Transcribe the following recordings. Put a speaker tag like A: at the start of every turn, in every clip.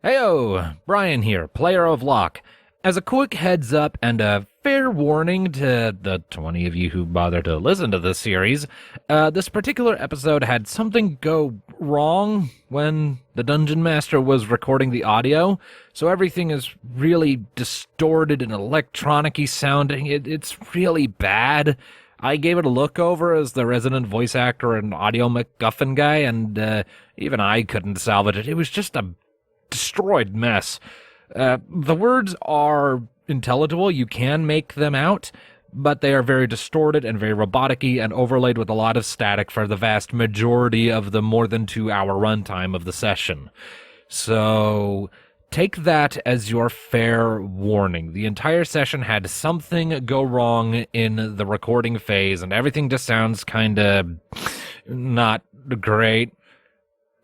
A: Heyo, Brian here, player of Locke. As a quick heads up and a fair warning to the 20 of you who bother to listen to this series, this particular episode had something go wrong when the Dungeon Master was recording the audio, so everything is really distorted and electronic-y sounding. It's really bad. I gave it a look over as the resident voice actor and audio MacGuffin guy, and even I couldn't salvage it. It was just a destroyed mess. The words are intelligible, you can make them out, but they are very distorted and very robotic-y and overlaid with a lot of static for the vast majority of the more than 2 hour runtime of the session. So take that as your fair warning. The entire session had something go wrong in the recording phase, and everything just sounds kinda not great.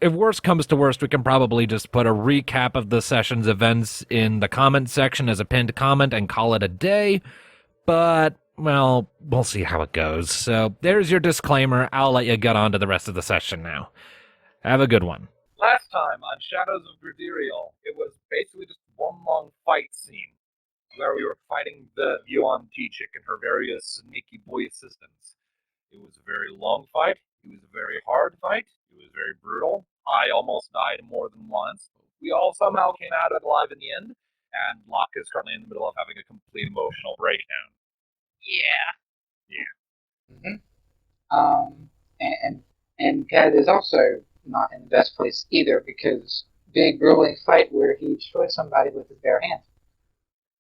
A: If worst comes to worst, we can probably just put a recap of the session's events in the comment section as a pinned comment and call it a day. But, well, we'll see how it goes. So there's your disclaimer. I'll let you get on to the rest of the session now. Have a good one.
B: Last time on Shadows of Gradiriel, it was basically just one long fight scene where we were fighting the Yuan chick and her various sneaky boy assistants. It was a very long fight. It was a very hard fight. It was very brutal. I almost died more than once. We all somehow came out of it alive in the end, and Locke is currently in the middle of having a complete emotional breakdown.
C: Yeah. And Kat is also not in the best place either because big grueling fight where he destroyed somebody with his bare hands.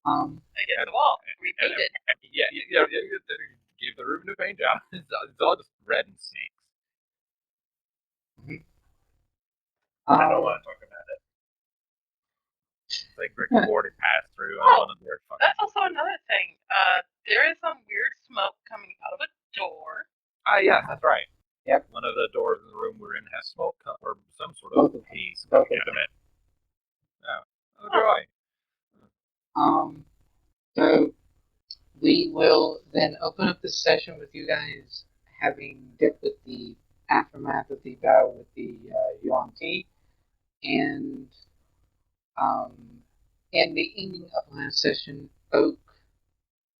D: Against the wall. Repainted.
B: Yeah. Give the room a new paint job. It's all just red and snakes. I don't want to talk about it. It's like Rick and Morty passed through on one of their fucking.
D: That's also another thing. There is some weird smoke coming out of a door.
B: Yeah, that's right.
C: Yep.
B: One of the doors in the room we're in has smoke or some sort of haze coming out of it. Oh, joy.
C: So we will then open up this session with you guys having dealt with the aftermath of the battle with the Yuan and in the ending of last session, Oak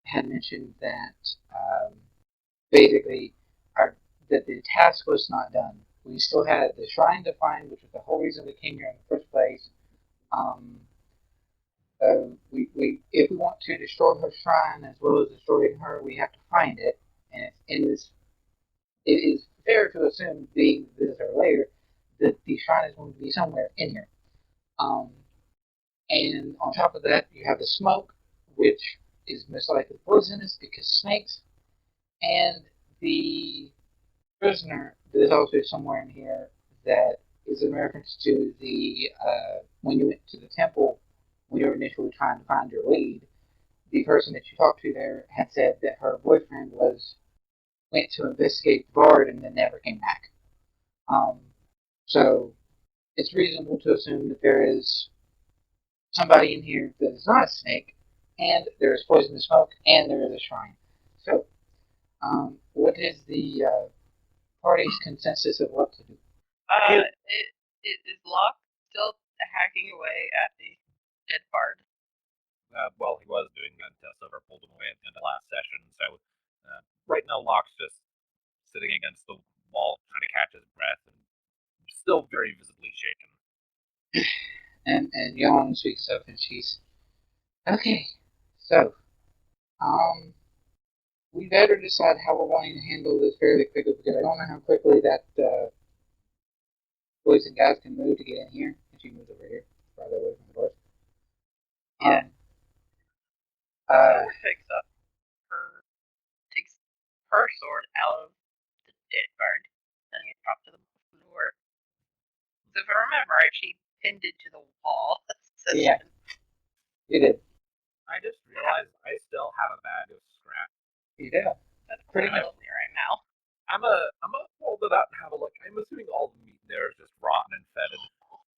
C: had mentioned that basically that the task was not done. We still had the shrine to find, which was the whole reason we came here in the first place. If we want to destroy her shrine as well as destroying her, we have to find it. And it is fair to assume, being this or later, that the shrine is going to be somewhere in here. And on top of that, you have the smoke, which is most likely poisonous because snakes, and the prisoner that is also somewhere in here that is in reference to the when you went to the temple when you were initially trying to find your lead. The person that you talked to there had said that her boyfriend went to investigate the bard and then never came back. So it's reasonable to assume that there is somebody in here that is not a snake, and there is poisonous smoke, and there is a shrine. So, what is the party's consensus of what to do?
D: Is Locke still hacking away at the dead bard?
B: Well, he was doing that until Silver pulled him away at the end of last session. So right now, Locke's just sitting against the wall, trying to catch his breath, and still very visibly shaken.
C: And Yuan speaks up, and she's okay. So, we better decide how we're going to handle this fairly quickly because I don't know how quickly that boys and guys can move to get in here. And she moves over here, farther away from the doors.
D: Yeah. Takes her sword out of the dead bard, and it dropped to the floor. So if I remember right, she pinned it to the wall.
C: Yeah, you did.
B: I just realized I still have a bag of scrap.
C: You do.
D: That's pretty lonely right now.
B: I'm gonna fold it out and have a look. I'm assuming all the meat in there is just rotten and fetid.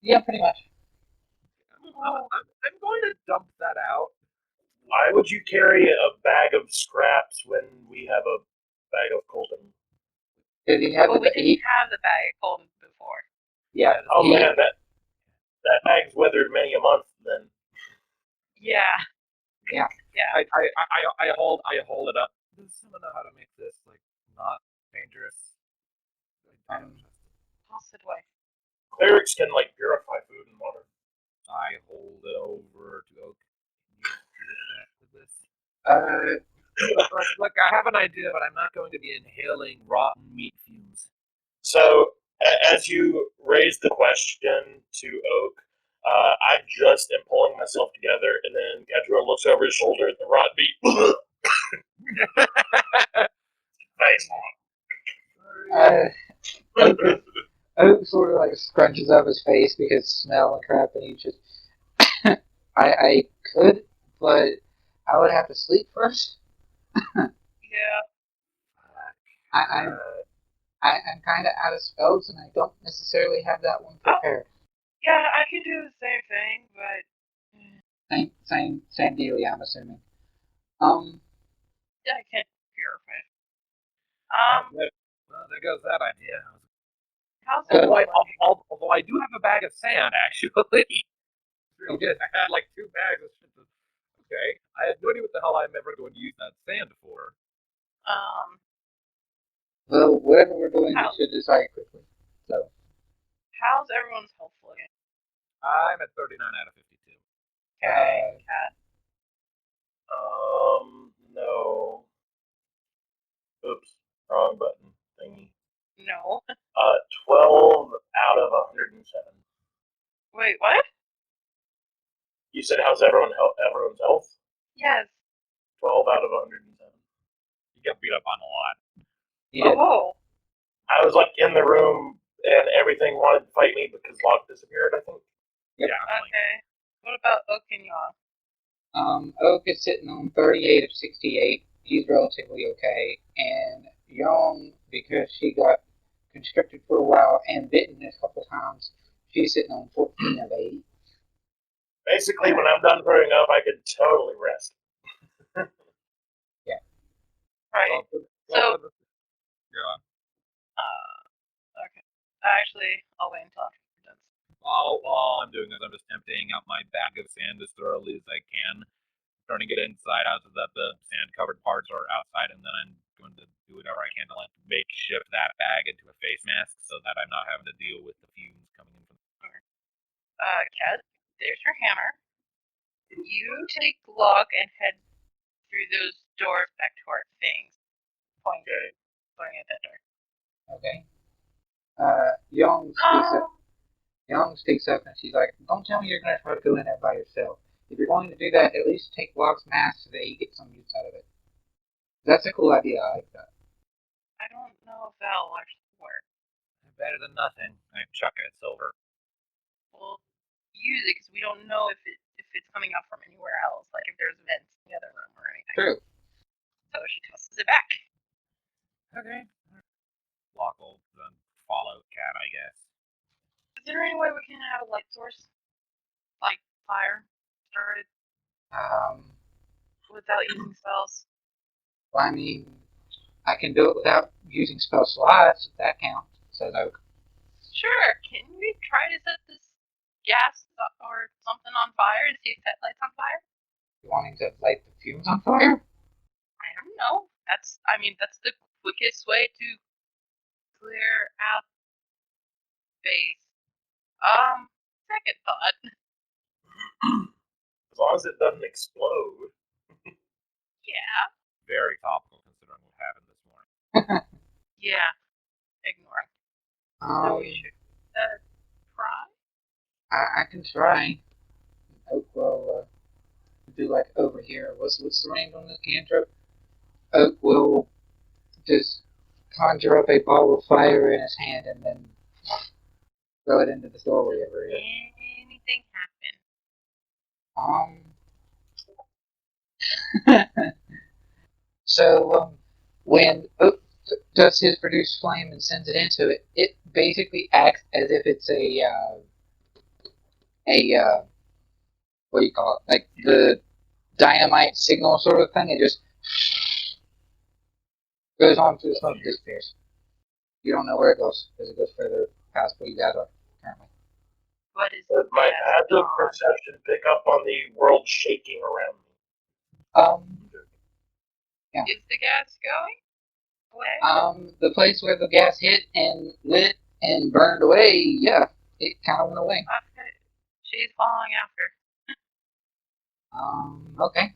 C: Yeah, pretty much.
B: I'm going to dump that out.
E: Why would you carry a bag of scraps when we have a bag of colton?
C: Did he have
D: we didn't have the bag of Colton before.
C: Yeah.
E: Oh man, That bag's weathered many a month. Then
D: Yeah.
C: Yeah.
D: Yeah.
B: I hold it up. Does someone know how to make this like not dangerous? I don't trust it.
D: Toss it away.
E: clerics can like purify food and water.
B: I hold it over to Oak. Can you do that with this? Look, I have an idea, but I'm not going to be inhaling rotten meat fumes.
E: So as you raise the question to Oak, I just am pulling myself together, and then Kadruil looks over his shoulder at the rod beat. Face
C: Oak sort of like scrunches up his face because smell and crap, and he just, I could, but I would have to sleep first.
D: Yeah.
C: I'm kind of out of spells, and I don't necessarily have that one prepared.
D: Yeah, I can do the same thing, but
C: Same deal, I'm assuming.
D: yeah, I can't purify.
B: Well, there goes that idea.
D: How's
C: Good.
D: it
B: Although I do have a bag of sand, actually. Real good. I had like 2 bags of shit. Okay. I had no idea what the hell I'm ever going to use that sand for.
C: Well, whatever we're doing, we
D: How?
C: should decide quickly. So,
D: How's everyone's health looking?
B: I'm at 39 out of 52.
D: Okay, Cat.
E: No. Oops, wrong button thingy.
D: No.
E: 12 out of 107.
D: Wait, what?
E: You said how's everyone's health?
D: Yes.
E: 12 out of 107.
B: You get beat up on a lot.
C: yeah.
D: Oh.
E: I was like in the room and everything wanted to fight me because Locke disappeared, I think.
C: Yep.
B: Yeah.
D: Okay. What about Oak and Yuan?
C: Oak is sitting on 38 of 68. He's relatively okay. And Yuan, because she got constricted for a while and bitten a couple times, she's sitting on 14 of 80.
E: Basically, when I'm done throwing up, I could totally rest.
D: Right.
B: Well,
D: So-
B: yeah.
D: Okay. Actually, I'll wait until after you're done.
B: All I'm doing is I'm just emptying out my bag of sand as thoroughly as I can, turning it inside out so that the sand-covered parts are outside, and then I'm going to do whatever I can to like makeshift that bag into a face mask so that I'm not having to deal with the fumes coming in from.
D: Cat, there's your hammer. You take Locke and head through those doors back to our things. Pointing at that door.
C: Okay? Young speaks up and she's like, don't tell me you're going to try to go in there by yourself. If you're going to do that, at least take Locke's mask so that he gets some use out of it. That's a cool idea. I like that.
D: I don't know if that'll actually work.
B: Better than nothing. I chuck it silver.
D: We'll use it because we don't know if it's coming up from anywhere else, like if there's vents in the other room or anything.
C: True.
D: So she tosses it back.
B: Okay. Locke will then follow Cat, I guess.
D: Is there any way we can have a light source, like fire, started without using spells?
C: Well, I mean, I can do it without using spell slots, if that counts, says Oak.
D: Sure. Can we try to set this gas or something on fire and see if that lights on fire?
C: You wanting to light the fumes on fire?
D: I don't know. That's the quickest way to clear out space. Second thought.
E: As long as it doesn't explode.
D: Yeah.
B: Very topical considering what happened this morning.
D: Yeah. Ignore it. So we should try.
C: I can try. Oak will do like over here. What's the range on this cantrip? Oak will just conjure up a ball of fire in his hand and then throw it into the doorway over here.
D: Anything happen?
C: So when Oak does his produce flame and sends it into it, it basically acts as if it's a what do you call it? Like the dynamite signal sort of thing. It just goes on to the smoke and disappears. You don't know where it goes because it goes further past where you guys are currently.
D: What is
E: Does my
D: gas
E: passive
D: on?
E: perception pick up on the world shaking around me?
D: Is the gas going away?
C: The place where the gas hit and lit and burned away, yeah, it kind of went away.
D: Okay. She's following after.
C: Okay.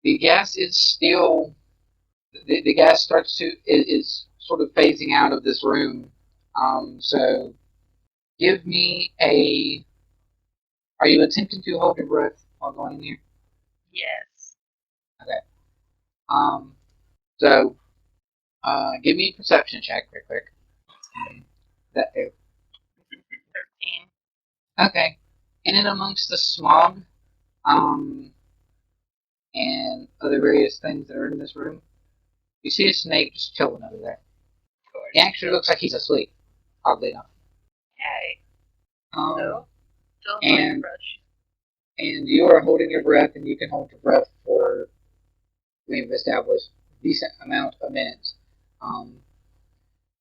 C: The gas is still, the gas starts to, is sort of phasing out of this room. So give me are you attempting to hold your breath while going in here?
D: Yes.
C: Okay. So, give me a perception check real quick. That,
D: 13.
C: okay. In and amongst the smog, and other various things that are in this room, you see a snake just chilling over there. He actually looks like he's asleep, oddly enough.
D: Hey.
C: Um,
D: So, still holding your
C: and-
D: brush.
C: and you are holding your breath, and you can hold your breath for, we've established, a decent amount of minutes.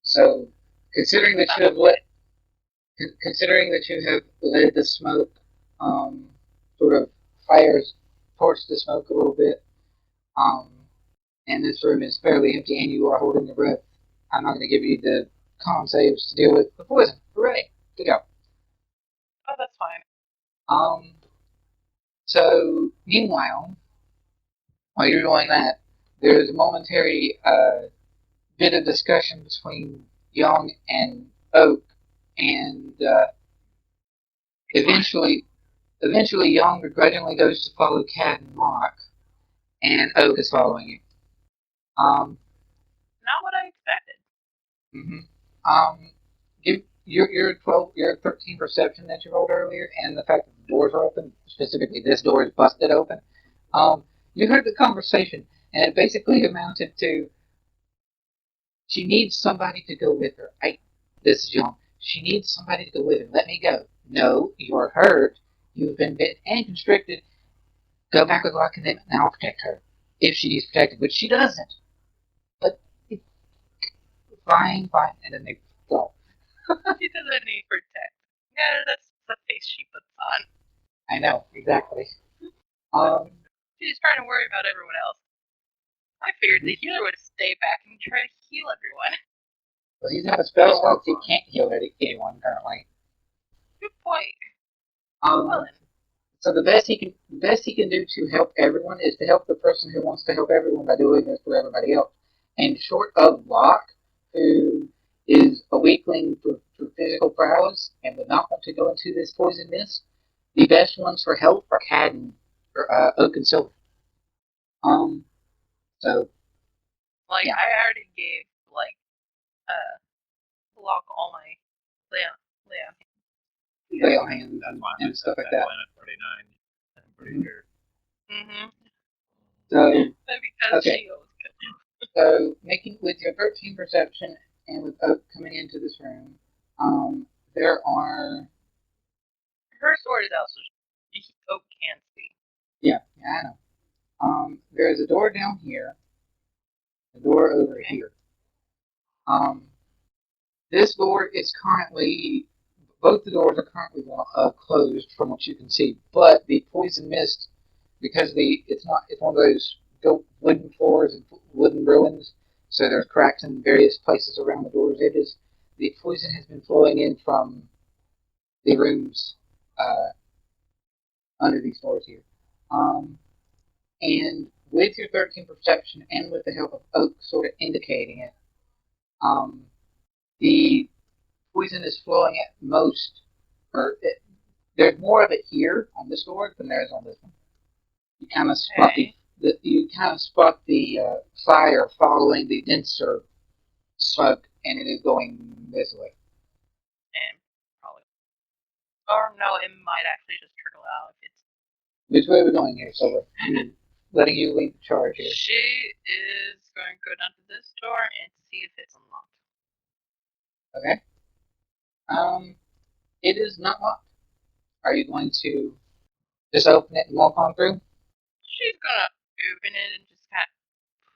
C: So, considering that you have led the smoke, sort of fires torch the smoke a little bit, and this room is fairly empty, and you are holding your breath, I'm not going to give you the con saves to deal with the poison. Hooray! Good job.
D: Oh, that's fine.
C: So, meanwhile, while you're doing that, there's a momentary bit of discussion between Young and Oak, and eventually Young begrudgingly goes to follow Cat and Locke, and Oak is following you.
D: Not what I expected.
C: Give your 13 perception that you rolled earlier, and the fact that the doors are open, specifically this door is busted open. You heard the conversation, and it basically amounted to, she needs somebody to go with her. This is Young. She needs somebody to go with her. Let me go. No, you're hurt. You've been bit and constricted. Go back with Locke and them, and I'll protect her. If she needs protected, which she doesn't. But, fine. And then they go.
D: She doesn't need protect. Yeah, that's the face she puts on.
C: I know, exactly.
D: She's trying to worry about everyone else. I figured the healer would stay back and try to heal everyone.
C: Well, he's not a spell slot, so he can't heal anyone currently.
D: Good point.
C: Well, so the best he can do to help everyone is to help the person who wants to help everyone by doing this for everybody else. And short of Locke, who is a weakling for physical prowess and would not want to go into this poison mist, the best ones for help are Cadden, or Oak and Silver. So
D: Like,
C: yeah.
D: I already gave, like, Locke all my lay on
C: hand
B: That's why
C: and stuff like that.
B: Planet 39. I'm pretty sure.
D: Mm-hmm.
C: So
D: Because
C: okay.
D: she always goes.
C: So, making with your 13 perception and with Oak coming into this room, there are.
D: Her sword is out, so Oak can't see.
C: Yeah, I know. There is a door down here, a door over here. This door is currently. Both the doors are currently closed from what you can see, but the poison mist, because it's one of those built wooden floors and wooden ruins, so there's cracks in various places around the door's edges. The poison has been flowing in from the rooms under these doors here. And with your 13 perception and with the help of Oak sort of indicating it, the poison is flowing at most, there's more of it here on this door than there is on this one. You kind of spot the fire following the denser smoke, and it is going this way.
D: And probably. Or no, it might actually just trickle out if it's.
C: Which way are we going here, Silver? Letting you lead the charge here.
D: She is going to go down to this door and see if it's unlocked.
C: Okay. It is not locked. Are you going to just open it and walk on through?
D: She's gonna open it and just kind of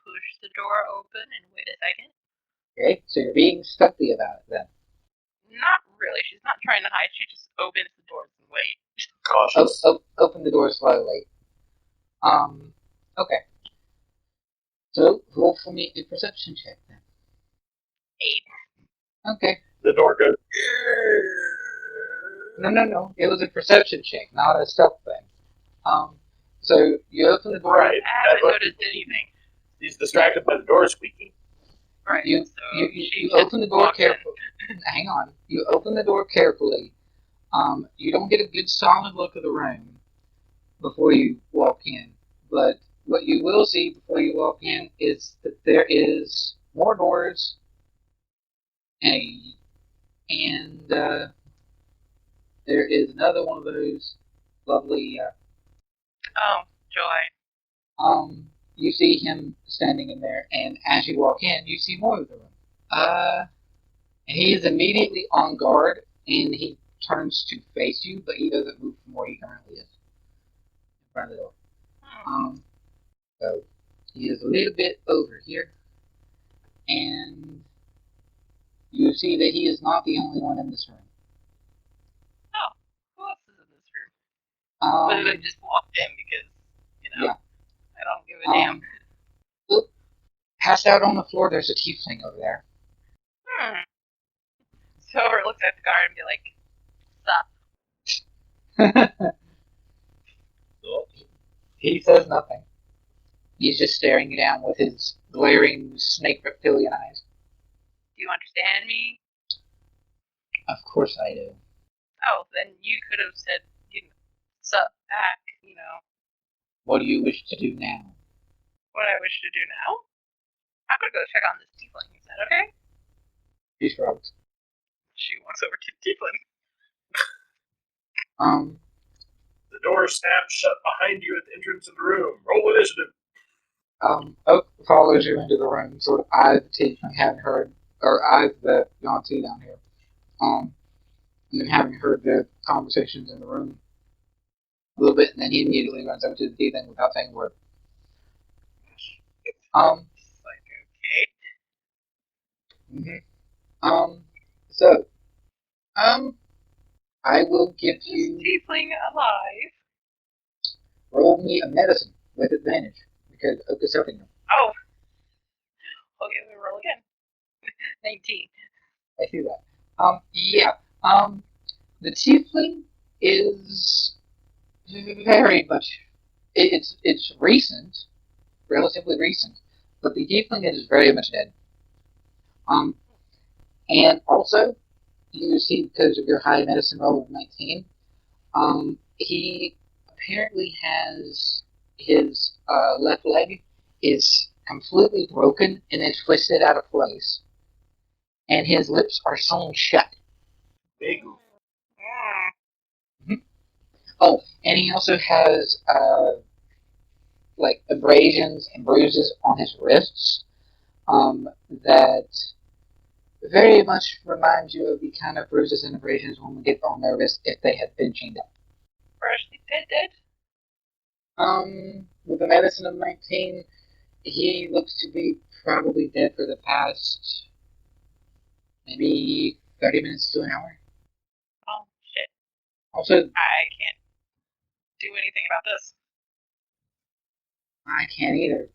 D: push the door open and wait a second.
C: Okay, so you're being stealthy about it then.
D: Not really. She's not trying to hide. She just opens the doors and waits.
E: Cautious.
C: Open the door slowly. Okay. So, roll for me a perception check then.
D: 8.
C: Okay.
E: The door goes.
C: No. It was a perception check, not a stealth thing. So you open the door.
E: Right.
D: I haven't noticed anything.
E: He's distracted by the door squeaking.
D: Right.
C: You open the door carefully. Hang on. You open the door carefully. You don't get a good solid look of the room before you walk in, but what you will see before you walk in is that there is more doors, and there is another one of those lovely.
D: Oh, joy.
C: You see him standing in there, and as you walk in, you see more of the room. And he is immediately on guard, and he turns to face you, but he doesn't move from where he currently is in front of the door. So he is a little bit over here, and you see that he is not the only one in this room.
D: Oh, who else is in this room? But I just walked in because,
C: Yeah.
D: I don't give a damn.
C: Look, passed out on the floor, there's a tiefling over there.
D: Silver looks at the guard and be like, "Sup?"
C: He says nothing. He's just staring you down with his glaring snake reptilian eyes.
D: Do you understand me?
C: Of course I do.
D: Oh, then you could have said, sup back,
C: What do you wish to do now?
D: what I wish to do now. I'm gonna go check on this tiefling. Is that okay?
C: He shrugs.
D: She walks over to the tiefling.
E: The door snaps shut behind you at the entrance of the room. Roll initiative.
C: Oak follows you into the room, sort of eyes the tiefling, having heard, or eyes the Yuan down here. And then having heard the conversations in the room a little bit, and then he immediately runs over to the tiefling without saying a word.
D: It's like, okay.
C: So, I will give
D: Is
C: you,
D: tiefling alive?
C: roll me a medicine with advantage, because Oak is helping him.
D: Oh. Okay, we roll again. 19.
C: I see that. The tiefling is very much, it's recent, relatively recent, but the tiefling is very much dead. And also, you see, because of your high medicine roll of 19, he apparently has his left leg is completely broken and is twisted out of place, and his lips are sewn shut.
E: Big.
C: Oh, and he also has like abrasions and bruises on his wrists that very much remind you of the kind of bruises and abrasions one would get on their wrists if they had been chained up.
D: Freshly dead?
C: With a medicine of 19, he looks to be probably dead for the past maybe 30 minutes to an hour.
D: Oh, shit.
C: Also,
D: I can't do anything about this.
C: I can't either.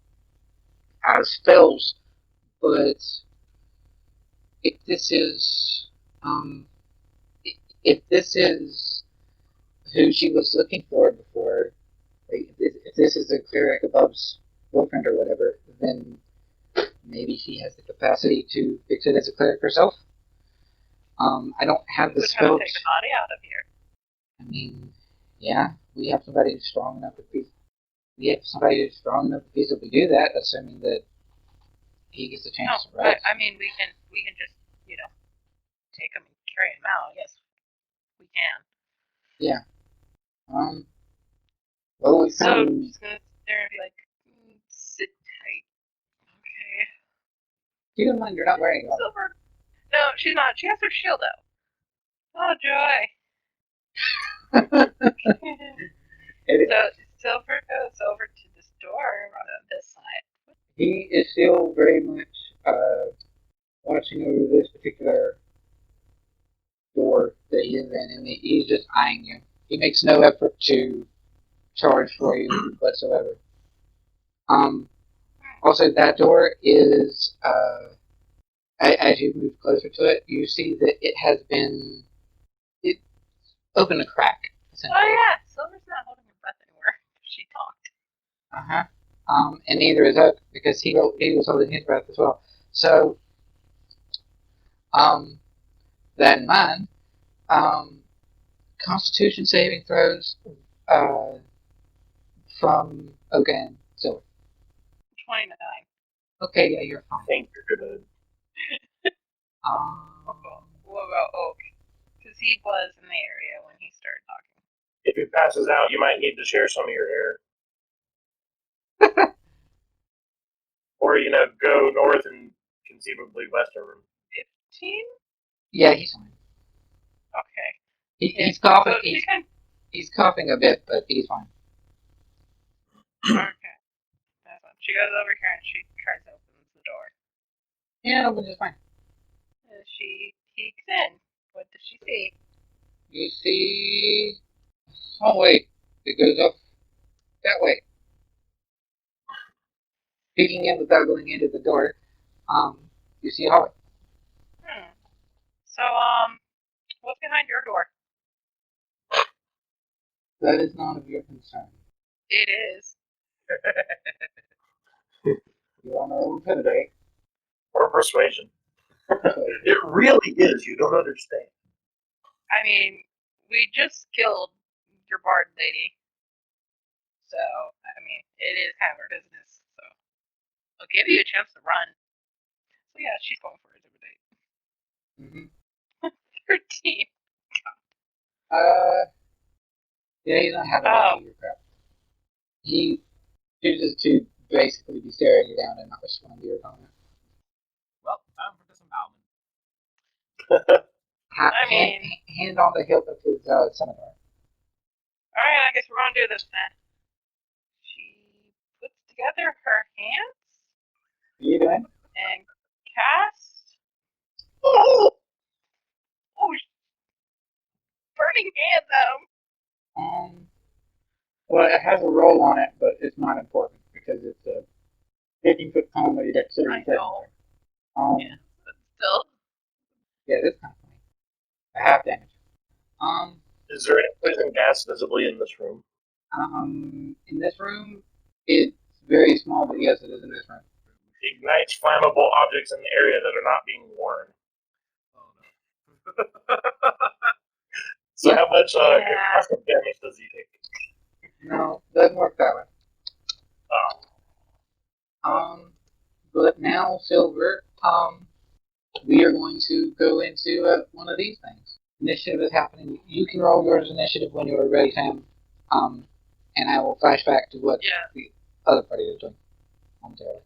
C: Out of spells, but if this is who she was looking for before, like, if this is the cleric above's boyfriend or whatever, then maybe she has the capacity to fix it as a cleric herself. I don't have the
D: Would have
C: spells.
D: to take the body out of here.
C: I mean, yeah, we have somebody who's strong enough to feasibly do that, assuming that he gets a chance to
D: No,
C: rest.
D: I mean, we can just, take him and carry him out. Yes, we can.
C: Yeah. Well, we
D: So
C: found.
D: I'm just gonna sit there and be like, sit tight. Okay.
C: Keep in mind, you're not wearing it.
D: Silver. No, she's not. She has her shield out. Oh, joy. So Silver goes over to this door on this side.
C: He is still very much watching over this particular door that he is in, and he's just eyeing you. He makes no effort to charge for you whatsoever. Also, that door is, as you move closer to it, you see that it's open a crack, essentially.
D: Oh yeah, Silver's not holding her breath anymore. She talked.
C: And neither is Oak, because he was holding his breath as well. So, that in mind, Constitution saving throws from Oak and Silver.
D: 29.
C: Okay, yeah, you're
E: I
C: fine.
E: think you're good.
D: What about Oak? Because he was in the area when he started talking.
E: If he passes out, you might need to share some of your air. Or, go north and conceivably western.
D: 15?
C: Yeah, he's fine.
D: Okay.
C: He's coughing.
D: So she can...
C: He's coughing a bit, but he's fine.
D: Okay. That's fine. She goes over here and she tries to open the door.
C: Yeah, no, but it's fine.
D: She peeks in. What does she see?
C: You see... Oh, wait. It goes up that way. Peeking in without going into the door, you see Holly.
D: So, what's behind your door?
C: That is none of your concern.
D: It is.
C: You're on our own today.
E: Or persuasion. It really is. You don't understand.
D: I mean, we just killed your bard lady. So, I mean, it is kind of our business. So, I'll give you a chance to run. So, yeah, she's going for it every day. 13.
C: Yeah, he's not having any of your crap. He chooses to basically be staring you down and not respond to your comment.
B: Well, time for disembowelment.
C: Hand on the hilt of his scimitar.
D: Alright, I guess we're gonna do this then. She puts together her hands.
C: What are you doing?
D: And cast. Oh! Burning hands at him.
C: Well, it has a roll on it, but it's not important because it's a 15-foot cone with a dexterity
D: I know.
C: Yeah,
D: but still.
C: Yeah, that's kind of funny. A half damage.
E: Is there any poison gas visibly in this room?
C: In this room, it's very small, but yes, it is in this room.
E: Ignites flammable objects in the area that are not being worn.
B: Oh no.
E: So how much concussive damage does he take?
C: No, doesn't work that way.
E: Oh.
C: But now, Silver, we are going to go into one of these things. Initiative is happening. You can roll yours initiative when you are ready, Sam. And I will flash back to what the other party is doing momentarily.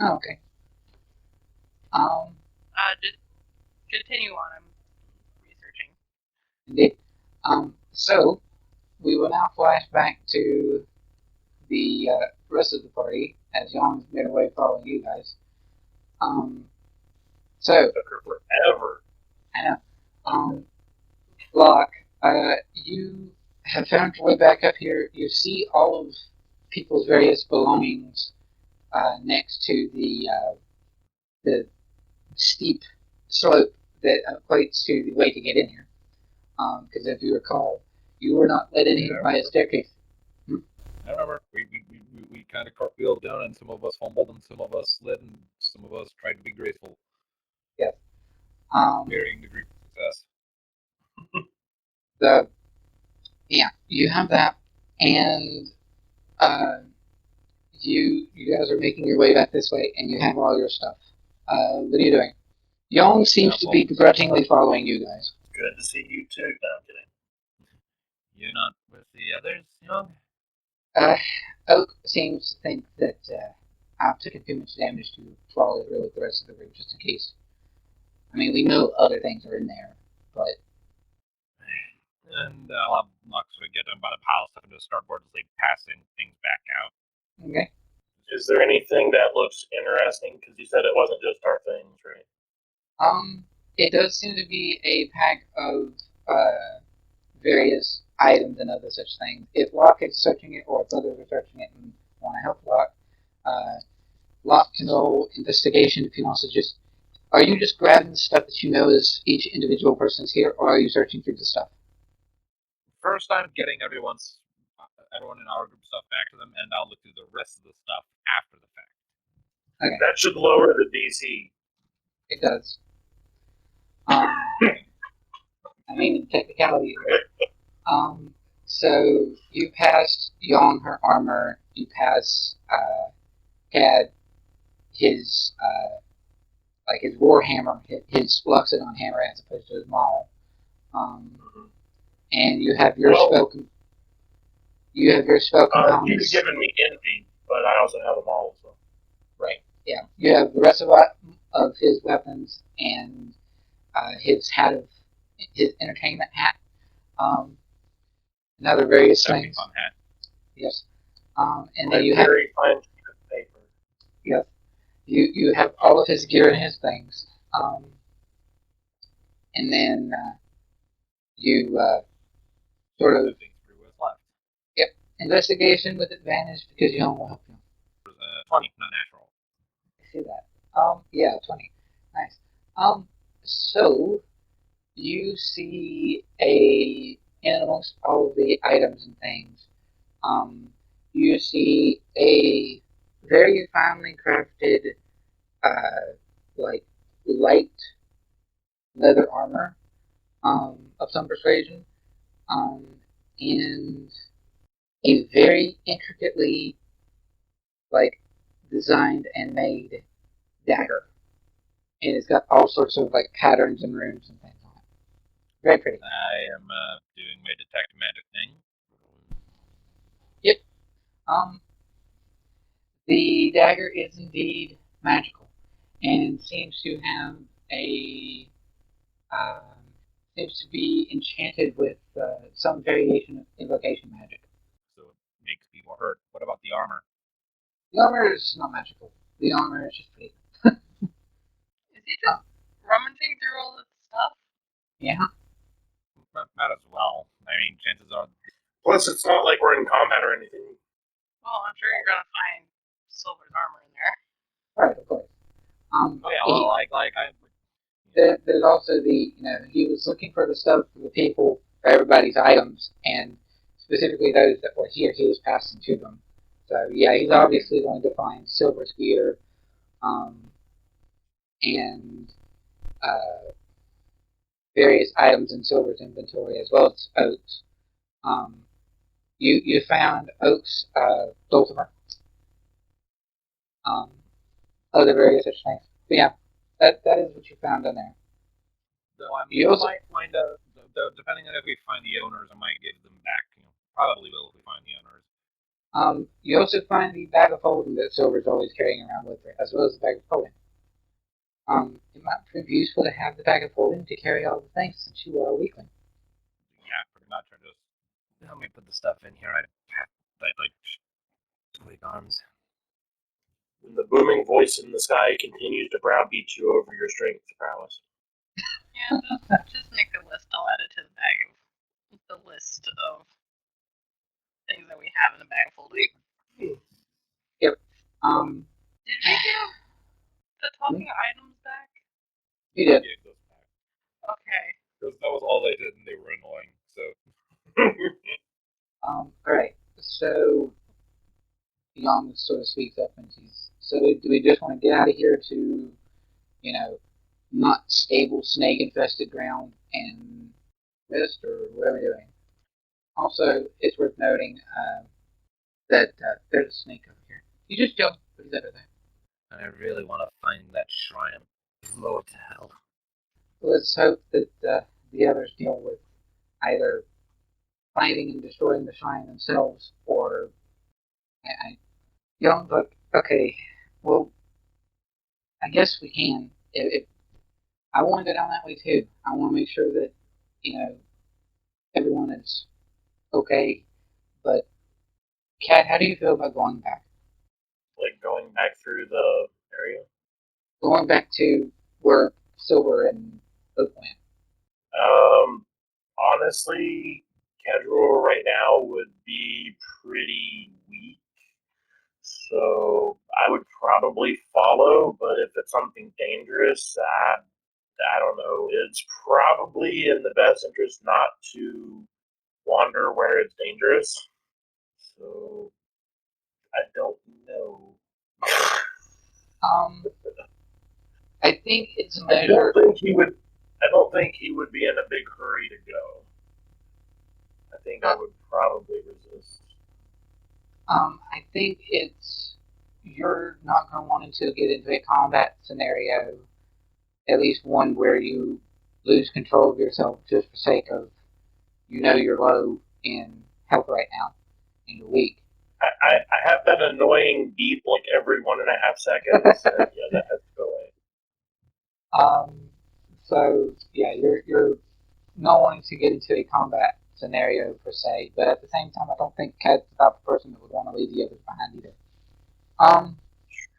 C: Oh, okay.
D: Just continue on. I'm researching.
C: Indeed. So we will now flash back to the rest of the party as Yuan's made away following you guys. So
E: Took her forever.
C: I know. Locke, you have found your way back up here. You see all of people's various belongings next to the steep slope that equates to the way to get in here. Because if you recall, you were not let in here by a staircase.
B: I remember we kind of cartwheeled down, and some of us fumbled, and some of us slid, and some of us tried to be graceful.
C: Yes.
B: Varying degrees of success.
C: You have that, and you guys are making your way back this way, and you have all your stuff. What are you doing? Young seems to be begrudgingly following you guys.
E: Good to see you too. No, I'm kidding.
B: You're not with the others, Young?
C: Oak seems to think that I've taken too much damage to follow through with the rest of the group, just in case. I mean, we know other things are in there, but...
B: And I'll have Locke get done by the pile stuff into the starboard as they passing things back out.
C: Okay.
E: Is there anything that looks interesting? Because you said it wasn't just our things, right?
C: It does seem to be a pack of various items and other such things. If Locke is searching it, or if others are searching it and want to help Locke, Locke can roll investigation if he wants to just. Are you just grabbing the stuff that you know is each individual person's here, or are you searching through the stuff?
B: First, I'm getting everyone in our group stuff back to them, and I'll look through the rest of the stuff after the fact.
C: Okay,
E: That should lower the DC.
C: it does. I mean, in technicality. So you passed Yuan her armor. You pass Cad his his warhammer, his Luxodon hammer as opposed to his maul. And you have your spell. You have your spell components.
E: You've given me envy, but I also have them all. So.
C: Right. Yeah. You have the rest of his weapons and his his entertainment hat. And other various things.
B: Fun hat.
C: Yes. And then you have
E: very fine sheet of paper.
C: Yes. You have all of his gear and his things. And then you sort of investigation with advantage because you don't help you.
B: 20, not natural.
C: I see that. Yeah, 20. Nice. So you see in amongst all of the items and things, you see a very finely crafted, light leather armor, of some persuasion, and a very intricately, designed and made dagger. And it's got all sorts of, patterns and runes and things on it. Very pretty.
B: I am doing my detect magic thing.
C: Yep. The dagger is indeed magical, and seems to have seems to be enchanted with some variation of invocation magic.
B: So it makes people hurt. What about the armor?
C: The armor is not magical. The armor is just pretty.
D: Is he just rummaging through all this stuff?
C: Yeah.
B: Might as well. I mean, chances are.
E: Plus, it's not like we're in combat or anything.
D: Well, I'm sure you're gonna find Silver's armor in there.
C: Right, of course.
B: Oh yeah, well,
C: there's also he was looking for the stuff for the people, for everybody's items, and specifically those that were here, he was passing to them. So yeah, he's obviously going to find Silver's gear, and various items in Silver's inventory, as well as Oak's. You found Oak's dulcimer, other various such things. But yeah, that is what you found in there.
B: So we might find depending on if we find the owners, I might give them back. Probably will if we find the owners.
C: You also find the bag of holding that Silver's always carrying around with her, as well as the bag of holding. It might prove useful to have the bag of holding to carry all the things since you are a weakling.
B: Yeah, pretty much. Let me put the stuff in here. I twig arms.
E: And the booming voice in the sky continues to browbeat you over your strength prowess.
D: Yeah, just make a list. I'll add it to the list of things that we have in the bag of holding.
C: Yep.
D: Did we give the talking items back?
C: You did.
B: Yeah, those back.
D: Okay.
B: Because that was all they did, and they were annoying. So.
C: Alright, so Young sort of speaks up and she's, so do we just want to get out of here to, not stable snake infested ground and rest, or what are we doing? Also, it's worth noting that there's a snake over here. You just jump, but he's over there.
A: I really want to find that shrine and blow it to hell.
C: Let's hope that the others deal with either finding and destroying the shrine themselves, or Young's like, okay, well, I guess we can. If I want to go down that way too. I want to make sure that everyone is okay. But Kat, how do you feel about going back?
E: Like going back through the area?
C: Going back to where Silver and Oak win?
E: Honestly, Kadruil right now would be pretty weak. So I would probably follow, but if it's something dangerous, I don't know. It's probably in the best interest not to wander where it's dangerous. So I don't know.
C: I think it's a
E: I
C: measure.
E: don't think he would. I don't think he would be in a big hurry to go. I think I would probably resist.
C: I think it's you're not going to want to get into a combat scenario, at least one where you lose control of yourself just for sake of you're low in health right now and you're weak.
E: I have that annoying beep like every 1.5 seconds. And yeah, that has to go away.
C: So yeah, you're not wanting to get into a combat scenario per se, but at the same time, I don't think Kat's the type of person that would want to leave the others behind either.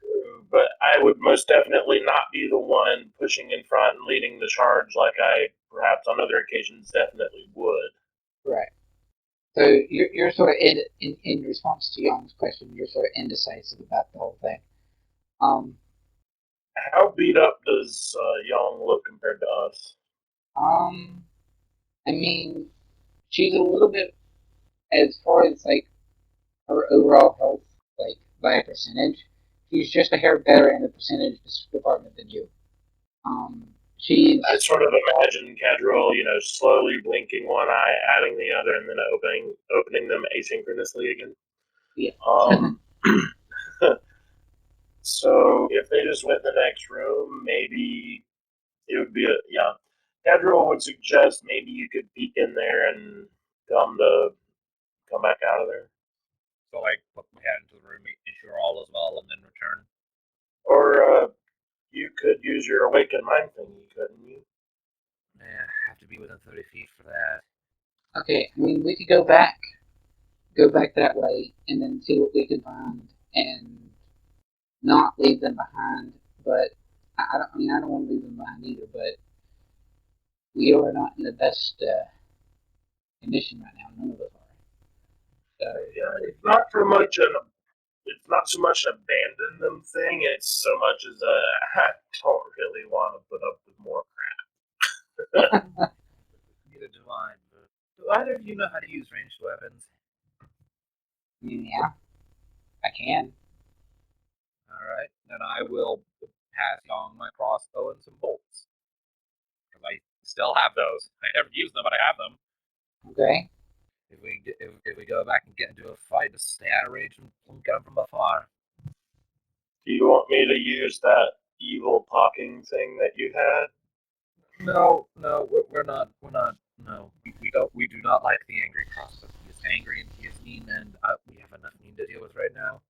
E: True, but I would most definitely not be the one pushing in front and leading the charge like I perhaps on other occasions definitely would.
C: Right. So you're sort of in response to Young's question, you're sort of indecisive about the whole thing.
E: How beat up does Young look compared to us?
C: I mean, she's a little bit as far as like her overall health, like by a percentage. She's just a hair better in the percentage department than you. She's
E: I sort of imagine Kadruil, slowly blinking one eye, adding the other, and then opening them asynchronously again.
C: yeah.
E: So if they just went in the next room, maybe it would be Kadruil would suggest maybe you could peek in there and come back out of there.
B: So put my head into the room, making sure all is well, and then return.
E: Or you could use your awakened mind thingy, couldn't you?
B: Yeah, have to be within 30 feet for that.
C: Okay, I mean we could go back that way, and then see what we can find, and not leave them behind. But I don't want to leave them behind either. But we are not in the best condition right now. None of us are. So
E: Yeah, it's not so much an abandon them thing. It's so much as I don't really want to put up with more crap.
B: Neither do I. But do either of you know how to use ranged weapons?
C: yeah, I can.
B: Alright, then I will pass on my crossbow and some bolts. Because I still have those. I never use them, but I have them.
C: Okay.
B: If we go back and get into a fight, just stay out of range and get them from afar.
E: Do you want me to use that evil talking thing that you had?
B: No, we're not. No, we do not like the angry crossbow. He is angry and he is mean, and we have enough mean to deal with right now.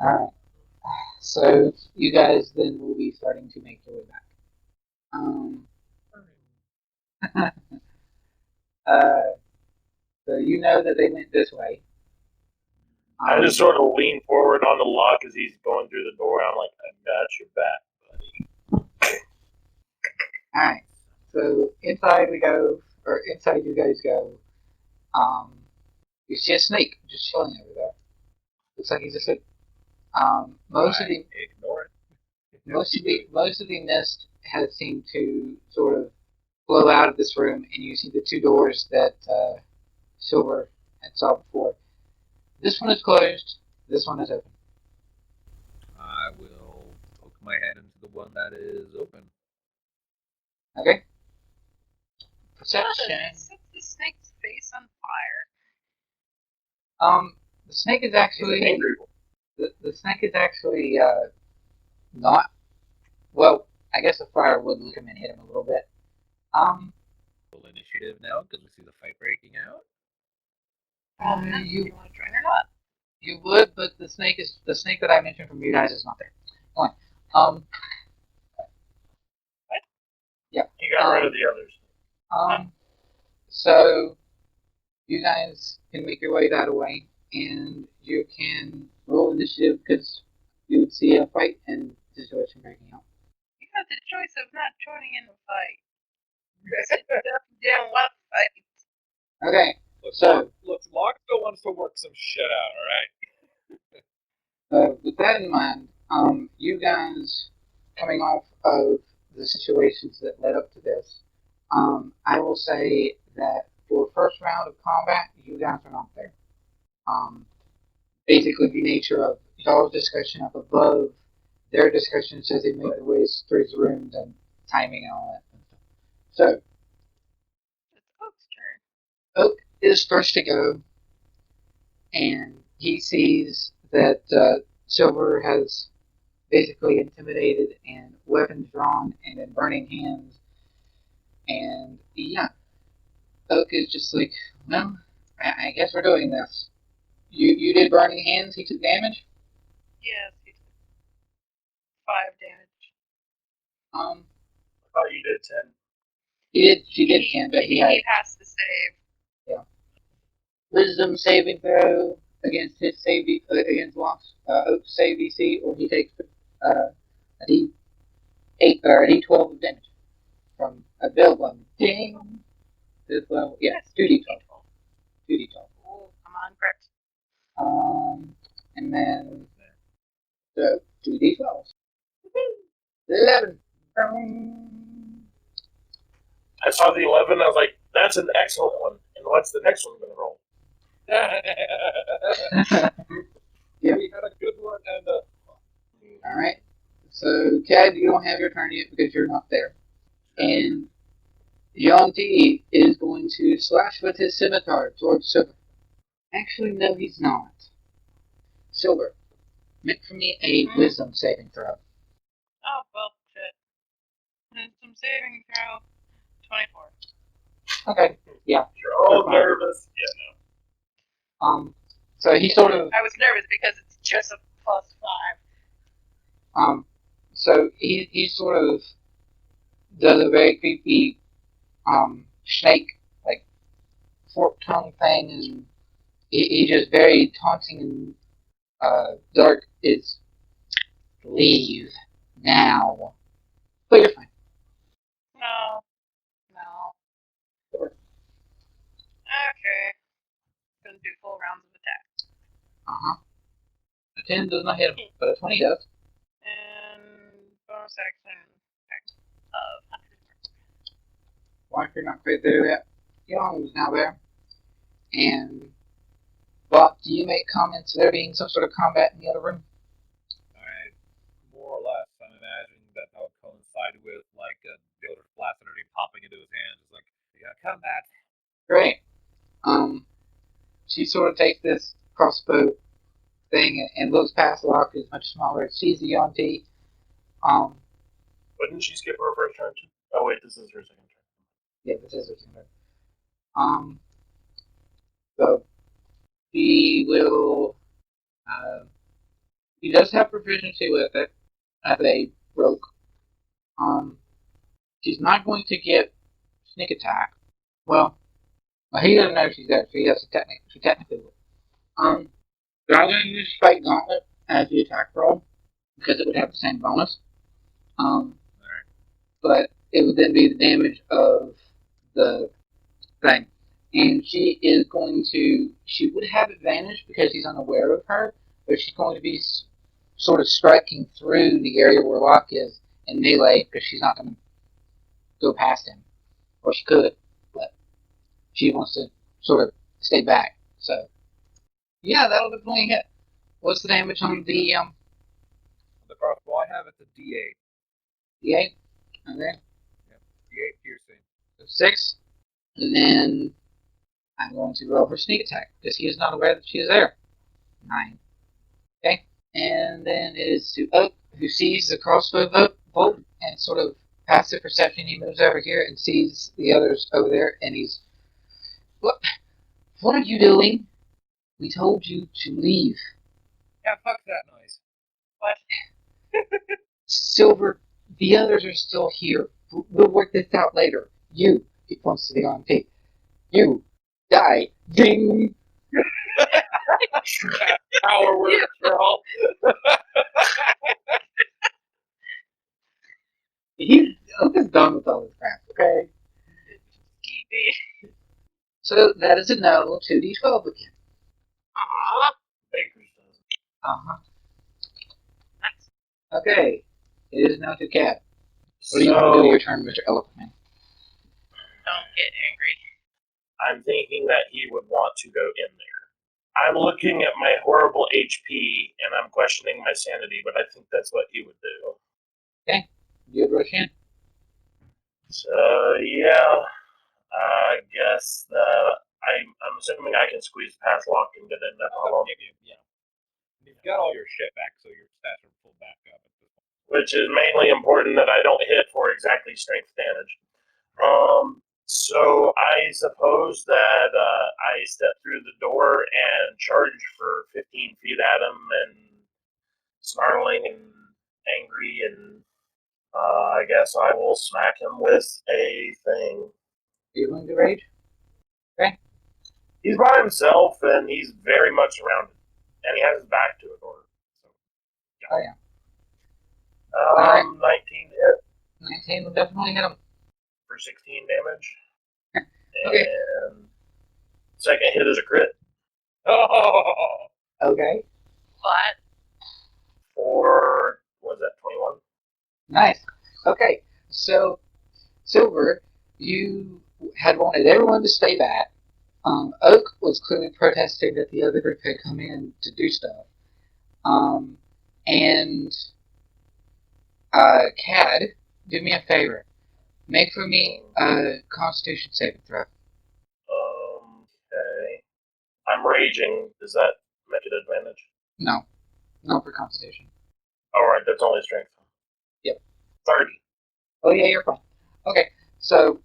C: Alright. So you guys then will be starting to make your way back. So you know that they went this way.
E: I just sort of lean forward on the Locke as he's going through the door. I'm like, I got your back, buddy.
C: Alright. So inside we go, or inside you guys go. You see a snake just chilling over there. Looks like he's asleep. Most of the mist has seemed to sort of flow out of this room, and you see the two doors that Silver had saw before. This one is closed. This one is open.
B: I will poke my head into the one that is open.
C: Okay.
D: How
C: Perception.
D: does it set the snake's face on fire?
C: The snake is actually the snake is actually not. Well, I guess the fire would come and hit him a little bit.
B: Full initiative now because we see the fight breaking out.
D: Do you want to join or not?
C: You would, but the snake that I mentioned from you guys is not there. Go on. Yeah.
E: You got rid of the others.
C: So you guys can make your way that way, and you can roll initiative because you would see a fight and situation breaking out.
D: You have the choice of not joining in the fight. Didn't want to fight.
C: Okay,
B: Look,
C: So-
B: Locke still wants to work some shit out, alright?
C: with that in mind, you guys coming off of the situations that led up to this, I will say that for first round of combat, you guys are not there. Basically, the nature of y'all's discussion up above, their discussion says they make their ways through the rooms and timing and all that stuff. So,
D: It's Oak's turn.
C: Oak is first to go, and he sees that Silver has basically intimidated and weapons drawn and in burning hands. And yeah, Oak is just like, well, I guess we're doing this. You did burning hands. He took damage.
D: Yes, he took 5 damage.
C: Um,
E: I thought you did 10.
C: she did 10, but he had
D: He passed the save.
C: wisdom saving throw against his save against Locke's Oak's save DC, or he takes a D8 or a D12 of damage from a build one. Ding. This level, yeah,
D: Yes,
C: 2D12. 2D12.
D: Oh, come on, correct.
C: And then the 2D12. 11.
E: I saw the 11. I was like, that's an excellent one. And what's the next one going to roll?
C: Yeah.
B: We had a good one and a...
C: Alright. So, Cad, you don't have your turn yet because you're not there. And Yuan T is going to slash with his scimitar towards Silver. Actually, no, he's not. Silver, make for me a wisdom saving throw.
D: Oh, well, shit. Wisdom saving throw. 24.
C: Okay. Yeah.
E: You're all nervous. Yeah,
C: So he sort of
D: I was nervous because it's just a +5.
C: So he sort of does a very creepy snake like fork tongue thing, and he just very taunting and dark is leave now. But you're fine.
D: No.
C: Sure.
D: Okay. Gonna do full rounds of attack.
C: A 10 does not hit him, but a 20 does.
D: And bonus action of 100.
C: Why you're not quite there yet? Yuan was now there. And Bob, do you make comments of there being some sort of combat in the other room?
B: More or less, I'm imagining that would coincide with like the other blast energy popping into his hands. It's like, yeah, combat.
C: Great. She sort of takes this crossbow thing and looks past Locke, who's much smaller. Sees the Yuan T.
E: Wouldn't she skip her first turn too? Oh wait, this is her second turn.
C: Yeah, this is her turn. So he will. He does have proficiency with it as a rogue. She's not going to get sneak attack. Well, he doesn't know she's there, so he has to technically will. But I'm going to use Spike Gauntlet as the attack roll because it would have the same bonus. But it would then be the damage of the thing. And she is going to. She would have advantage because he's unaware of her, but she's going to be sort of striking through the area where Locke is in melee because she's not going to go past him. Or she could, but she wants to sort of stay back. So, yeah, that'll definitely hit. What's the damage on the
B: The crossbow I have, it's a D8.
C: D8? Okay.
B: D8 piercing.
C: So 6. And then I'm going to roll her sneak attack because he is not aware that she is there. 9. Okay. And then it is to Oak, who sees the crossbow bolt and sort of passive perception. He moves over here and sees the others over there, and he's, what are you doing? We told you to leave.
B: Yeah, fuck that noise.
D: What?
C: Silver, the others are still here. We'll work this out later. You, he points to the RMP. You, die. Ding!
E: Power word, girl.
C: He's done with all this crap, okay? So that is a no to D12 again.
D: Aww.
E: Baker's dozen.
C: Uh-huh.
D: Nice.
C: Okay. It is no to Cat. What do you want to do your turn, Mr. Elephant Man?
D: Don't get angry.
E: I'm thinking that he would want to go in there. I'm looking at my horrible HP and I'm questioning my sanity, but I think that's what he would do.
C: You rush in?
E: So yeah, I guess I'm assuming I can squeeze past Locke and get in that problem,
B: You've got all your shit back, so your stats are full back up at this point.
E: which is mainly important that I don't hit for exactly strength damage. So I suppose that I step through the door and charge for 15 feet at him and snarling and angry, and I guess I will smack him with a thing.
C: Are you going to rage?
E: He's by himself and he's very much surrounded, and he has his back to a door. So,
C: Oh, yeah.
E: 19 hit
C: 19 will definitely hit him.
E: for 16 damage.
C: Okay.
E: And second hit is a crit
B: Oh!
C: Okay.
D: Flat.
E: for, what is that, 21?
C: Nice. Okay. So, Silver, you had wanted everyone to stay back. Oak was clearly protesting that the other group had come in to do stuff. And Cad, do me a favor. Make for me a Constitution saving throw.
E: Okay. I'm raging. Does that make it advantage?
C: No. No for Constitution.
E: Alright, that's only strength.
C: Yep.
E: 30.
C: Oh, yeah, you're fine. Okay. So,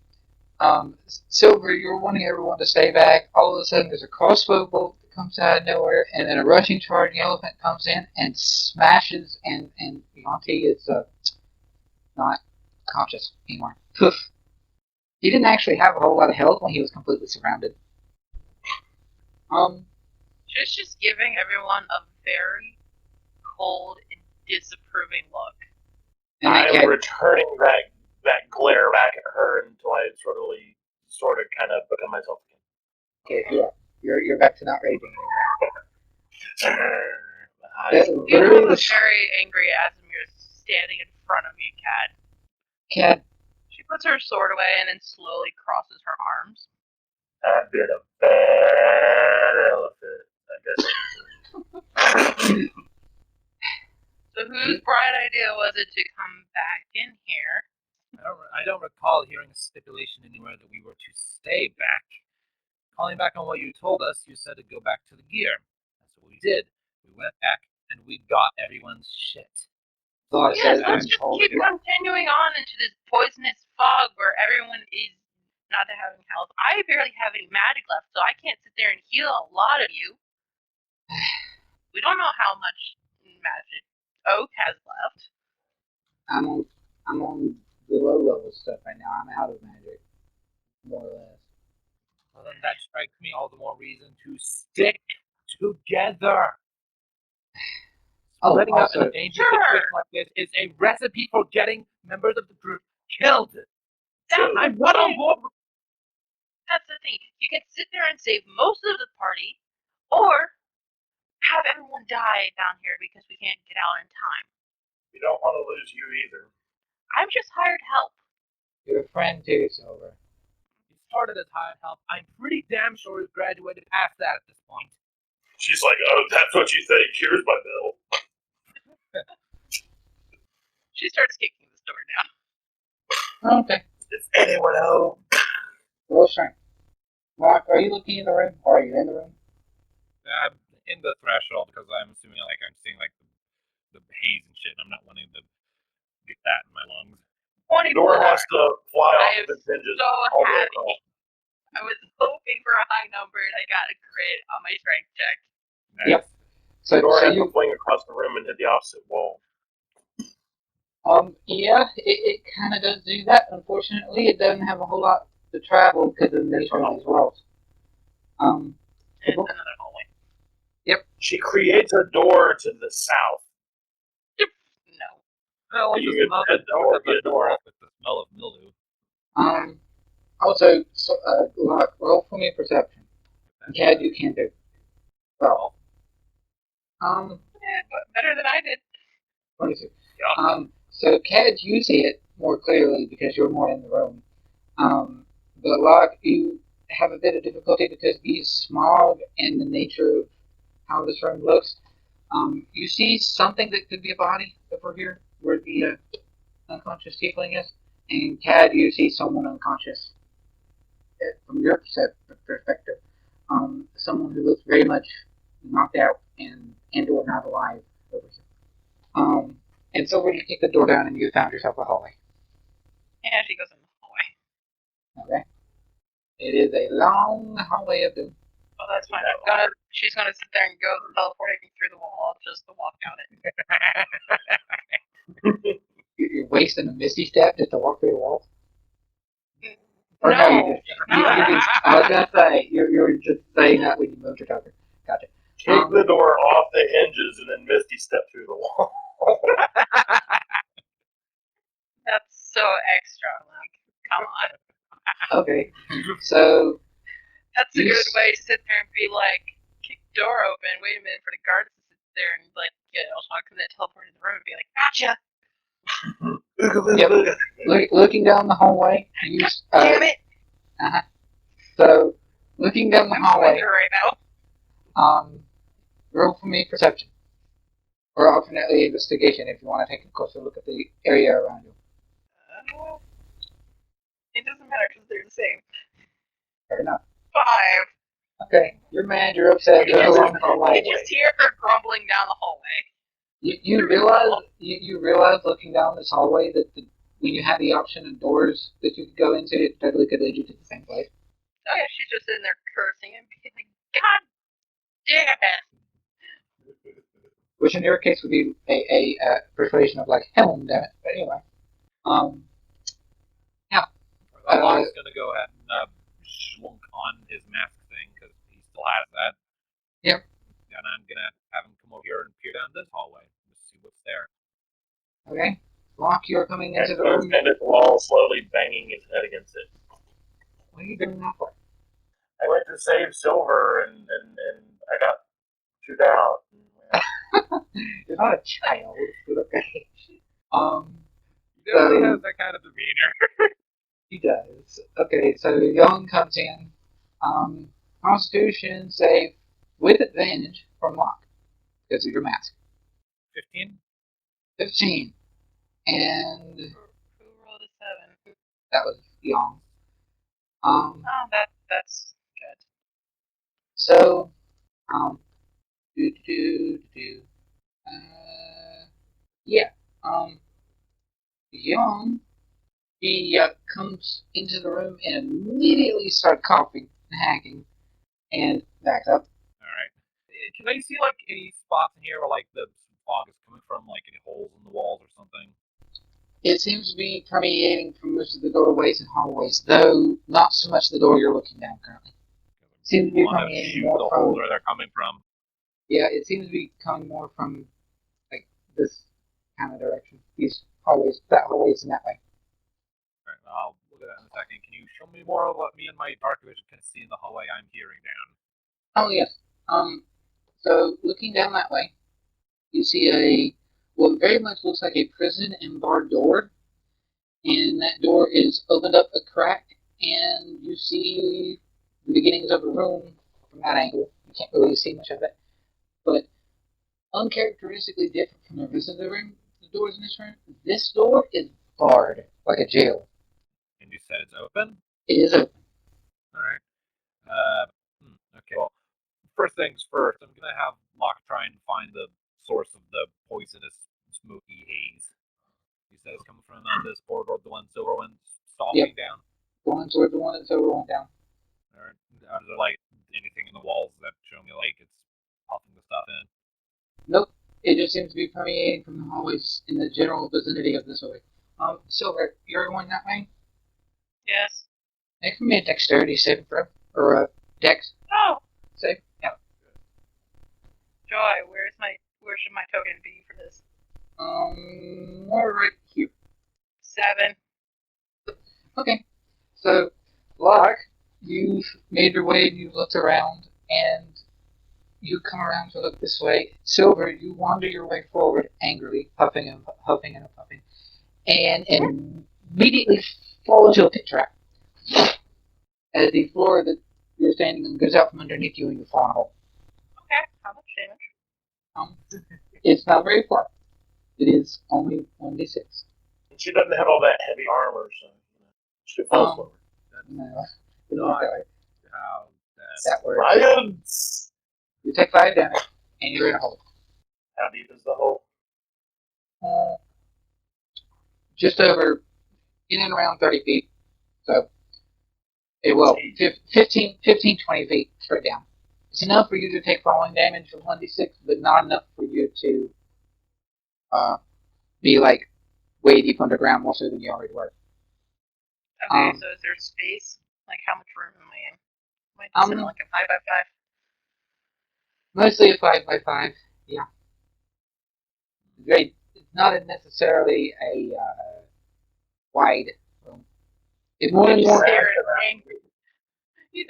C: Silver, you're wanting everyone to stay back. All of a sudden, there's a crossbow bolt that comes out of nowhere, and then a rushing charging elephant comes in and smashes, and Yanti is not conscious anymore. Poof. He didn't actually have a whole lot of health when he was completely surrounded.
D: Just giving everyone a very cold and disapproving look.
C: And then
E: I'm
C: Cad,
E: returning that glare back at her until I sort of kind of become myself
C: okay, you're back to not raging
E: again.
C: anymore.
D: You
C: Literally,
D: have a
C: the
D: very angry Asimir standing in front of you, Cad.
C: Cad,
D: She puts her sword away and then slowly crosses her arms.
E: I've been a bad elephant, I guess.
D: So whose bright idea was it to come back in here?
B: I don't recall hearing a stipulation anywhere that we were to stay back. Calling back on what you told us, you said to go back to the gear. That's what we did. We went back and we got everyone's shit.
C: Locke
D: Yes,
C: says,
D: let's just keep continuing on into this poisonous fog where everyone is not having health. I barely have any magic left, so I can't sit there and heal a lot of you. We don't know how much magic Oak has left.
C: I'm on the low level stuff right now. I'm out of magic, more or less.
B: Well, then that strikes me all the more reason to stick together.
C: Oh,
B: Splitting up in
C: also,
B: a dangerous situation like this is a recipe for getting members of the group killed. I'm not on board.
D: That's the thing. You can sit there and save most of the party, or have everyone die down here because we can't get out in time.
E: We don't want to lose you either.
D: I'm just hired help.
C: you're a friend too, Silver.
B: He started as hired help. I'm pretty damn sure he's graduated past that at this point.
E: She's like, oh, that's what you think. Here's my bill.
D: She starts kicking the door down.
C: Okay.
E: Does anyone know?
C: Roll strength. Mark, are you looking in the room, or are you in the room?
B: I'm in the threshold because I'm assuming I'm seeing the haze and shit, and I'm not wanting to get that in my lungs.
D: 24.
E: Door has to fly
D: I
E: off
D: am
E: the hinges
D: so
E: all the way
D: happy.
E: across.
D: I was hoping for a high number, and I got a crit on my strength check.
B: Nice.
C: Yep. So
E: Door has
C: you,
E: to fling across the room and hit the opposite wall.
C: yeah, it kind of does do that. Unfortunately, it doesn't have a whole lot to travel because of the nature of these worlds.
D: And it's another hallway.
E: She creates a door to the south.
D: No.
B: Well,
E: You
B: just
E: could
B: not
E: head
B: the door
E: toward
B: to the
E: the
B: door
E: door.
B: with the smell of mildew.
C: Also, Locke, roll for me perception. Cad, you can do. Well,
D: But better than I did.
C: 22.
B: Yeah.
C: So Cad, you see it more clearly because you're more in the room. But Locke, you have a bit of difficulty because the smog and the nature of how this room looks. You see something that could be a body over here, where the unconscious tiefling is, and Cad, you see someone unconscious from your perspective. Someone who looks very much knocked out and or not alive over here. And so when you kick the door down and you found yourself a hallway.
D: Yeah, she goes in the hallway.
C: Okay. It is a long hallway of doom.
D: Well, that's fine. She's gonna sit there and go teleporting through the wall just to walk down it.
C: You're wasting a misty step just to walk through the walls? Or
D: No,
C: you just, I was gonna say you're just saying that when you moved your talker. Gotcha.
E: Kick the door off the hinges and then Misty step through the wall.
D: That's so extra. Like, come on.
C: Okay. So
D: That's a good way to sit there and be like, kick the door open, wait a minute for the guards to sit there and like, I'll come and teleport in the room and be like, gotcha.
C: Yep. Looking down the hallway, you
D: Damn it!
C: So looking down the
D: I'm
C: hallway,
D: right now.
C: roll for me perception, or alternately investigation if you want to take a closer look at the area around you.
D: It doesn't matter because they're the same.
C: Fair enough.
D: 5.
C: Okay, you're mad. You're upset.
D: You
C: You're
D: just,
C: along the hallway.
D: you just hear her grumbling down the hallway.
C: You realize looking down this hallway that when you have the option of doors that you could go into, it totally could lead you to the same place.
D: Oh yeah, she's just sitting there cursing and being like, God damn it!
C: Which in your case would be a persuasion of like, hell damn it. But anyway.
B: Locke's gonna go ahead and schlunk on his mask thing because he still has that.
C: Yep.
B: And I'm gonna have him come over here and peer down this hallway and see what's there.
C: Okay. Locke, you're coming into the
E: And
C: room.
E: stand at the wall, slowly banging his head against it.
C: What are you doing that for?
E: I went to save Silver and I got chewed out.
C: You're not a child, but okay.
B: He definitely has that kind of demeanor.
C: He does. Okay, so Young comes in. Constitution save with advantage from Locke because of your mask.
B: 15?
C: 15. And
D: Who rolled a 7?
C: that was Young.
D: Oh, that's good.
C: So, yeah. Young, he comes into the room and immediately starts coughing and hacking and backs up.
B: Alright. Can I see, like, any spots in here where, like, the fog is coming from, like, any holes in the walls or something?
C: It seems to be permeating from most of the doorways and hallways, though not so much the door you're looking down currently. Seems to be permeating
B: shoot
C: more
B: the
C: from.
B: holes where they're coming from.
C: Yeah, it seems to be coming more from like this kind of direction. These hallways, that hallways, in that way.
B: Alright, I'll look at that in a second. Can you show me more of what me and my dark vision can see in the hallway I'm hearing down?
C: Oh yes. So looking down that way, you see what very much looks like a prison and barred door, and that door is opened up a crack, and you see the beginnings of a room from that angle. You can't really see much of it, but uncharacteristically different from the rest of the room. The doors in this room. This door is barred like a jail.
B: And you said it's open?
C: It is open.
B: Alright. Okay, well, first things first, I'm gonna have Locke try and find the source of the poisonous, smoky haze. You said it's coming from this corridor, the one Silver went stalking down?
C: Going toward the one that's over one down.
B: Alright. Is there, like, anything in the walls that show me, like, it's puffing the stuff in?
C: Nope. It just seems to be permeating from the hallways in the general vicinity of this way. Silver, you're going that way?
D: Yes.
C: Make me a dexterity saving throw. Or a dex
D: Oh,
C: save. Yeah.
D: Joy, where should my token be for this?
C: More right here.
D: 7.
C: Okay. So, made your way and you looked around, and you come around to look this way. Silver, you wander your way forward angrily, huffing and puffing, and immediately fall into a pit trap. As the floor that you're standing on goes out from underneath you and you fall in a hole.
D: Okay, how much damage?
C: It's not very far. It is only 1d6.
E: And she doesn't have all that heavy armor, so she falls slower.
C: No,
B: Not
C: that way.
B: how
C: That works.
E: Science!
C: You take 5 damage, and you're in a hole.
E: How deep is the hole?
C: Just over, in and around 30 feet. So, it will. 15, 20 feet straight down. It's enough for you to take falling damage from 1d6, but not enough for you to be like way deep underground more so than you already were.
D: Okay, so is there space? Like, how much room am I in? Am I just in like a 5x5?
C: Mostly a 5x5, yeah. It's not necessarily a wide room. It's more than more.
D: You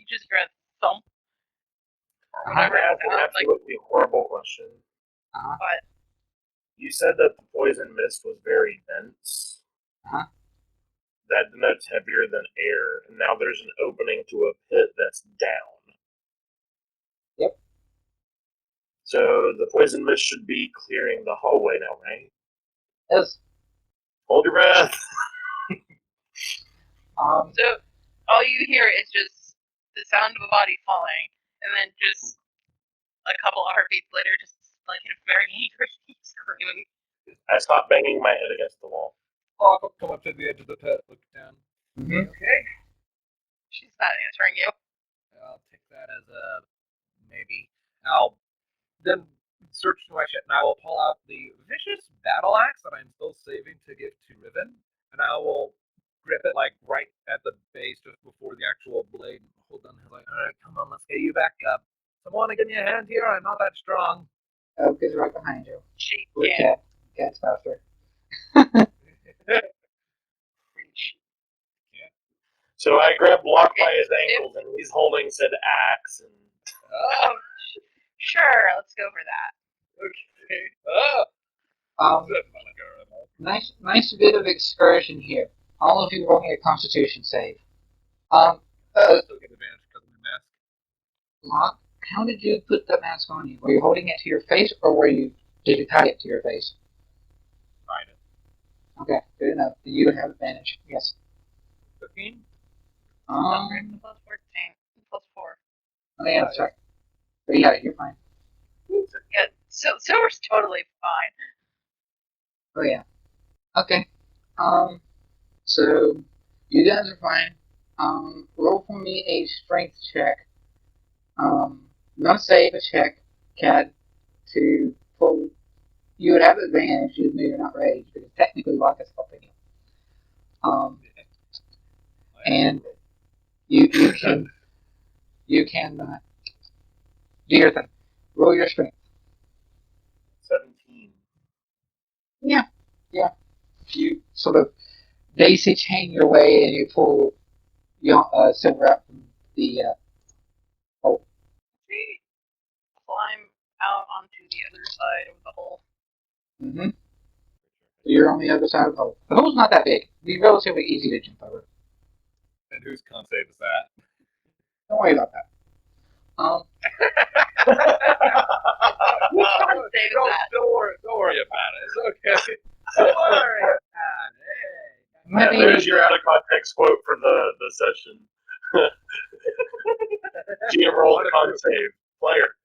D: just hear a thump. Or
E: I have
D: whatever it
E: an
D: sounds like.
E: absolutely horrible question.
D: But
E: You said that the poison mist was very dense. That denotes heavier than air, and now there's an opening to a pit that's down.
C: Yep.
E: So the poison mist should be clearing the hallway now, right?
C: Yes.
E: Hold your breath.
D: So all you hear is just the sound of a body falling, and then just a couple of heartbeats later, just like a very angry screaming.
E: I stopped banging my head against the wall.
B: I'll come up to the edge of the pit, look down.
C: Mm-hmm.
B: Okay.
D: She's not answering you.
B: I'll take that as a maybe. I'll then search through my shit, and I will pull out the vicious battle axe that I'm still saving to give to Riven, and I will grip it like right at the base just before the actual blade. Hold on, like, all right, come on, let's get you back up. Someone give me a hand here. I'm not that strong.
C: Oak is right behind you.
D: She
C: With
D: can't
C: Cat's faster.
D: reach.
E: So I grabbed Locke by his ankles, and he's holding said axe. And
D: Oh, sure, let's go for that.
B: Okay.
C: Nice bit of excursion here. All of you rolling a Constitution save.
B: I still get advantage because of my mask.
C: Locke, how did you put the mask on you? Were you holding it to your face, or did you tie it to your face?
B: Find it.
C: Okay, good enough. You have advantage. Yes.
B: 15?
D: Plus 14. Plus 4.
C: Oh yeah, sorry. But yeah, you're fine.
D: Yeah, Silver's totally fine.
C: Oh yeah. Okay. So you guys are fine. Roll for me a strength check. Not save a check, Cad, to pull. You would have advantage even though you're not raged, because technically Locke is helping you. And you can do your thing. Roll your strength.
E: 17.
C: Yeah. You sort of daisy chain your way and you pull Silver out from the hole.
D: We climb out onto the other side of the hole.
C: Mm-hmm. You're on the other side of the hole. The hole's not that big. It'd be relatively easy to jump over.
B: And whose con save is that?
C: Don't worry about that.
B: Don't worry about it. It's okay. Don't worry about it.
C: Might be-
E: There's your out of context quote for the session. GM rolled a con save. Player.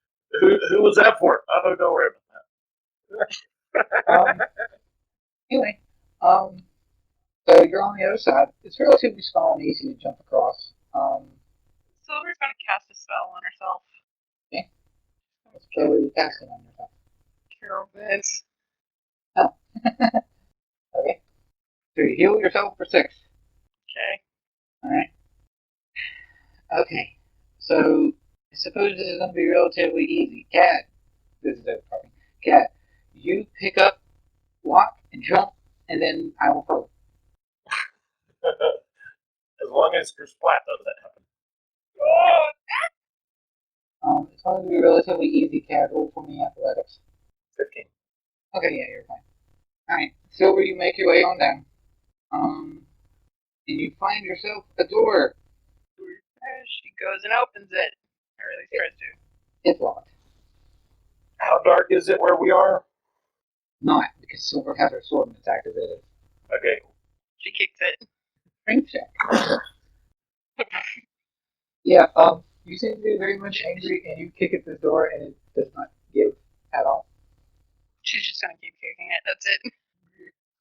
E: Who was that for? Oh, don't worry about that.
C: Anyway, so you're on the other side. It's relatively small and easy to jump across.
D: Silver's gonna cast a spell on herself.
C: So you cast it on yourself.
D: Cure this.
C: Okay. So you heal yourself for 6.
D: Okay.
C: Alright. Okay. So I suppose this is going to be relatively easy. Cat, this is it, probably. Cat, you pick up, walk, and jump, and then I will follow.
E: As long as your splat doesn't happen.
C: It's going to be relatively easy casual for me athletics.
E: 15.
C: Okay, yeah, you're fine. Alright, Silver, you make your way on down. And you find yourself a door.
D: She goes and opens it. Or at least tries to.
C: It's locked.
E: How dark is it where we are?
C: Not, because Silver has her sword and it's activated.
E: Okay.
D: She kicks it.
C: Strength check. Yeah, you seem to be very much angry and you kick at the door and it does not give at all.
D: She's just gonna keep kicking it. That's it.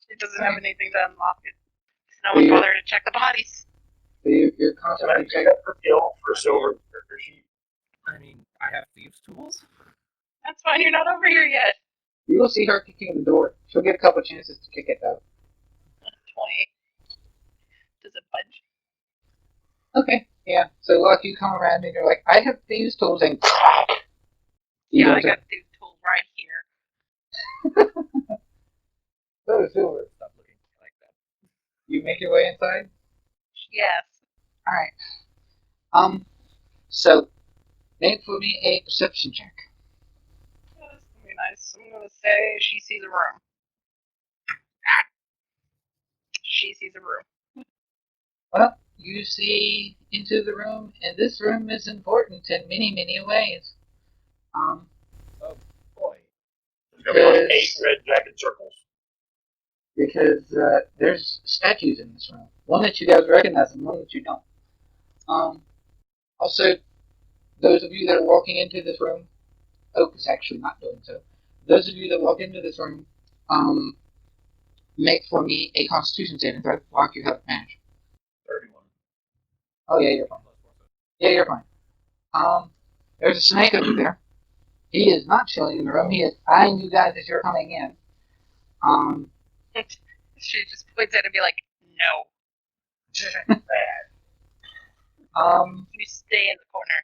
D: She doesn't have anything to unlock it. No one bothered to check the bodies.
C: So you're
E: Can I
C: constantly
E: pick
C: checking.
E: up the skill for silver character sheet?
B: I mean, I have thieves' tools.
D: That's fine. You're not over here yet.
C: You will see her kicking the door. She'll get a couple chances to kick it though.
D: 20. Does it budge?
C: Okay, yeah. So Locke, you come around and you're like, I have thieves' tools and crack.
D: Yeah, I got these tools right here.
C: So does Silver.
B: Stop looking like that.
C: You make your way inside?
D: Yes.
C: Alright. So make for me a perception check.
D: That's gonna be nice. I'm gonna say she sees a room. She sees a room.
C: Well, you see into the room, and this room is important in many, many ways.
B: Oh boy.
E: There's going to be like
C: Yes.
E: 8 red jacket circles.
C: Because there's statues in this room. One that you guys recognize and one that you don't. Also, those of you that are walking into this room, Oak is actually not doing so. Those of you that walk into this room, make for me a Constitution saving throw. Locke, you have advantage.
E: 31.
C: Oh yeah, you're fine. Yeah, you're fine. There's a snake over there. He is not chilling in the room. He is eyeing you guys as you're coming in.
D: She just points at it and be like, no. You stay in the corner.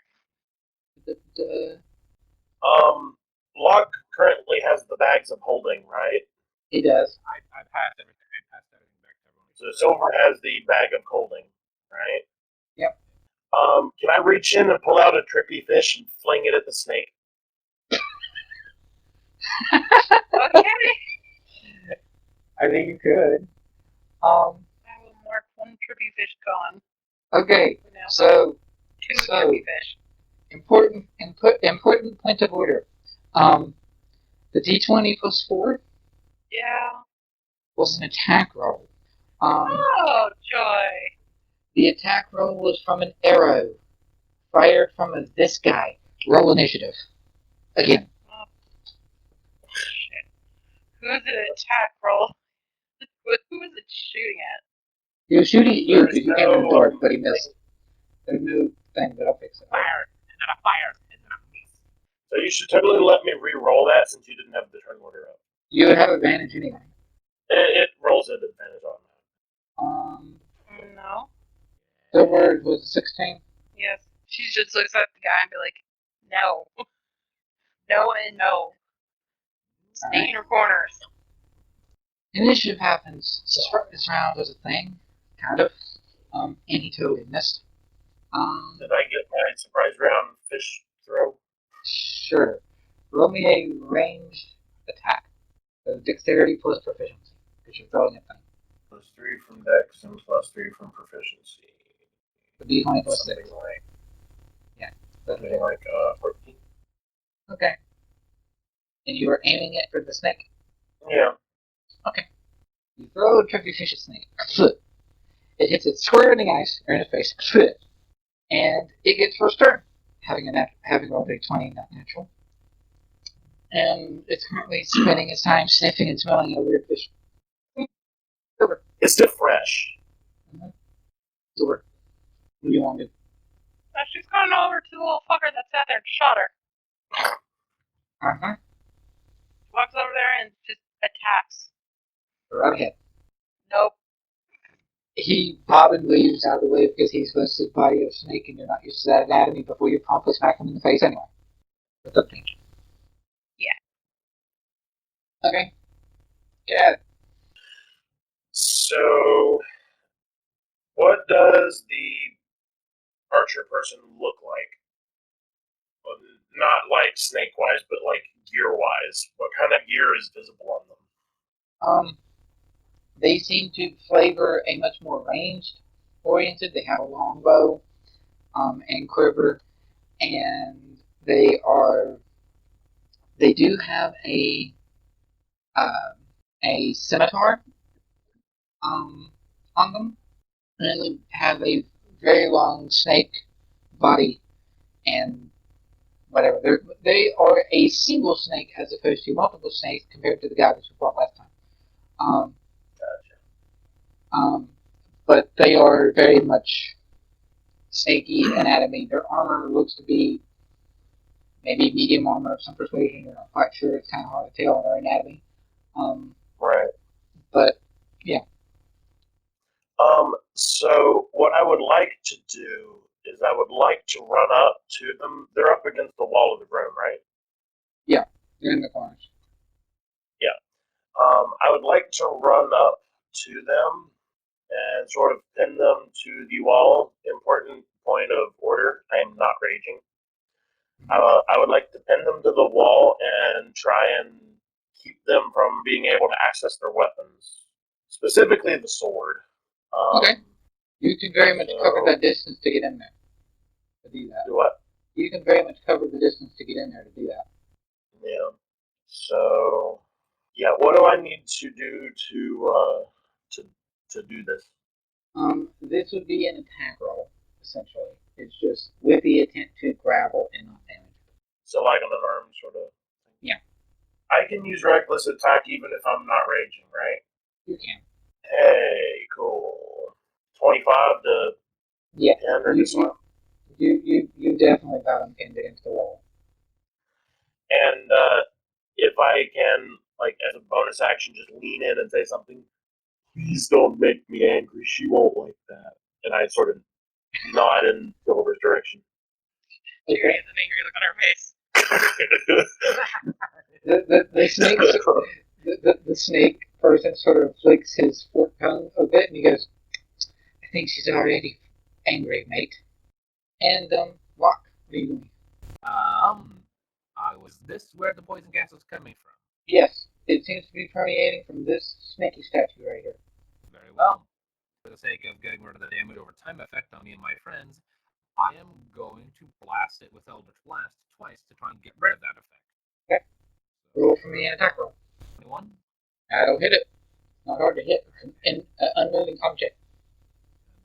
E: Locke currently has the bags of holding, right?
C: He does.
B: I passed everything. I passed everything back to everyone.
E: So Silver has the bag of holding, right?
C: Yep.
E: Can I reach in and pull out a trippy fish and fling it at the snake?
D: Okay.
C: I think you could.
D: I will mark one trippy fish gone.
C: Okay,
D: For now.
C: so
D: Two
C: so-
D: trippy fish.
C: important point of order. The D20 plus 4
D: Yeah.
C: was an attack roll.
D: Oh, joy.
C: The attack roll was from an arrow fired from this guy. Roll initiative. Again.
D: Oh, shit. Who's it attack roll? Who is it shooting at?
C: He was shooting at you
E: There's
C: because you came in the
E: no,
C: door, but he missed. There's no thing, but I'll fix it.
B: Fire, and then a fire, and then a miss.
E: So you should totally let me re-roll that since you didn't have the turn order up.
C: You would have advantage anyway.
E: It rolls at advantage on that.
D: No.
C: Silver was a 16.
D: Yes. She just looks at the guy and be like, no. No and no. Stay in your corners.
C: Initiative happens. Suspect this round was a thing, kind of. And he totally missed.
E: Did I get my surprise round fish throw?
C: Sure. Roll me a ranged attack. So dexterity plus proficiency, because you're throwing a thing.
E: +3 from Dex and +3 from proficiency.
C: The D20 plus 6.
E: Something like,
C: That's
E: something like 14.
C: Okay. And you are aiming it for the snake.
E: Yeah.
C: You throw a tricky fish at snake. It hits it square in the eyes, or in the face. And it gets first turn, having rolled a 20 not natural. And it's currently spending its time sniffing and smelling a weird fish. Silver.
E: It's still fresh.
C: Silver. What do you want to do?
D: So she's gone over to the little fucker that sat there and shot her.
C: Uh-huh.
D: Walks over there and just attacks.
C: Right ahead.
D: Nope.
C: He bobbing leaves out of the way because he's mostly body of snake and you're not used to that anatomy before you promptly smack him in the face anyway. What's up, Pink?
D: Yeah.
C: Okay. Get at it.
E: So What does the archer person look like? Well, not like snake-wise, but like gear-wise. What kind of gear is visible on them?
C: They seem to favor a much more ranged oriented. They have a longbow, and quiver, and they do have a scimitar, on them, and they have a very long snake body and whatever. They are a single snake as opposed to multiple snakes compared to the guy that we fought last time. But they are very much snaky anatomy. Their armor looks to be maybe medium armor of some persuasion. You're not quite sure. It's kind of hard to tell on their anatomy.
E: Right.
C: But yeah.
E: So what I would like to do is I would like to run up to them. They're up against the wall of the room, right?
C: Yeah, they're in the corners.
E: Yeah. I would like to run up to them and sort of pin them to the wall. Important point of order, I am not raging. I would like to pin them to the wall and try and keep them from being able to access their weapons, specifically the sword.
C: Okay. You can very much cover that distance to get in there. To do that.
E: Do what?
C: You can very much cover the distance to get in there to do that.
E: Yeah. So, yeah. What do I need to do to do this?
C: This would be an attack roll, essentially. It's just with the intent to grapple and not damage.
E: So, like an unarmed sort of.
C: Yeah.
E: I can use reckless attack even if I'm not raging, right?
C: You can.
E: Hey, cool. 25 to 10 or something.
C: You definitely got him pinned against the wall.
E: And if I can, like, as a bonus action, just lean in and say something, please don't make me angry. She won't like that. And I sort of nod in Silver's direction.
D: Jerry has an angry look on her face.
C: The snake, the snake person sort of flicks his forked tongue a bit, and he goes, "I think she's already angry, mate." And Locke, what are you doing?
A: Was this where the poison gas was coming from?
C: Yes, it seems to be permeating from this snaky statue right here.
A: Very well. For the sake of getting rid of the damage over time effect on me and my friends, I am going to blast it with Eldritch Blast twice to try and get rid of that effect.
C: Okay. Roll for me an attack roll.
A: 21.
C: That'll hit it. Not hard to hit in an unmoving object.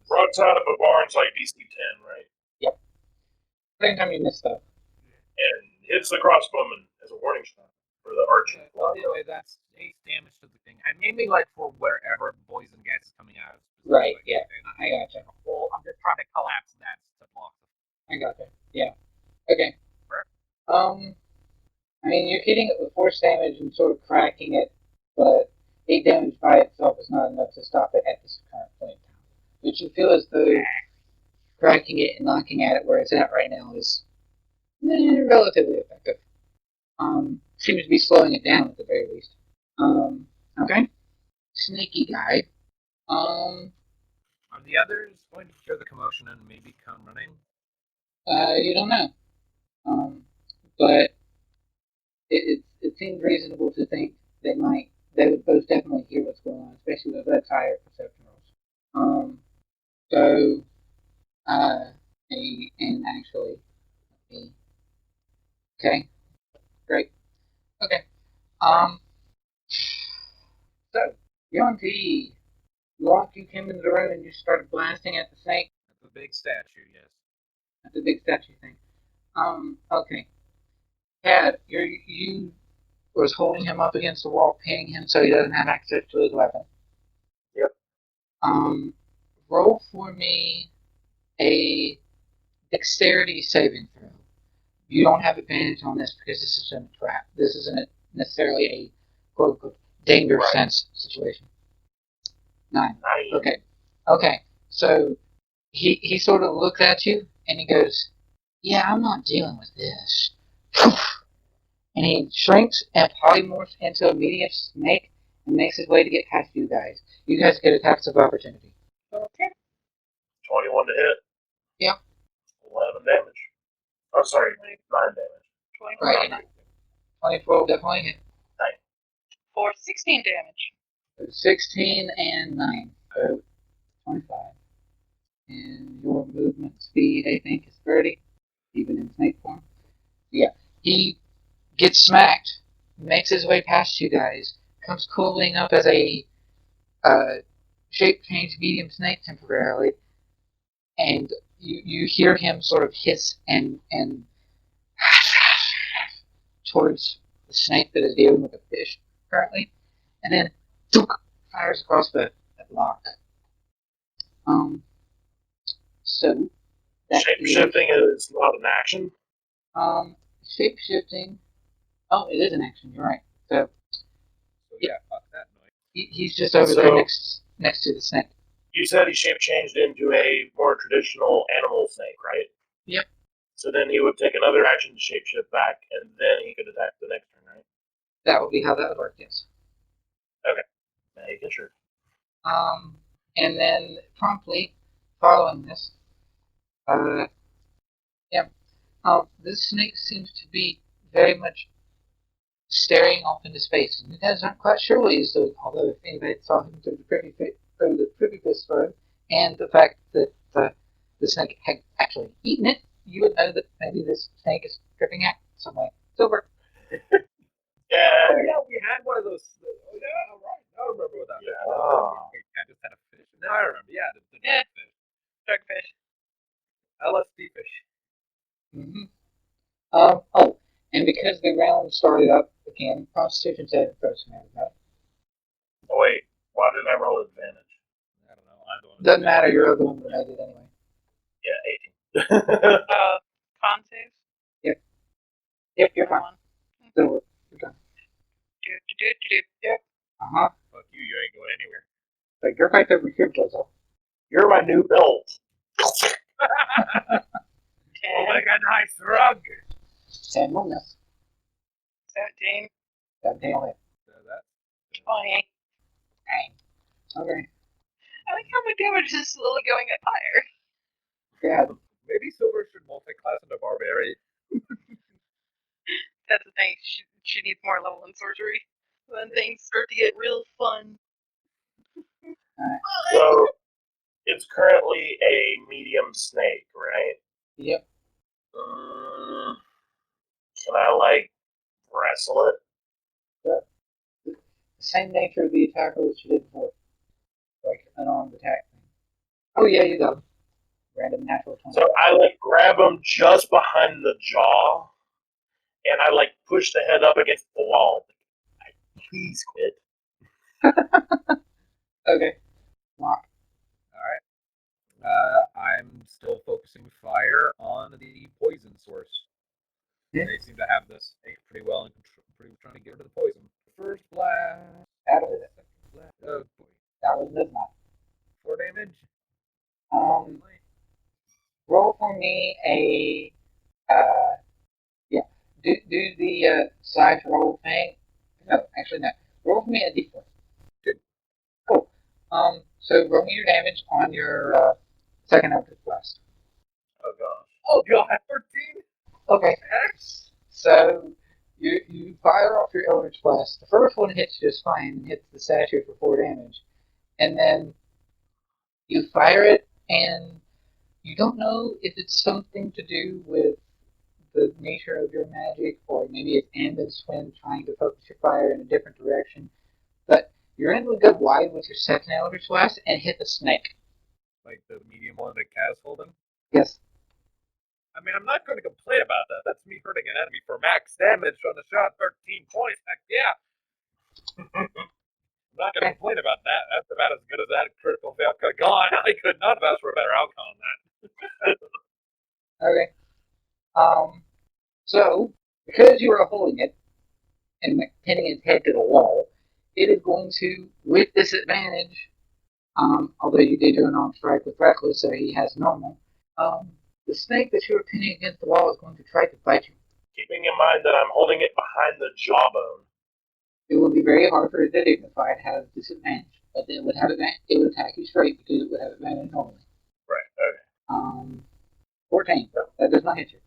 E: Broadside of a barn's like DC 10, right?
C: Yep. Same time you miss stuff.
E: And hits the crossbowman as a warning shot for the archer.
A: Well, anyway, that's 8 damage to the thing. I mainly like for wherever poison gas is coming out of.
C: Right, yeah. I gotcha.
A: Well, I'm just trying to collapse that to block the.
C: I gotcha. Yeah. Okay. I mean, you're hitting it with force damage and sort of cracking it, but 8 damage by itself is not enough to stop it at this current point in time. But you feel as though cracking it and knocking at it where it's at right now is relatively effective. Seems to be slowing it down at the very least. Okay. Snaky guy.
A: Are the others going to hear the commotion and maybe come running?
C: You don't know. But it seems reasonable to think they would both definitely hear what's going on, especially with that higher perception rolls. And actually, okay, great, okay. So, Yuan, Locke, you came into the room and you started blasting at the snake.
A: At the big statue, yes.
C: At the big statue thing. Okay. Tad, you was holding him up against the wall, pinning him so he doesn't have access to his weapon.
E: Yep.
C: Roll for me a dexterity saving throw. You don't have advantage on this because this isn't a trap. This isn't necessarily a quote-unquote danger sense situation. 9. Okay. So he sort of looks at you and he goes, "Yeah, I'm not dealing with this." And he shrinks and polymorphs into a medium snake and makes his way to get past you guys. You guys get attacks of opportunity.
D: Okay.
E: 21 to hit.
C: Yep.
E: 11 damage. Oh, sorry, 9 damage.
D: 24.
C: Right. 24 will definitely hit.
D: For 16 damage.
C: So 16 and 9. So 25. And your movement speed, I think, is 30, even in snake form. Yeah. He gets smacked, makes his way past you guys, comes cooling up as a shape change medium snake temporarily, and you hear him sort of hiss and towards the snake that is dealing with a fish currently, and then fires across the Locke. So that
E: Shape shifting is not an action.
C: Shape shifting. Oh, it is an action. You're right. So
B: yeah, fuck that noise.
C: he's just over there next to the snake.
E: You said he shape changed into a more traditional animal snake, right?
C: Yep.
E: So then he would take another action to shapeshift back, and then he could attack the next turn, right?
C: That would be how that would work. Yes.
E: Okay. Making sure.
C: And then promptly following this, this snake seems to be very much staring off into space. And you guys aren't quite sure what he's doing, although if anybody saw him through the privy fist road, and the fact that the snake had actually eaten it, you would know that maybe this snake is dripping out some way. Silver.
E: Yeah.
B: Yeah, we had one of those. Oh, yeah, right. I remember what that
E: Yeah.
B: was. I just had a fish. Now I remember. Yeah, the
D: Yeah.
B: fish.
D: Drugfish.
B: LSD fish.
C: Mm-hmm. And because the round started up again, Constitution saving throw some damage.
E: Oh, wait. Why did I roll advantage?
B: I don't know. I'm doing
C: Doesn't matter, you're the one that made it anyway.
E: Yeah, 18.
D: Con save.
C: Yep, you're fine.
D: One.
C: Silver. You're done.
D: Yep.
C: Uh-huh.
B: Fuck you. You ain't going anywhere.
C: Like, you're right over here, Blizzle.
E: You're my new belt.
D: 10.
B: Oh my god, nice rug.
C: 10 will miss.
D: 17.
C: 17 will hit.
B: That
D: 20.
C: Okay.
D: I like how my damage is slowly going up higher.
C: Yeah.
B: maybe Silver should multi-class into Barbarian.
D: That's the thing. She needs more level in sorcery. When things start to get real fun.
E: So, it's currently a medium snake, right?
C: Yep.
E: Can I, wrestle it?
C: The same nature of the attack as you did before. Like, an armed attack. Oh, yeah, you got him. Random natural 20.
E: So I, grab him just behind the jaw, and I, push the head up against the wall. Please quit.
C: Okay. Lock.
B: Alright. I'm still focusing fire on the poison source.
C: Yeah.
B: They seem to have this pretty well and pretty trying to get rid of the poison. First blast.
C: Out of it.
B: Second blast. Oh boy.
C: That was midnight.
B: 4 damage.
C: Roll for me a, do the side roll thing. No, actually no. Roll for me a d4.
B: Good.
C: Cool. So roll me your damage on your second Eldritch Blast.
E: Oh, gosh.
B: Oh god, 13?
C: Okay.
B: X?
C: So you fire off your Eldritch Blast. The first one hits just fine and hits the statue for 4 damage. And then you fire it, and you don't know if it's something to do with the nature of your magic, or maybe it's Ambit's when trying to focus your fire in a different direction. But you're able to go wide with your second Eldritch Blast and hit the snake.
B: Like the medium one that Kaz holding?
C: Yes.
B: I mean, I'm not going to complain about that. That's me hurting an enemy for max damage on the shot, 13 points. Heck yeah. I'm not going to complain about that. That's about as good as that critical fail could have gone. I could not have asked for a better outcome on that.
C: Okay. So, because you are holding it and pinning its head to the wall, it is going to, with disadvantage, although you did do an arm strike with Reckless, so he has normal, the snake that you are pinning against the wall is going to try to bite you.
E: Keeping in mind that I'm holding it behind the jawbone.
C: It will be very hard for it to dignify. It has disadvantage, but it would have it would attack you straight because it would have advantage normally.
E: Right,
C: Um, 14. That does not hit you.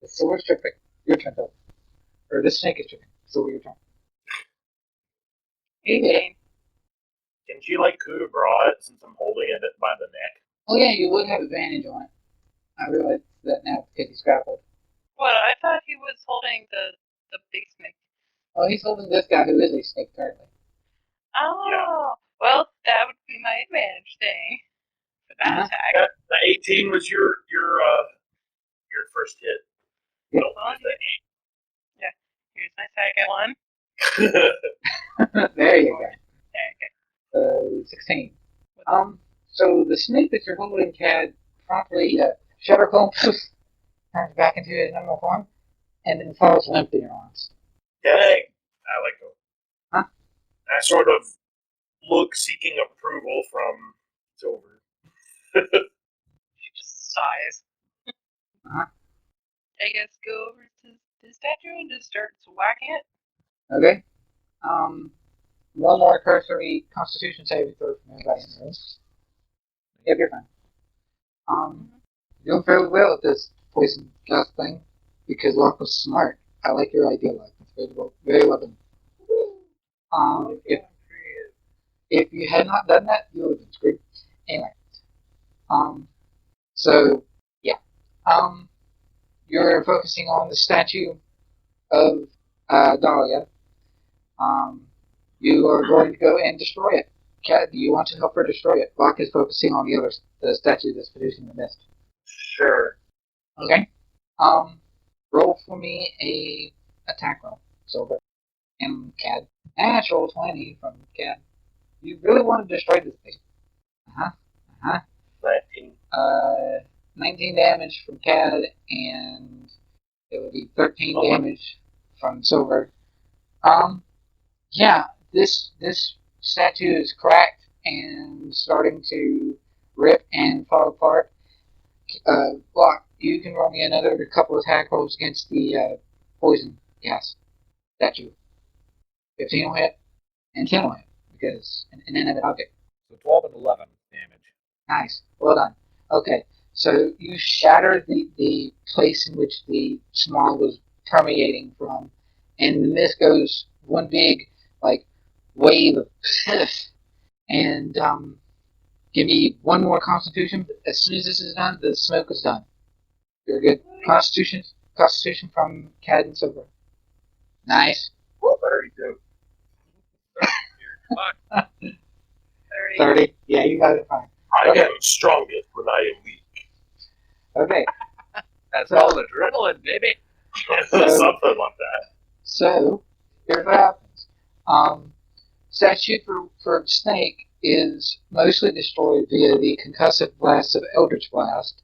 C: The sword is tripping. Your turn, though. Or the snake is tripping. So your turn.
D: 18.
E: Can she like coup de grace it since I'm holding it by the neck?
C: Oh yeah, you would have advantage on it. I realize that now because he's grappled.
D: What? I thought he was holding the big snake.
C: Oh, he's holding this guy who is a snake currently.
D: Oh,
E: Yeah.
D: well, that would be my advantage thing for that attack.
E: The 18 was your first hit.
C: Yeah.
E: Don't lose that
D: Yeah. Here's my second one.
E: 8.
C: There you go.
D: There you
C: 16. So the snake that you're holding, Cad, promptly Shuttercomb turns back into his normal form, and then falls limp in your arms.
E: Dang. I like go.
C: Huh?
E: I sort of look seeking approval from Silver.
D: She just sighs.
C: Uh-huh.
D: I guess go over to the statue and just start whacking it.
C: Okay. One more cursory Constitution saving throw from everybody in the room. Yep, you're fine. You're doing fairly well at this poison gas thing because Locke was smart. I like your idea, Locke. It's very well done. If you had not done that, you would have been screwed. Anyway. So yeah. You're focusing on the statue of Dahlia. You are going to go and destroy it. Cat, do you want to help her destroy it? Locke is focusing on the statue that's producing the mist.
E: Sure.
C: Okay. Roll for me a attack roll. Silver. And Cad. Natural 20 from Cad. You really want to destroy this thing.
E: 19.
C: 19 damage from Cad, and it would be 13 damage from Silver. Yeah, this statue is cracked and starting to rip and fall apart. Locke, you can roll me another couple of attack rolls against the poison gas statue. 15 will hit, and 10 will hit, because an inanimate object.
B: So 12 and 11 damage.
C: Nice, well done. Okay, so you shatter the place in which the smog was permeating from, and the mist goes one big, like, wave of and give me one more Constitution. As soon as this is done, the smoke is done. You're good. Constitution from Cad and Silver. Nice.
E: 32.
C: 30. Yeah, you got it fine.
E: I
C: Okay.
E: am strongest when I am weak.
C: Okay.
B: That's all adrenaline, baby.
E: Something like that.
C: So, here's what happens. Statue for Snake is mostly destroyed via the concussive blast of Eldritch Blast,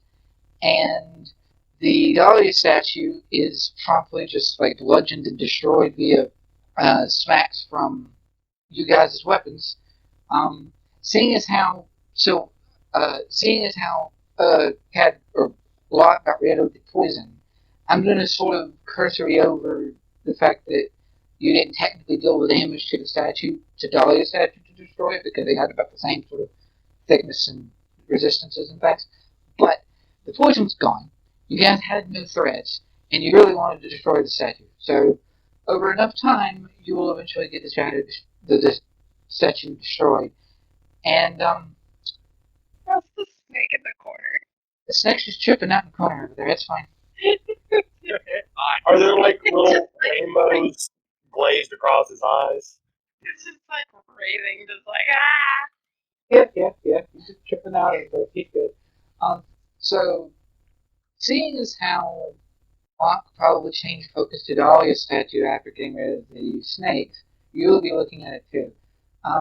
C: and the Dahlia statue is promptly just like bludgeoned and destroyed via smacks from you guys' weapons. Seeing as how Cad or Locke got rid of the poison, I'm going to sort of cursory over the fact that you didn't technically deal the damage to the statue, to Dahlia's statue to destroy it, because they had about the same sort of thickness and resistances and things. But the poison was gone. You guys had no threats, and you really wanted to destroy the statue. So, over enough time, you will eventually get the statue destroyed. And
D: That's the snake in the corner.
C: the snake's just tripping out in the corner over there. It's fine.
E: Are there like little rainbows glazed across his eyes?
D: It's just like raving, just like, ah!
C: Yeah. He's just tripping out over there. He's good. So, seeing as how Locke probably changed focus to Dahlia's statue after getting rid of the snakes, you'll be looking at it too.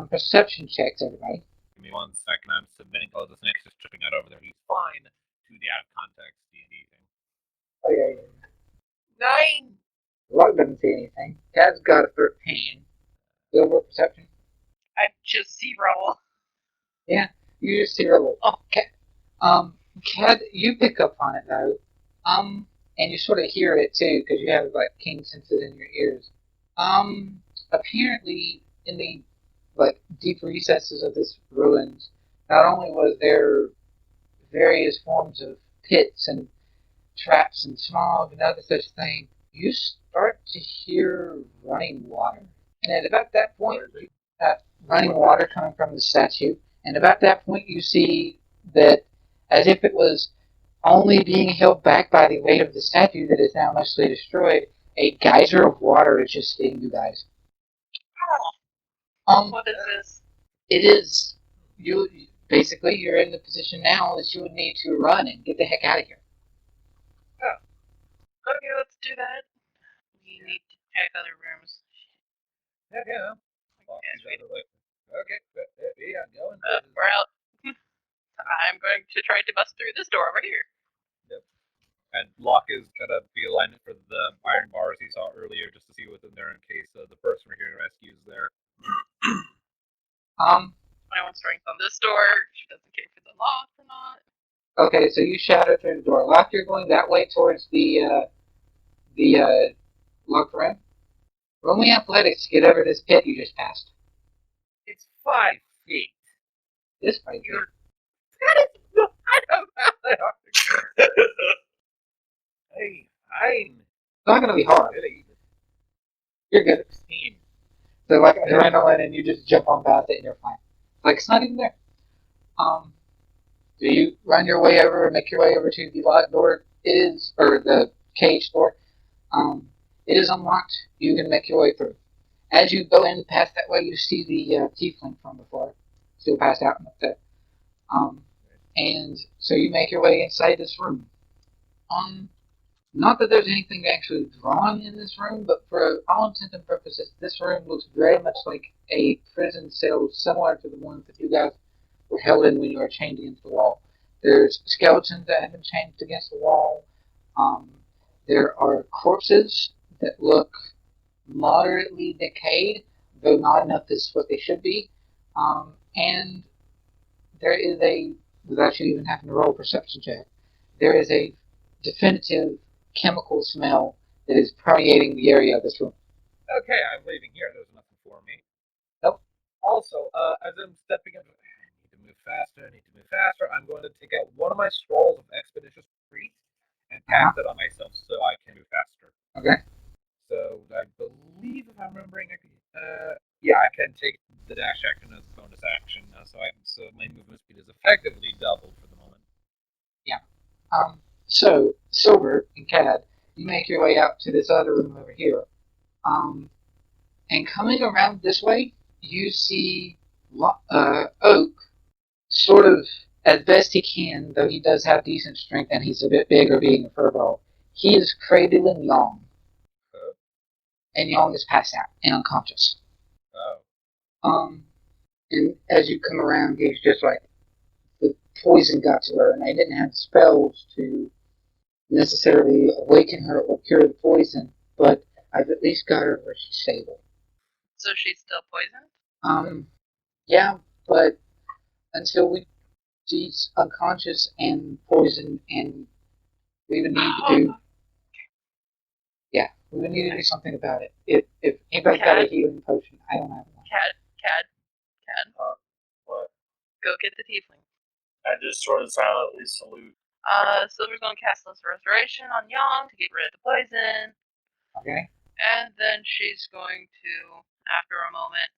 C: Perception checks, everybody.
B: Give me 1 second. I'm submitting. Oh, the snake's just tripping out over there. He's fine to the out of context D&D thing.
C: Oh, yeah.
D: 9!
C: Locke doesn't see anything. Cad's got a 13. Silver perception.
D: I just see roll.
C: Yeah, you just see her. Cad, you pick up on it though. And you sort of hear it too, because you have like keen senses in your ears. Apparently, in the like deep recesses of this ruins, not only was there various forms of pits and traps and smog and other such thing, you start to hear running water. And at about that point, running water coming from the statue, and about that point you see that, as if it was only being held back by the weight of the statue that is now mostly destroyed, a geyser of water is just hitting you guys.
D: What is this?
C: It is, basically you're in the position now that you would need to run and get the heck out of here.
D: Okay, let's do that. We need to check other rooms.
B: Yeah. Okay, yeah, I'm going.
D: We're out. I'm going to try to bust through this door over here.
B: Yep. And Locke is gonna be aligned for the iron bars he saw earlier, just to see what's in there in case the person we're here to rescue is there.
D: I want strength on this door. She doesn't care if it's unlocked or not.
C: Okay, so you shatter through the door. Locke, you're going that way towards the locked room. Roll me athletics to get over this pit you just passed.
B: It's 5 feet.
C: This way.
B: Hey, fine.
C: It's not going to be hard. You're good.
B: 16.
C: So like adrenaline, and you just jump on past it and you're fine. Like it's not even there. Do you run your way over and make your way over to the locked door? Or the cage door. It is unlocked. You can make your way through. As you go in past that way, you see the tiefling from before, still passed out and up there. And so you make your way inside this room. Not that there's anything actually drawn in this room, but for all intents and purposes, this room looks very much like a prison cell, similar to the ones that you guys were held in when you were chained against the wall. There's skeletons that have been chained against the wall. There are corpses that look moderately decayed, though not enough is what they should be. And there is without you even having to roll a perception check, there is a definitive chemical smell that is permeating the area of this room.
B: Okay, I'm leaving here. There's nothing for me.
C: Nope.
B: Also, as I'm stepping up, I need to move faster. I'm going to take out one of my scrolls of expeditious retreat and cast it on myself so I can move faster.
C: Okay.
B: So I believe, if I'm remembering, I can take the dash action as a bonus action. So my movement speed is effectively doubled for the moment.
C: Yeah. So Silver and Cad, you make your way out to this other room over here. And coming around this way, you see Oak, sort of as best he can, though he does have decent strength and he's a bit bigger being a furball. He is cradling Yang. And Yang is passed out and unconscious. And as you come around, he's just like, the poison got to her, and I didn't have spells to necessarily awaken her or cure the poison, but I've at least got her where she's stable.
D: So she's still poisoned?
C: Yeah, but until she's unconscious and poisoned, and we would need to do, we would need to do something about it. If anybody's got a healing potion, I don't have one.
D: Cad.
E: What?
D: Go get the tiefling.
E: I just sort of silently salute.
D: Silver's gonna cast Lesser Restoration on Yang to get rid of the poison.
C: Okay.
D: And then she's going to, after a moment,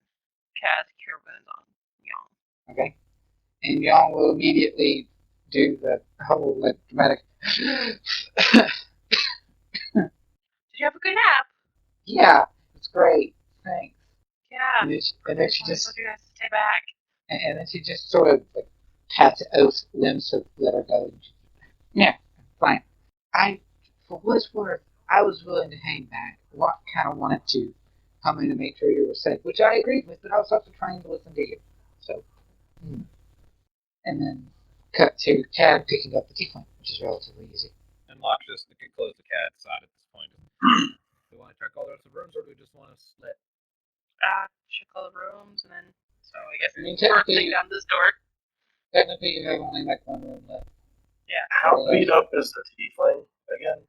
D: cast Cure Wounds on Yang.
C: Okay. And Yang will immediately do the whole dramatic.
D: Did you have a good nap?
C: Yeah, it's great. Thanks.
D: Yeah.
C: And then she just.
D: I told you guys to stay back.
C: And then she just sort of like pats Oath's limbs to let her go. Yeah, fine. For what it's worth, I was willing to hang back. Kind of wanted to come in and make sure you were safe, which I agreed with, but I was also trying to listen to you. So, and then cut to Cad picking up the tiefling, which is relatively easy.
B: And Locke just can close the cat side at this point. Do we want to check all the rest of the rooms, or do we just want to split?
D: Check all the rooms, and then, so I guess
C: I mean,
D: we're bursting down this door.
C: Technically, you have only like one room left.
D: Yeah.
E: How beat up is the tiefling again?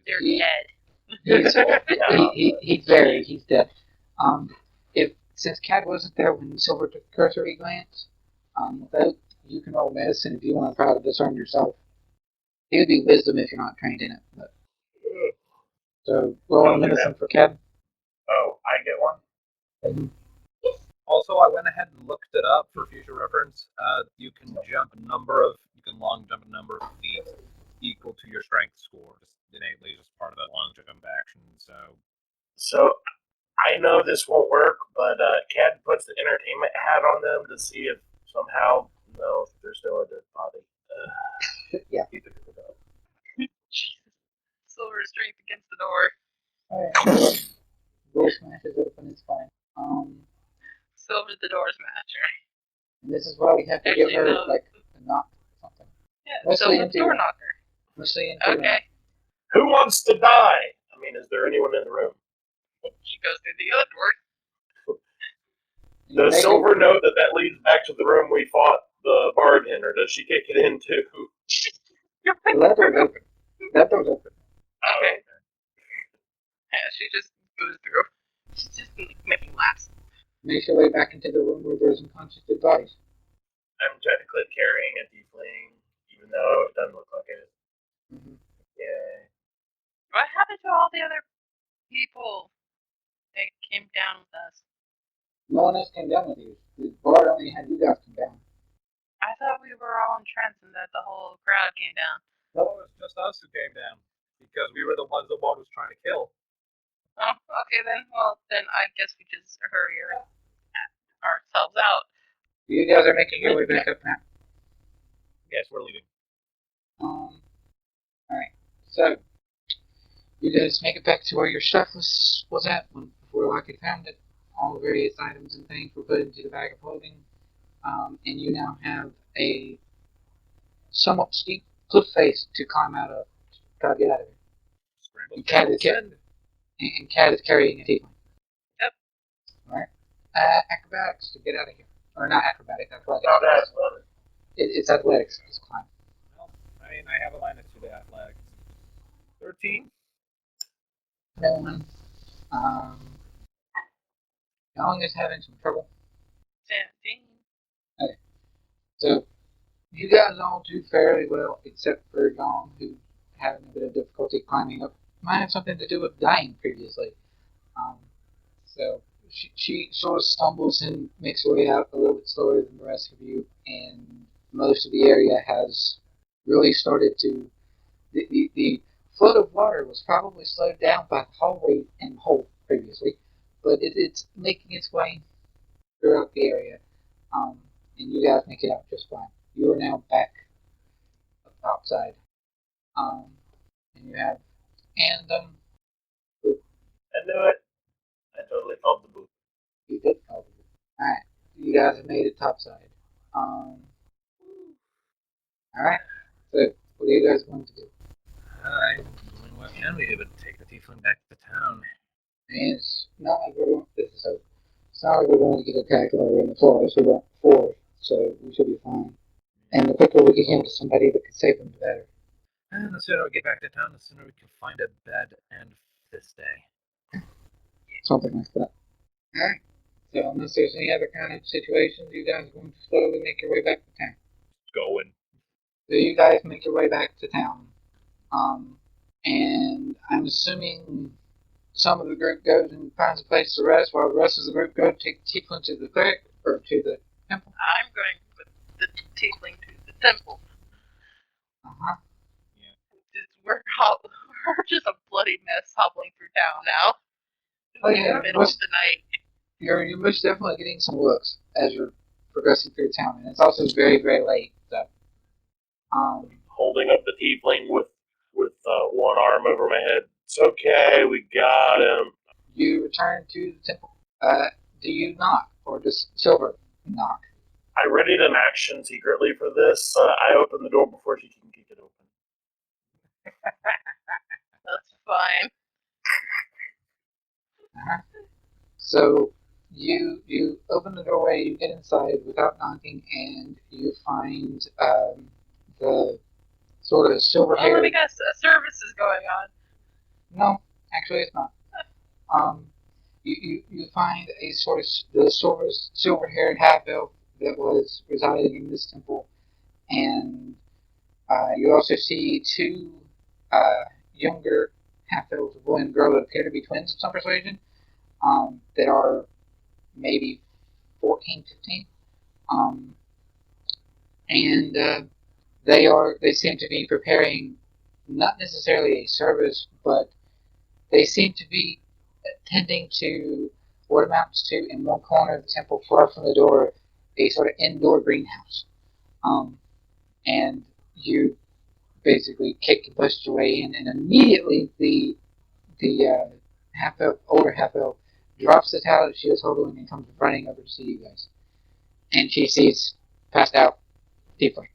D: They're dead.
C: He's dead. Since Cad wasn't there when Silver took a cursory glance, you can roll medicine if you want to try to discern yourself. It would be wisdom if you're not trained in it. But. So, roll medicine for Kevin.
E: Oh, I get one?
B: Also, I went ahead and looked it up for future reference. You can long jump a number of feet equal to your strength score, just innately, just part of that long jump action.
E: So I know this won't work, but Cad puts the entertainment hat on them to see if somehow, no, there's still a dead body.
C: Yeah.
D: Jesus. Silver strength against the door.
C: Alright. Door smashes open, it's fine.
D: Silver's the door smasher.
C: And this is why we have to
D: Actually,
C: give her,
D: no.
C: like, a knock or something.
D: Yeah,
C: Mostly
D: Silver's
C: into
D: door
C: it.
D: knocker.
C: Mostly into
D: Okay.
E: Who wants to die? I mean, is there anyone in the room?
D: She goes through the other door.
E: Does Silver know that leads back to the room we fought the bard in, or does she kick it in too?
C: That door's open. That door's open.
D: Okay. Yeah, she just goes through. She's just making laps.
C: Makes your way back into the room where there's unconscious dead bodies.
E: I'm technically carrying a tiefling, even though it doesn't look like it.
C: Mm-hmm.
E: Yeah.
D: What happened to all the other people that came down with us?
C: No one else came down with you. The bard only had you guys come down.
D: I thought we were all in trance and that the whole crowd came down.
B: No, it was just us who came down because we were the ones the bard was trying to kill.
D: Oh, okay then. Well, then I guess we just hurry ourselves out.
C: You guys are making your way back up now.
B: Yes, we're leaving.
C: Alright. So, you guys make it back to where your stuff was at before Locke had found it. All the various items and things were put into the bag of clothing. And you now have a somewhat steep cliff face to climb out of to try to get out of here. And Cat is carrying a tiefling.
D: Yep.
C: Alright. Acrobatics to get out of here. Or not acrobatics, athletics.
E: Not athletic.
C: It's athletics, it's climb.
B: Well, I mean, I have a -2 to athletics. 13.
C: No one. Young is having some trouble.
D: 17.
C: So, you guys all do fairly well, except for Yong, who's having a bit of difficulty climbing up. Might have something to do with dying previously. So, she sort of stumbles and makes her way out a little bit slower than the rest of you, and most of the area has really started to... The flood of water was probably slowed down by the hallway and hole previously, but it's making its way throughout the area. And you guys make it out just fine. You are now back outside. And you have boop.
E: I knew it. I totally called the boot.
C: You did call the boop. Alright. You guys have made it topside. Alright. So what are you guys going to do?
B: I'm doing what can we do but take the tiefling back to town.
C: And it's not like we're going it's not like we're going to get attacked while we're in the forest. We weren't before, so we should be fine. And the quicker we get him to somebody that can save him, the better.
B: And the sooner we get back to town, the sooner we can find a bed and this day.
C: Something like that. Alright. So unless there's any other kind of situations, you guys are going to slowly make your way back to town.
B: Going.
C: So you guys make your way back to town. And I'm assuming some of the group goes and finds a place to rest while the rest of the group go take the tiefling to the cleric or to the temple.
D: I'm going with the tiefling to the temple.
C: Uh-huh.
D: We're just a bloody mess hobbling through town now.
C: Oh,
D: In
C: yeah.
D: the middle of the night.
C: You're most definitely getting some looks as you're progressing through town, and it's also very, very late. So,
E: Holding up the tiefling with one arm over my head. It's okay, we got him.
C: you return to the temple. Do you knock, or does Silver knock?
E: I readied an action secretly for this. I opened the door before she can kick it open.
D: That's fine.
C: Uh-huh. So you open the doorway, you get inside without knocking, and you find the sort of
D: Well,
C: silver-haired...
D: let me guess, a service is going on.
C: No, actually it's not. You find a sort of the silver-haired half-elf that was residing in this temple and you also see two younger half-elves, a boy and girl, that appear to be twins of some persuasion, that are maybe 14, 15. And they seem to be preparing not necessarily a service, but they seem to be tending to what amounts to, in one corner of the temple, far from the door, a sort of indoor greenhouse. And you basically kick and bust your way in, and immediately the older half elf drops the towel that she was holding and comes running over to see you guys. And she sees passed out deeply.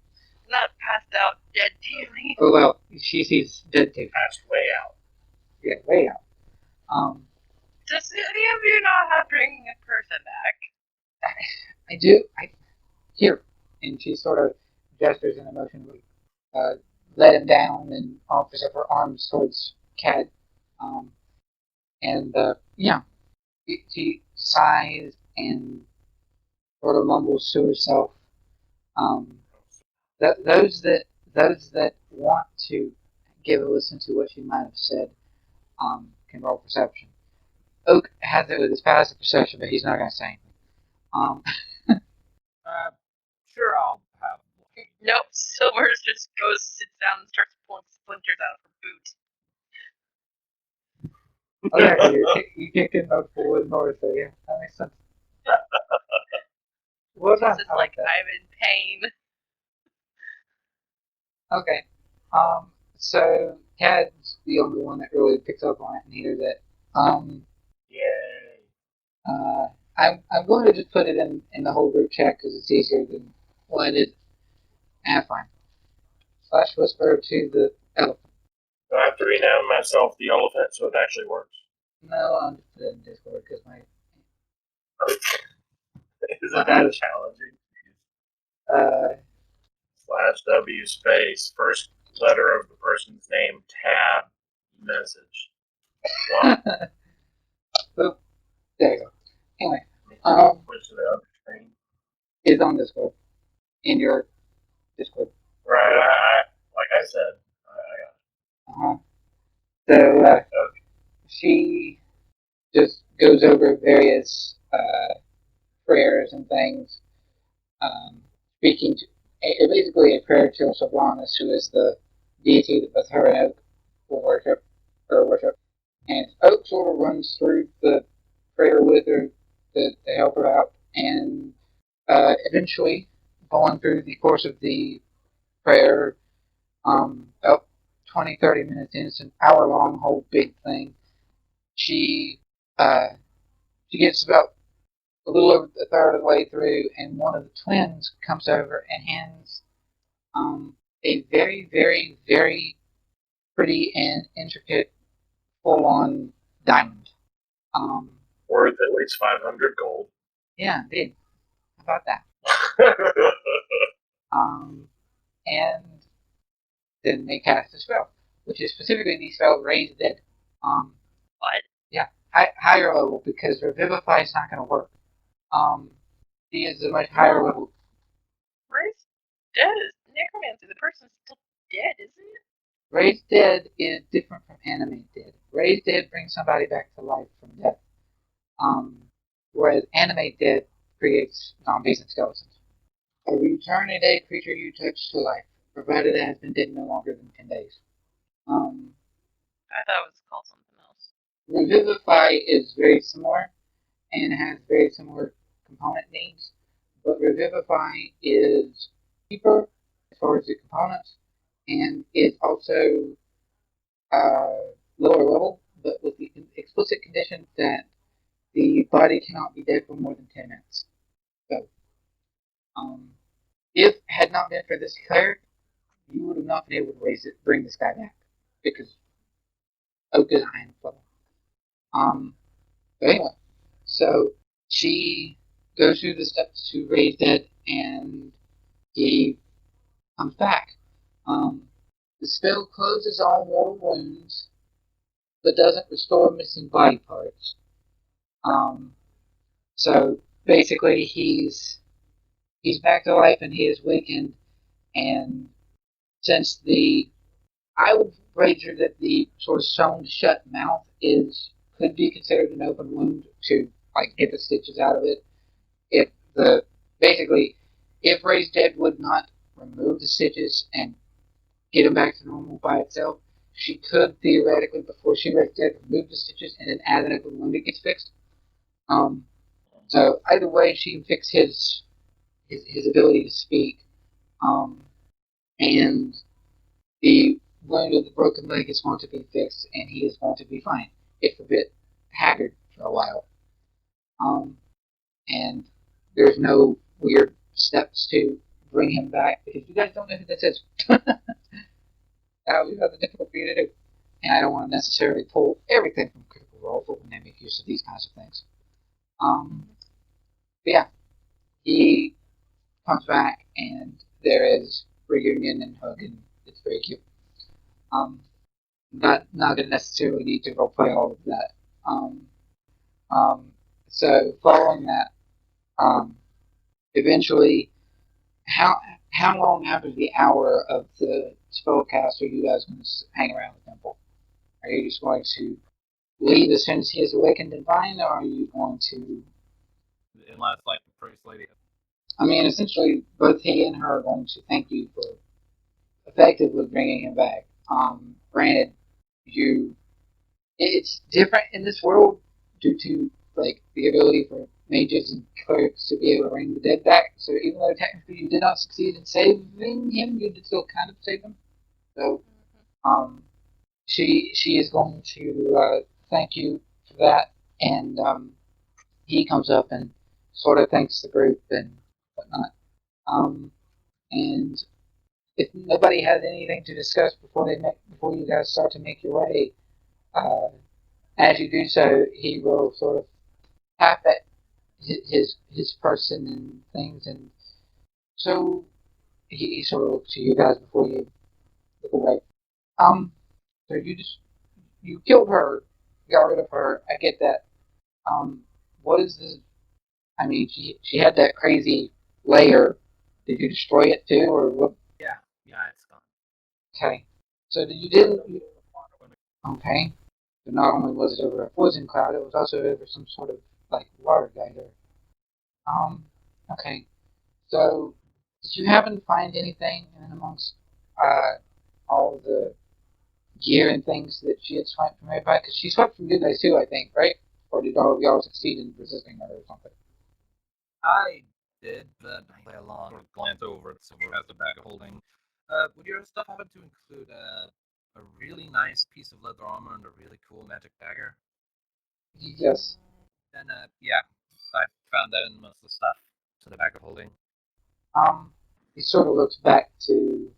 D: Not passed out, dead dearly.
C: Oh well, she sees dead too.
E: Passed way out.
C: Yeah, way out.
D: Does any of you know how to bring a person back?
C: I do. Here, and she sort of gestures in a motion to let him down and offers up her arms towards Cad. Yeah, she sighs and sort of mumbles to herself. Those that want to give a listen to what she might have said can roll perception. Oak has it with his passive perception, but he's not going to say anything.
B: Sure, I'll have one.
D: Nope, Silver just goes, sits down, and starts pulling splinters out of her boot.
C: Oh yeah, you kicked in mode forward in order, so yeah, that makes sense. Well done.
D: It's just
C: I
D: like,
C: that.
D: I'm in pain.
C: Okay. So Cad's the only one that really picks up on it and hears it.
E: Yay.
C: I'm going to just put it in the whole group chat because it's easier than what I did. Fine. Slash whisper to the elephant.
E: Do I have to rename myself the elephant so it actually works?
C: No, I'll just put it in Discord because my
E: Isn't that challenging? /W space, first letter of the person's name, tab, message. Wow.
C: Boop. There you go. Anyway,
E: Which the other screen.
C: it's on Discord. In your Discord.
E: Right, like I said, I got it.
C: So she just goes over various prayers and things, speaking to basically a prayer to Sylvanus, who is the deity that both her and Oak will worship. And Oak sort of runs through the prayer with her to help her out, and eventually, going through the course of the prayer, about 20, 30 minutes in, it's an hour-long whole big thing. She gets about a little over a third of the way through, and one of the twins comes over and hands a very, very, very pretty and intricate full-on diamond.
E: Worth at least 500 gold.
C: Yeah, indeed. How about that? And then they cast a spell, which is specifically the spell Raise Dead.
D: What?
C: Yeah, higher level, because Revivify is not going to work. She is a much higher level.
D: Raise Dead is necromancy. The person's still dead, isn't it?
C: Raise Dead is different from Animate Dead. Raise Dead brings somebody back to life from death. Whereas Animate Dead creates zombies and skeletons. A return a day creature you touch to life, provided it has been dead no longer than 10 days.
D: I thought it was called something else.
C: Revivify is very similar and has very similar component needs, but Revivify is cheaper as far as the components and is also lower level, but with the explicit condition that the body cannot be dead for more than 10 minutes. So, if had not been for this cleric, you would have not been able to bring this guy back because Oak is high in level. But anyway, so she goes through the steps to raise dead, and he comes back. The spell closes all mortal wounds, but doesn't restore missing body parts. So basically, he's back to life, and he is wakened, And since I would wager that the sort of sewn shut mouth could be considered an open wound to like get the stitches out of it. If basically if Ray's Dead would not remove the stitches and get them back to normal by itself, she could theoretically before she Ray's Dead remove the stitches and then add an open wound that gets fixed. So either way, she can fix his ability to speak, and the wound of the broken leg is going to be fixed, and he is going to be fine, if a bit haggard for a while. And there's no weird steps to bring him back, because you guys don't know who this is. That would be rather difficult for you to do. And I don't want to necessarily pull everything from Critical Role for when they make use of these kinds of things. But yeah, he comes back, and there is reunion and hug, and it's very cute. Not going to necessarily need to roleplay all of that. So following that, eventually, how long after the hour of the spellcast are you guys going to hang around the temple? Are you just going to leave as soon as he is awakened and fine, or are you going to?
B: Unless, like, the priest lady.
C: I mean, essentially, both he and her are going to thank you for effectively bringing him back. Granted, it's different in this world due to like the ability for mages and clerics to be able to bring the dead back. So even though technically you did not succeed in saving him, you did still kind of save him. So, she is going to thank you for that, and he comes up and sort of thanks the group and whatnot. And if nobody has anything to discuss before you guys start to make your way, as you do so, he will sort of tap at his person and things, and so he sort of looks to you guys before you look away. So you killed her, got rid of her. I get that. What is this? I mean, she had that crazy layer. Did you destroy it too, or what?
B: Yeah, it's gone.
C: Okay. So you didn't. Okay. So not only was it over a poison cloud, it was also over some sort of like water geyser. Okay. So did you happen to find anything in amongst all of the gear and things that she had swiped from everybody? Because she swiped from you guys too, I think, right? Or did all of y'all succeed in resisting her or something?
B: I did, but I play along or glance over at Silver as the bag of holding. Would your stuff happen to include a really nice piece of leather armor and a really cool magic dagger?
C: Yes.
B: Then, yeah, I found that in most of the stuff to the bag of holding.
C: He sort of looks back to,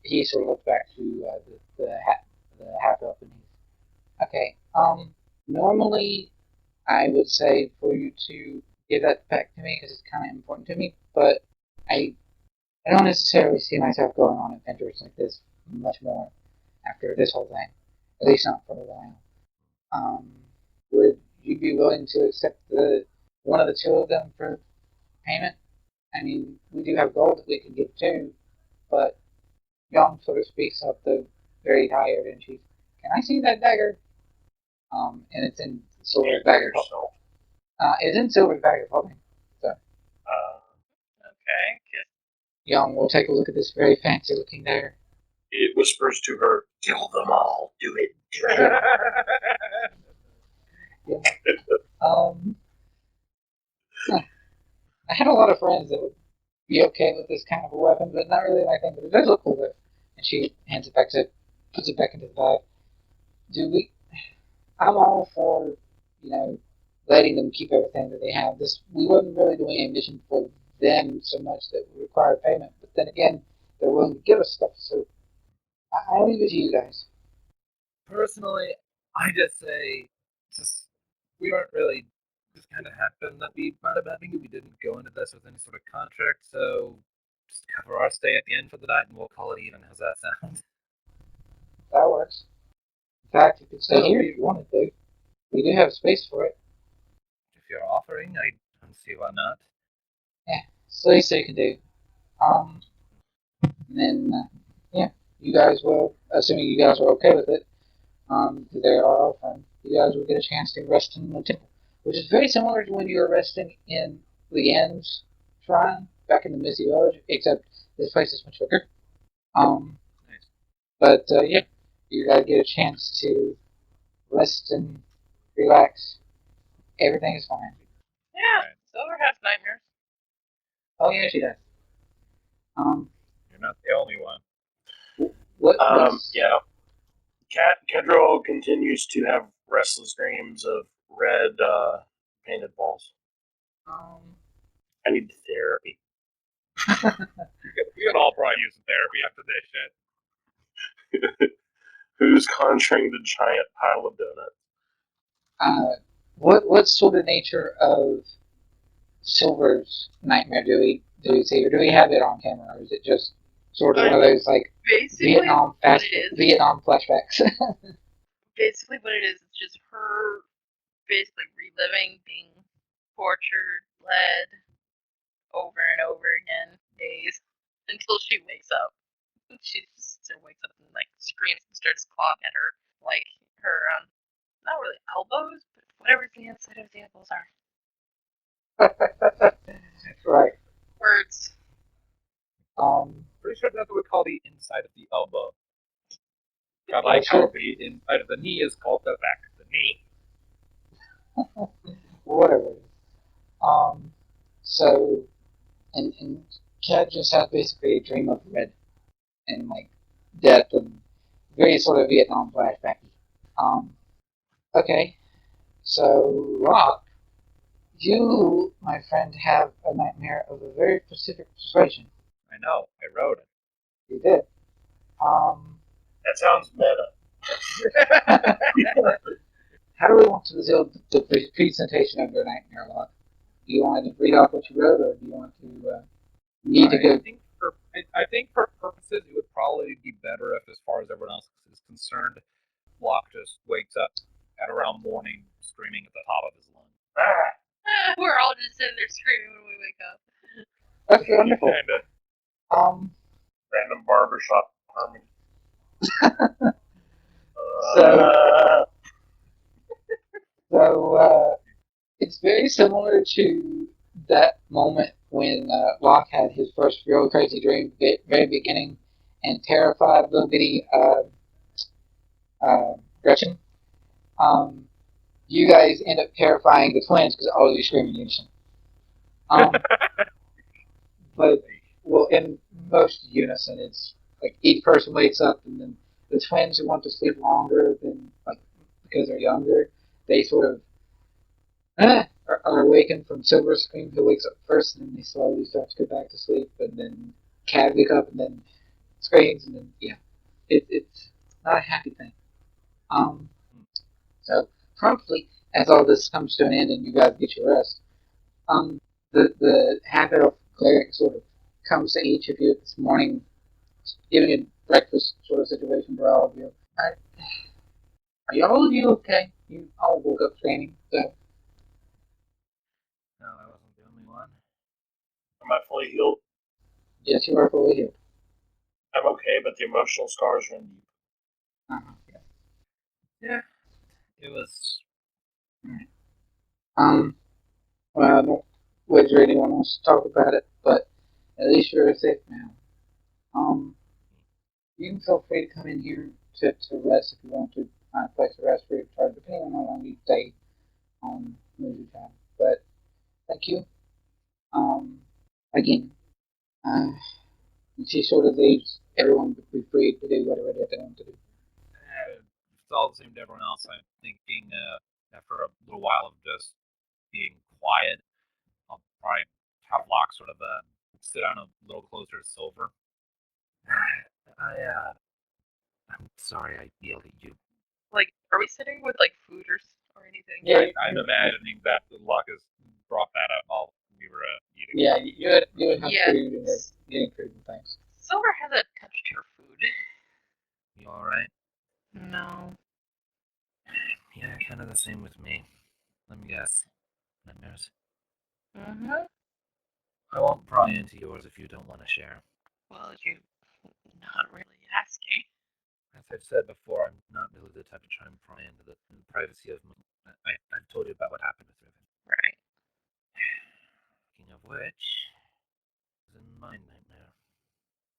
C: he sort of looks back to the half elf, and he's okay. Normally, I would say for you to give that back to me because it's kind of important to me, but I don't necessarily see myself going on adventures like this much more after this whole thing, at least not for a while. Would you be willing to accept one of the two of them for payment? I mean, we do have gold that we can give too, but Young sort of speaks up the very tired, and she's, "Can I see that dagger?" And it's in Silver's bag of holding. It's in Silver's bag of holding. So,
D: Okay.
C: Young will take a look at this very fancy-looking dagger.
E: It whispers to her, "Kill them all. Do it. Do it."
C: I had a lot of friends that would be okay with this kind of a weapon, but not really my thing. But it does look cool though. And she hands it back puts it back into the bag. I'm all for, letting them keep everything that they have. We wasn't really doing a mission for them so much that we require payment. But then again, they're willing to give us stuff, so I leave it to you guys.
B: Personally, I just say, we weren't really, just kind of happened that we might have having it. We didn't go into this with any sort of contract, so just cover our stay at the end for the night, and we'll call it even. How's that sound?
C: That works. In fact, you could stay here if you wanted to. We do have space for it.
B: If you're offering, I don't see why not.
C: Yeah, it's the least they can do. And then, you guys will, assuming you guys are okay with it, because they are all friends, you guys will get a chance to rest in the temple, which is very similar to when you were resting in Leanne's shrine back in the Misty Village, except this place is much bigger.
B: Nice.
C: But you guys get a chance to rest and relax. Everything is fine.
D: Yeah,
B: Right.
D: Silver has nightmares.
C: Oh yeah, she does.
B: You're not the only one.
C: What's
E: Yeah. Kadruil continues to have restless dreams of red painted balls. I need therapy.
B: We could all probably use some therapy after this shit.
E: Who's conjuring the giant pile of donuts?
C: what sort of nature of Silver's nightmare do we see, or do we have it on camera, or is it just sort of one of those like
D: Basically,
C: Vietnam flashbacks?
D: basically what it is, it's just her basically reliving being tortured, led over and over again, days, until she wakes up. She just wakes up and like screams and starts clawing at her, like her not really elbows, but whatever the inside of the elbows are.
C: Right.
D: Words.
B: Pretty sure that's what we call the inside of the elbow. I like how the inside of the knee is called the back of the knee.
C: Whatever. So, and Cat just has basically a dream of red and like death and very sort of Vietnam flashbacky. Okay. So, Locke, you, my friend, have a nightmare of a very specific persuasion.
B: I know. I wrote it.
C: You did.
E: That sounds meta.
C: How do we want to do the presentation of your nightmare, Locke? Do you want to read off what you wrote, or do you want to need to go?
B: I think for purposes, it would probably be better if, as far as everyone else is concerned, Locke just wakes up at around morning screaming at the top of his lungs.
D: We're all just sitting there screaming when we wake up.
C: That's wonderful.
B: Kinda.
E: Random barbershop harmony.
C: So it's very similar to that moment when Locke had his first real crazy dream at the very beginning and terrified little bitty Gretchen. You guys end up terrifying the twins because all of you scream in unison. But, well, in most unison, it's like each person wakes up and then the twins who want to sleep longer than, like, because they're younger, they sort of are awakened from Silver's scream, who wakes up first, and then they slowly start to go back to sleep, and then Cat wakes up and then screams, and then, it's not a happy thing. So, promptly, as all this comes to an end and you guys get your rest, the half-elf cleric sort of comes to each of you this morning, giving a breakfast sort of situation for all of you. Are all of you okay? You all woke up screaming, so.
B: No, I wasn't the only one.
E: Am I fully healed?
C: Yes, you are fully healed.
E: I'm okay, but the emotional scars run deep.
B: Yeah. It was.
C: Well, I don't wager anyone wants to talk about it, but at least you're safe now. You can feel free to come in here to rest if you want to find a place to rest free of charge, depending on how long you stay on Muzuchad. But thank you. Again, she sort of leaves everyone to be free to do whatever it is they want to do.
B: It's all the same to everyone else. I'm thinking after a little while of just being quiet, I'll probably have Locke sort of sit down a little closer to Silver. I'm sorry I yelled at you.
D: Like, are we sitting with like food or anything?
C: Yeah,
B: I'm imagining that Locke has brought that up while we were eating.
C: yeah, you would have
D: Yeah.
C: food and you're getting food and things.
D: Silver hasn't touched her food.
B: You alright?
D: No.
B: Yeah, kind of the same with me. Let me guess. Nightmares?
D: Mm-hmm.
B: I won't pry into yours if you don't want to share.
D: Well, you not really asking.
B: As I've said before, I'm not really the type to try and pry into the privacy of my... I've told you about what happened with Riven.
D: Right.
B: Speaking of which, it was in my nightmare.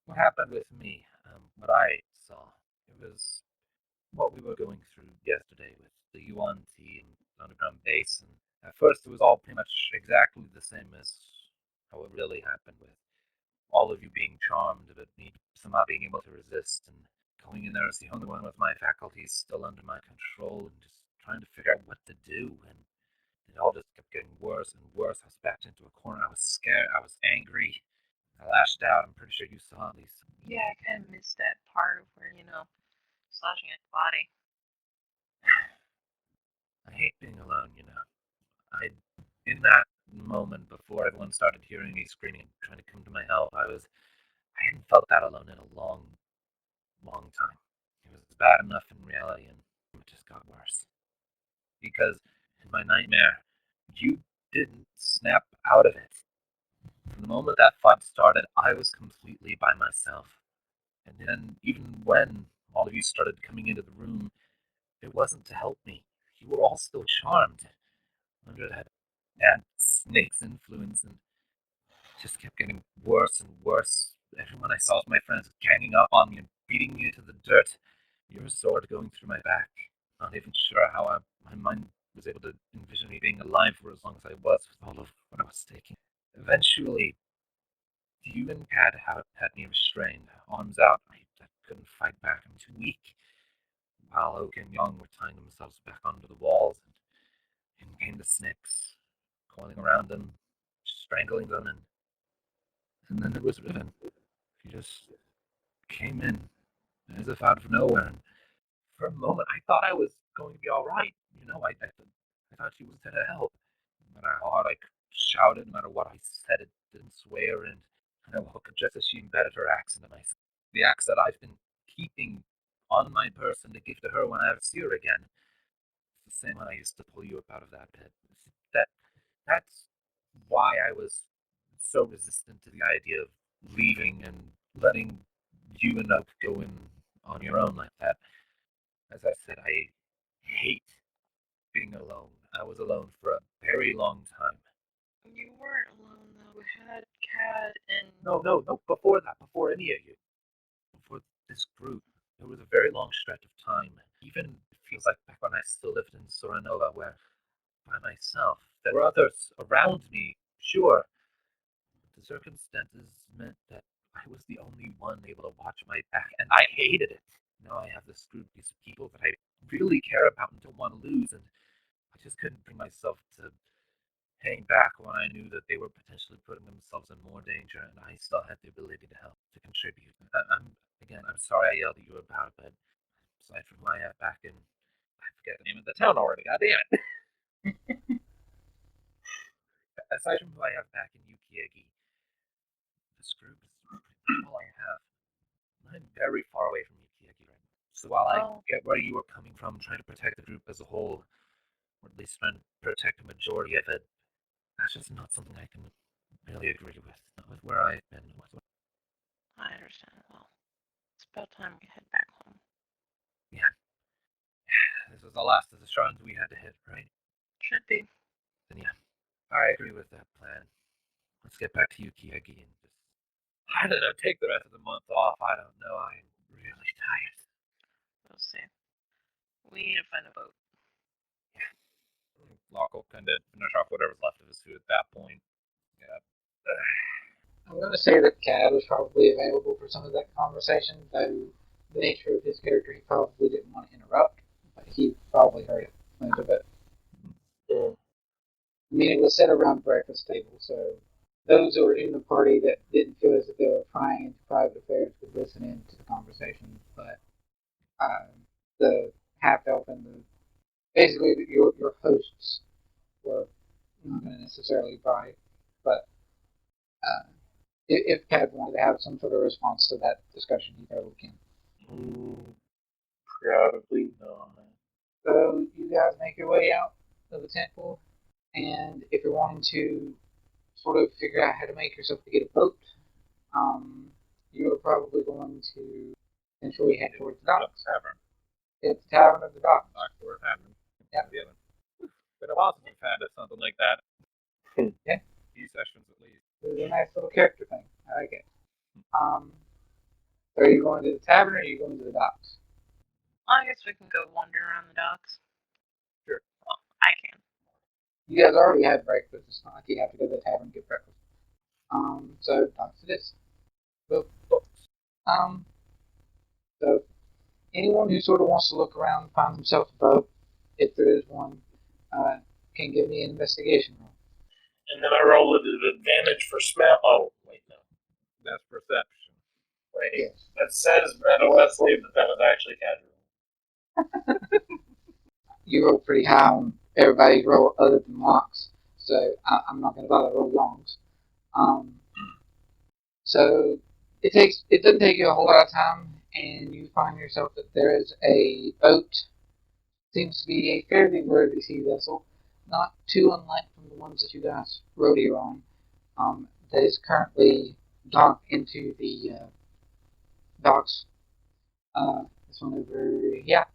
B: What happened with me, what I saw, it was what we were going through yesterday with the Yuan team, underground base, and at first it was all pretty much exactly the same as how it really happened, with all of you being charmed, but me somehow being able to resist and going in there as the only one with my faculties still under my control and just trying to figure out what to do. And it all just kept getting worse and worse. I was backed into a corner. I was scared. I was angry. I lashed out. I'm pretty sure you saw at least.
D: Yeah, I kind of missed that part of where, slashing at the body.
B: I hate being alone, in that moment before everyone started hearing me screaming and trying to come to my help, I hadn't felt that alone in a long, long time. It was bad enough in reality, and it just got worse. Because in my nightmare, you didn't snap out of it. From the moment that fight started, I was completely by myself. And then, even when all of you started coming into the room, it wasn't to help me. You were all still charmed under that snake's influence, and it just kept getting worse and worse. Everyone I saw was my friends ganging up on me and beating me into the dirt. Your sword going through my back. Not even sure how my mind was able to envision me being alive for as long as I was with all of what I was taking. Eventually, you and Kat had me restrained, arms out. I couldn't fight back. I'm too weak. While Oak and Young were tying themselves back onto the walls, and in came the snakes, coiling around them, strangling them, and then there was Riven. She just came in as if out of nowhere, and for a moment I thought I was going to be all right. I thought she was there to help. No matter how hard I shouted, no matter what I said, it didn't sway her, and I woke up just as she embedded her axe into my side. The axe that I've been keeping on my person to give to her when I ever see her again. It's the same one I used to pull you up out of that pit. That that's why I was so resistant to the idea of leaving and letting you and Oak go in on your own like that. As I said, I hate being alone. I was alone for a very long time.
D: You weren't alone, though. We had Cad and...
B: No, before that, before any of you, before this group, there was a very long stretch of time. Even it feels like back when I still lived in Soranova, where by myself, there were others around me, sure, but the circumstances meant that I was the only one able to watch my back, and I hated it. Now I have this group, these people that I really care about and don't want to lose, and I just couldn't bring myself to hang back when I knew that they were potentially putting themselves in more danger, and I still had the ability to help, to contribute. I'm sorry I yelled at you about it, but aside from who I have back in, I forget the name of the town already. God damn it! Aside from who I have back in Yukiegi, this group is all I have. I'm very far away from Yukiegi right now. So while I get where you are coming from, trying to protect the group as a whole, or at least trying to protect a majority of it, that's just not something I can really agree with. Not with where I've been.
D: I understand. Well, it's about time we head back home.
B: Yeah. This was the last of the shrines we had to hit, right?
D: Should be.
B: Then yeah, I agree with that plan. Let's get back to Yukiegi and just, I don't know, take the rest of the month off. I don't know. I'm really tired.
D: We'll see. We need to find a boat.
B: Yeah. Locke will kind of finish off whatever's left of his food at that point. Yeah.
C: I'm going to say that Cad was probably available for some of that conversation, though the nature of his character, he probably didn't want to interrupt, but he probably heard it most of it.
E: Yeah.
C: I mean, it was set around breakfast table, so those who were in the party that didn't feel as if they were prying into private affairs could listen in to the conversation, but the half-elf and basically your hosts were not going to necessarily pry, but if Cad wanted to have some sort of response to that discussion, he probably can.
E: Probably not.
C: So you guys make your way out of the temple, and if you're wanting to sort of figure out how to make yourself to get a boat, you are probably going to eventually head towards the docks.
B: Tavern.
C: It's the Tavern of the Docks.
B: Docks where it happened.
C: Yep.
B: Been a while since we've had something like that.
C: Yeah.
B: Few sessions at least.
C: It's a nice little character thing. I like it. So are you going to the tavern or are you going to the docks?
D: I guess we can go wander around the docks.
B: Sure.
D: Well, I can.
C: You guys already had breakfast. It's not like you have to go to the tavern and get breakfast. So docks it is. So, so anyone who sort of wants to look around and find themselves a boat, if there is one, can give me an investigation roll.
E: And then I roll it at advantage for smell. Oh, wait, no.
B: That's perception.
E: Wait,
C: Yes.
E: that says Meadow Wesley, but that was actually Kadruil.
C: You roll pretty high on everybody's roll other than Locke's, so I'm not going to bother roll Long's. So it doesn't take you a whole lot of time, and you find yourself that there is a boat. Seems to be a fairly worthy sea vessel, not too unlike from the ones that you guys rode here on. That is currently docked into the docks. This one over here.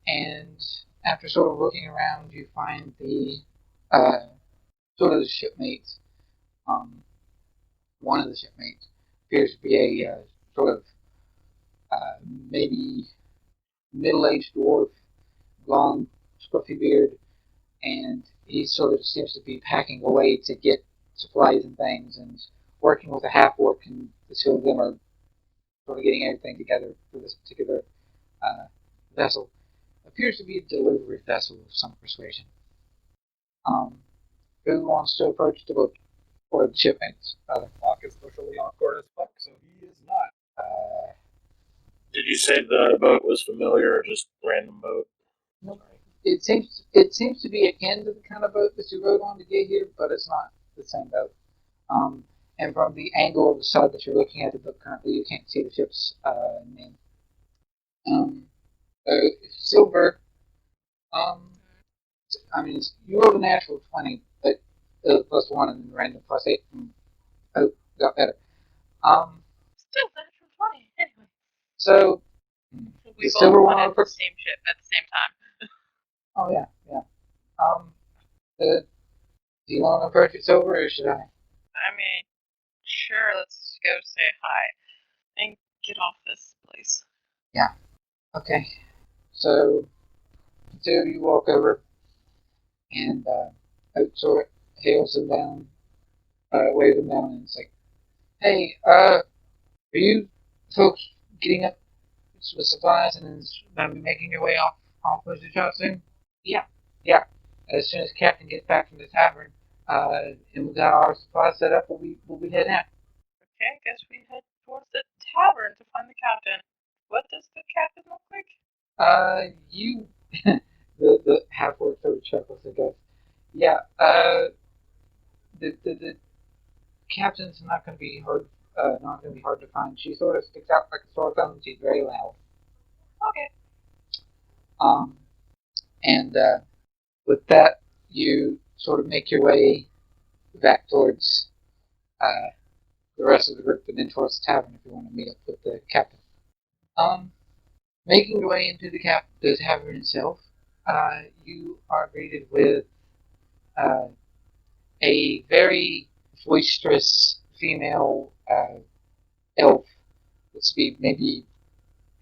C: And after sort of looking around, you find the sort of the shipmates. One of the shipmates appears to be a sort of maybe middle-aged dwarf, long, scruffy beard, and he sort of seems to be packing away to get supplies and things, and working with a half-orc, and the two of them are sort of getting everything together for this particular vessel. Appears to be a delivery vessel of some persuasion. Who wants to approach the boat or the shipmates?
B: Locke is socially awkward as fuck, so he is not.
E: Did you say the boat was familiar or just random boat?
C: Nope. It seems to be akin to the kind of boat that you rode on to get here, but it's not the same boat. And from the angle of the side that you're looking at the boat currently, you can't see the ship's name. Silver. I mean, you rolled a natural 20, but +1 and then random +8. Got better.
D: Still natural 20, anyway.
C: So
D: We
C: the
D: both
C: silver
D: went
C: one
D: in the same ship at the same time.
C: Oh yeah. Do you want to approach it silver, or should I?
D: I mean, sure, let's go say hi and get off this place.
C: Okay. So the two of you walk over, and Oak sort of hails them down, waves them down, and it's like, "Hey, are you folks getting up with supplies and then making your way off Muzuchad soon?" Yeah. As soon as the captain gets back from the tavern, and we got our supplies set up, we'll be heading out.
D: Okay, I guess we head towards the tavern to find the captain. What does the captain look like?
C: You, the half-orc sort of chuckles and goes, "Yeah, the captain's not going to be hard to find. She sort of sticks out like a sore thumb. She's very loud."
D: Okay.
C: And with that, you sort of make your way back towards the rest of the group, and then towards the tavern if you want to meet up with the captain. Making your way into the tavern itself, you are greeted with a very boisterous female elf. Let's be maybe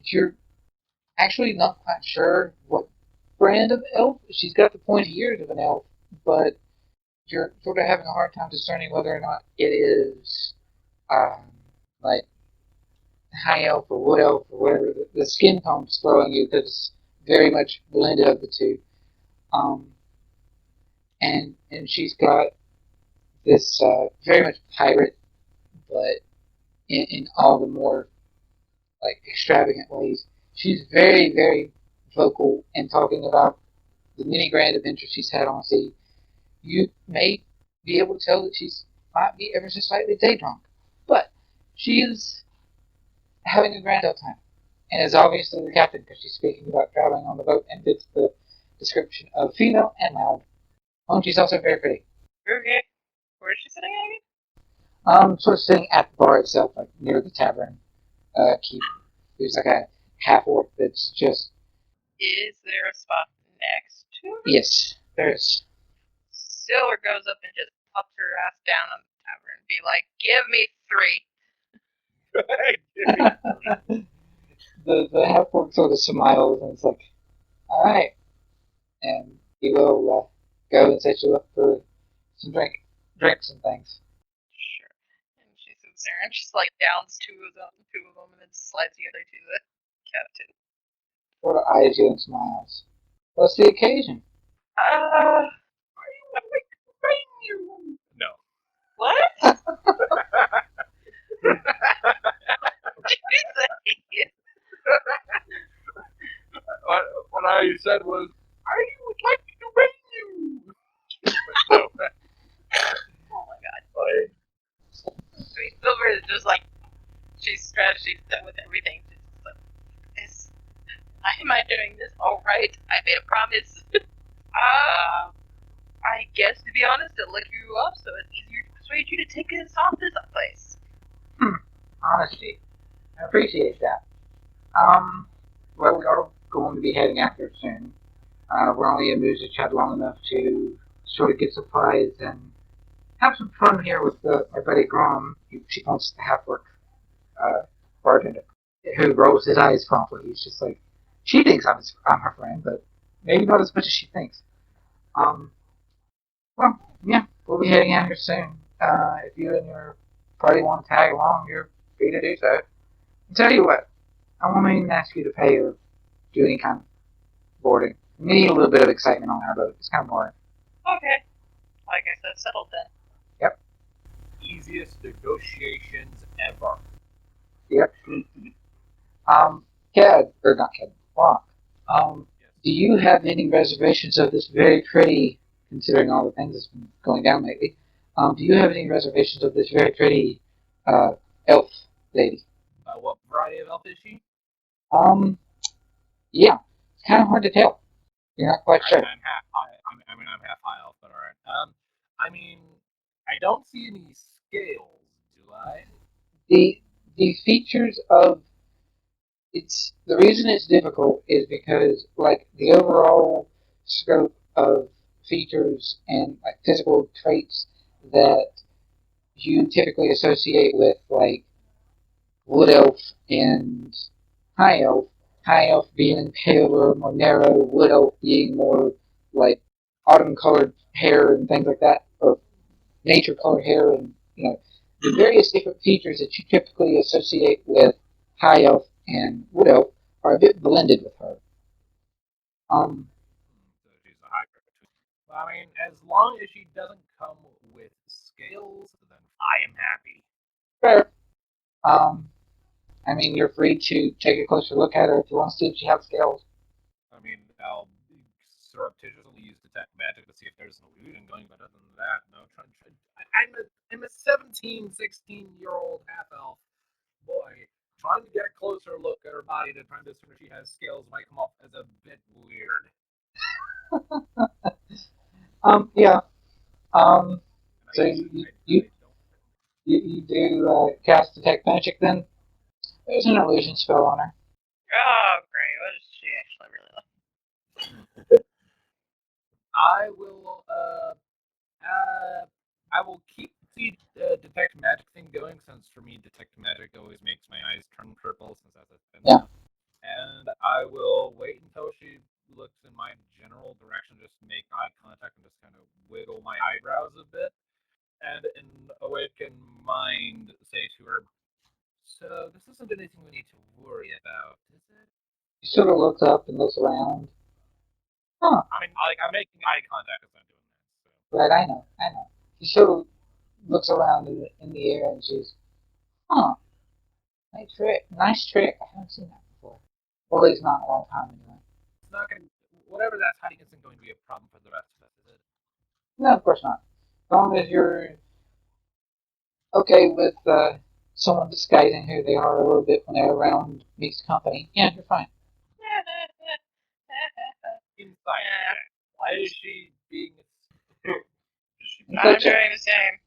C: you're actually not quite sure what brand of elf. She's got the pointy ears of an elf, but you're sort of having a hard time discerning whether or not it is like high elf or wood elf or whatever. The skin tone's throwing you because it's very much blended of the two. And she's got this very much pirate, but in all the more like extravagant ways. She's very, very vocal in talking about the many grand adventures she's had on sea. You may be able to tell that she's might be ever so slightly day drunk, but she is having a grand old time, and is obviously the captain because she's speaking about traveling on the boat and fits the description of female and loud. And she's also very pretty.
D: Okay. Where is she sitting again?
C: Sort of sitting at the bar itself, like near the tavern. keep. There's like a half orc that's just
D: Is there a spot next to it?
C: yes, there's.
D: Silver goes up and just pops her ass down on the tavern and be like, "Give me 3."
C: The half orc sort of smiles and it's like, all right, and he will go and set you up for some drinks and things.
D: Sure. And she sits there and just like downs two of them, and then slides the other to the captain.
C: Sort of eyes you and smiles. What's the occasion?
B: No.
D: What? Did you say?
B: What I said was, I would like to bang you. But no.
D: Oh my god.
E: Like,
D: I mean, Silver is just like, she's stressed, she's done with everything. She's just like, am I doing this alright? I made a promise. I guess, to be honest, to look you up so it's easier to persuade you to take us off this place.
C: Honesty. I appreciate that. Well, we are going to be heading out here soon. We're only in Muzuchad long enough to sort of get supplies and have some fun here with my buddy Grom. She wants to have work bartender who rolls his eyes promptly. He's just like, she thinks I'm her friend, but maybe not as much as she thinks. Well, yeah, we'll be heading out here soon. If you and your party want to tag along, you're free to do so. I'll tell you what, I won't even ask you to pay or do any kind of boarding. We need a little bit of excitement on our boat. It's kind of boring.
D: Okay. I guess that's settled then.
B: Easiest negotiations ever.
C: Yep. Locke. Do you have any reservations of this very pretty, considering all the things that's been going down lately, do you have any reservations of this very pretty elf lady?
B: What variety of elf is she?
C: Yeah. It's kind of hard to tell. You're not quite sure.
B: I'm half high. I'm half high elf, but alright. I mean, I don't see any scales, do I?
C: The features of the reason it's difficult is because like the overall scope of features and like physical traits that you typically associate with like wood elf and high elf being paler, more narrow, wood elf being more like autumn colored hair and things like that, or nature colored hair, and the various different features that you typically associate with high elf and wood elf are a bit blended with her.
B: So she's a hybrid between. Well, I mean, as long as she doesn't come with scales, then I am happy.
C: Fair. I mean, you're free to take a closer look at her if you want to see if she has scales.
B: I mean, I'll surreptitiously use detect magic to see if there's an illusion going, but other than that, no. I'm a 17, 16-year-old half elf boy. Trying to get a closer look at her body to try and discern if she has scales might come off as a bit weird.
C: Yeah.
B: And
C: So you do cast detect magic then? There's an illusion spell on her.
D: Oh, great. What does she actually really look?
B: I will keep the detect magic thing going, since for me detect magic always makes my eyes turn purple, since that's a thing.
C: Yeah.
B: And I will wait until she looks in my general direction, just to make eye contact and just kind of wiggle my eyebrows a bit, and in awakened mind say to her, "So this isn't anything we need to worry about, is it?"
C: She sort of looks up and looks around. Huh.
B: I mean, like, I'm making eye contact as I'm doing that. So.
C: Right, I know. She sort of looks around in the air and she's, huh. Nice trick. I haven't seen that before. Well, at least not in a long time anyway.
B: It's not going to, whatever that's hiding isn't going to be a problem for the rest of us, is it?
C: No, of course not. As long as you're okay with someone disguising who they are a little bit when they're around mixed company, yeah, you're fine.
B: Inside. Why is she being...
D: I'm doing the same.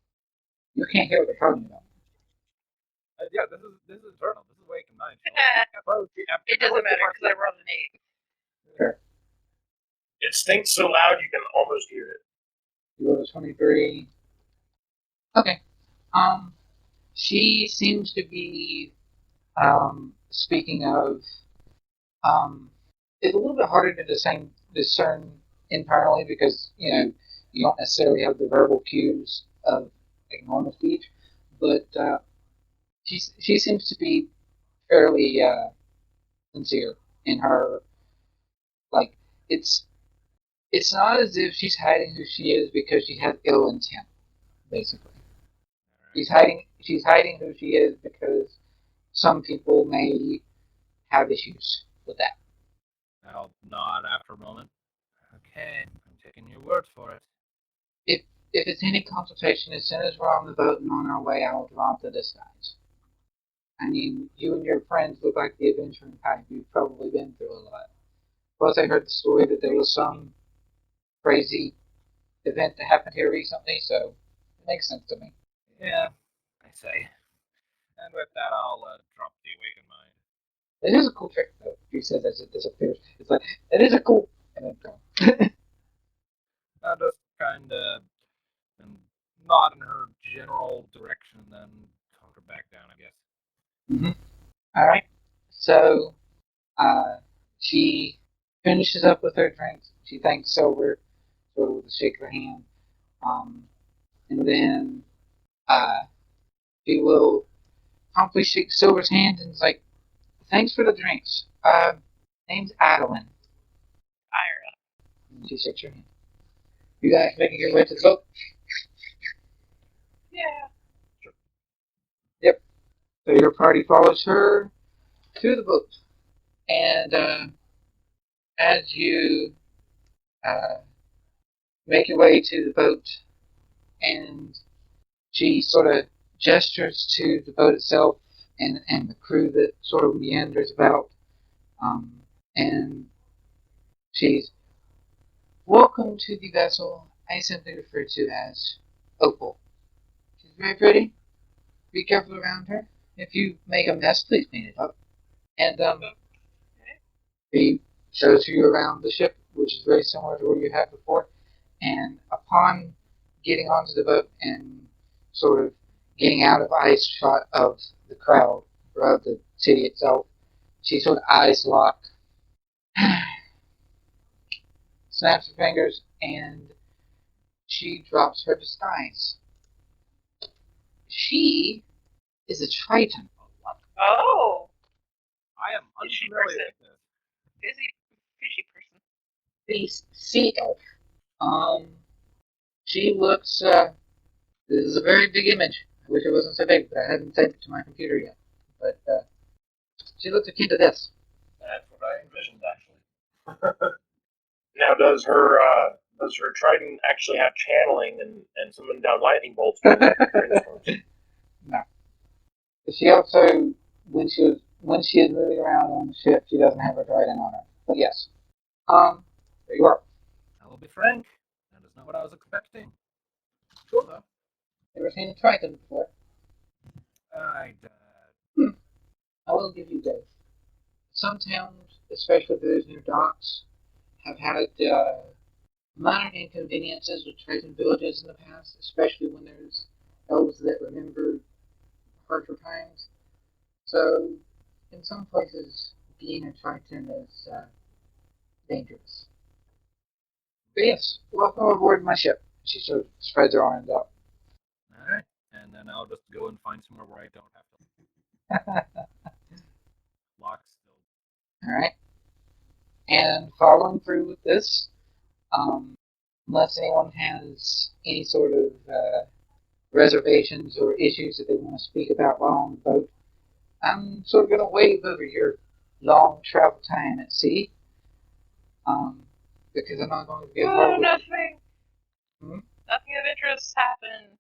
C: You can't hear what they're talking about.
B: Yeah, this is internal. This is awaken mind.
D: It doesn't matter because I rolled an 8.
C: Sure.
E: It stinks so loud you can almost hear it.
C: You rolled a 23. Okay. She seems to be, speaking of, it's a little bit harder to discern internally because, you don't necessarily have the verbal cues of like normal speech, but she seems to be fairly sincere in her, like, it's not as if she's hiding who she is because she has ill intent, basically. She's hiding who she is because some people may have issues with that.
A: I'll nod after a moment. Okay, I'm taking your word for it.
C: If it's any consultation, as soon as we're on the boat and on our way, I will drop the disguise. I mean, you and your friends look like the adventuring type. You've probably been through a lot. Plus, I heard the story that there was some crazy event that happened here recently, so it makes sense to me.
A: Yeah, I say.
B: And with that, I'll drop the awakened mind.
C: It is a cool trick, though. She says as it disappears. It's like, it is a cool... And then gone.
B: I'll just kind of nod in her general direction, then talk her back down, I guess.
C: Mm-hmm. All right. So, she finishes up with her drinks. She thanks Silver, sort of with a shake of her hand. And then she will promptly shake Silver's hand and is like, "Thanks for the drinks. Name's Adeline."
D: Ira.
C: And she shakes her hand. You guys making your way to the boat?
D: Yeah.
C: Yep. So your party follows her to the boat. And as you make your way to the boat, and she sort of gestures to the boat itself and the crew that sort of meanders about, and she's, "Welcome to the vessel I simply refer to as Opal. She's very pretty. Be careful around her. If you make a mess, please clean it up." And he shows you around the ship, which is very similar to what you had before. And upon getting onto the boat and sort of getting out of eyes shot of the crowd or of the city itself, she sort of eyes lock, snaps her fingers, and she drops her disguise. She is a Triton.
D: Oh.
B: I am
D: Fishy
B: unfamiliar
D: person.
B: with this.
D: Fishy person.
C: The sea elf. She looks, this is a very big image. I wish it wasn't so big, but I haven't saved it to my computer yet. But, she looks akin to this.
E: That's what I envisioned, actually. Now, does her trident actually have channeling and summon down lightning bolts?
C: No. She also, when she is moving around on the ship, she doesn't have her trident on her. But yes. There you are.
A: I will be frank. That is not what I was expecting. Cool though.
C: Never seen a Triton before.
A: I
C: I will give you this. Some towns, especially those near docks, have had minor inconveniences with Triton villages in the past, especially when there's elves that remember harsher times. So, in some places, being a Triton is dangerous. But yes, welcome aboard my ship. She sort of spreads her arms out.
A: Alright. And then I'll just go and find somewhere where I don't have to. Locke still.
C: Alright. And following through with this, unless anyone has any sort of reservations or issues that they want to speak about while on the boat, I'm sort of going to wave over your long travel time at sea. Because I'm not going to be a part
D: Oh,
C: of
D: nothing.
C: Hmm?
D: Nothing of interest happened.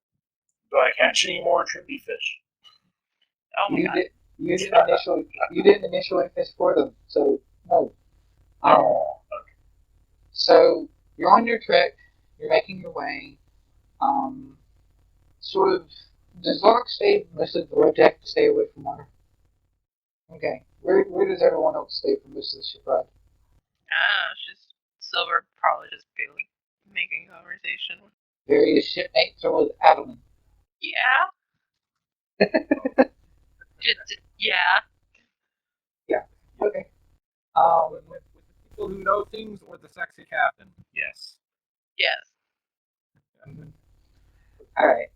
E: Do I catch any more trippy fish?
D: Oh my god.
C: You didn't initially fish for them, so no.
E: Oh, okay.
C: So you're on your trek, you're making your way. Sort of, does Locke stay mostly below deck to stay away from water? Okay. Where does everyone else stay for most of the ship ride?
D: She's Silver probably just barely making conversation.
C: Various shipmates or with Adeline?
D: Yeah. Yeah.
C: Yeah. Okay.
B: With the people who know things or the sexy captain? Yes.
D: Yes.
C: All right.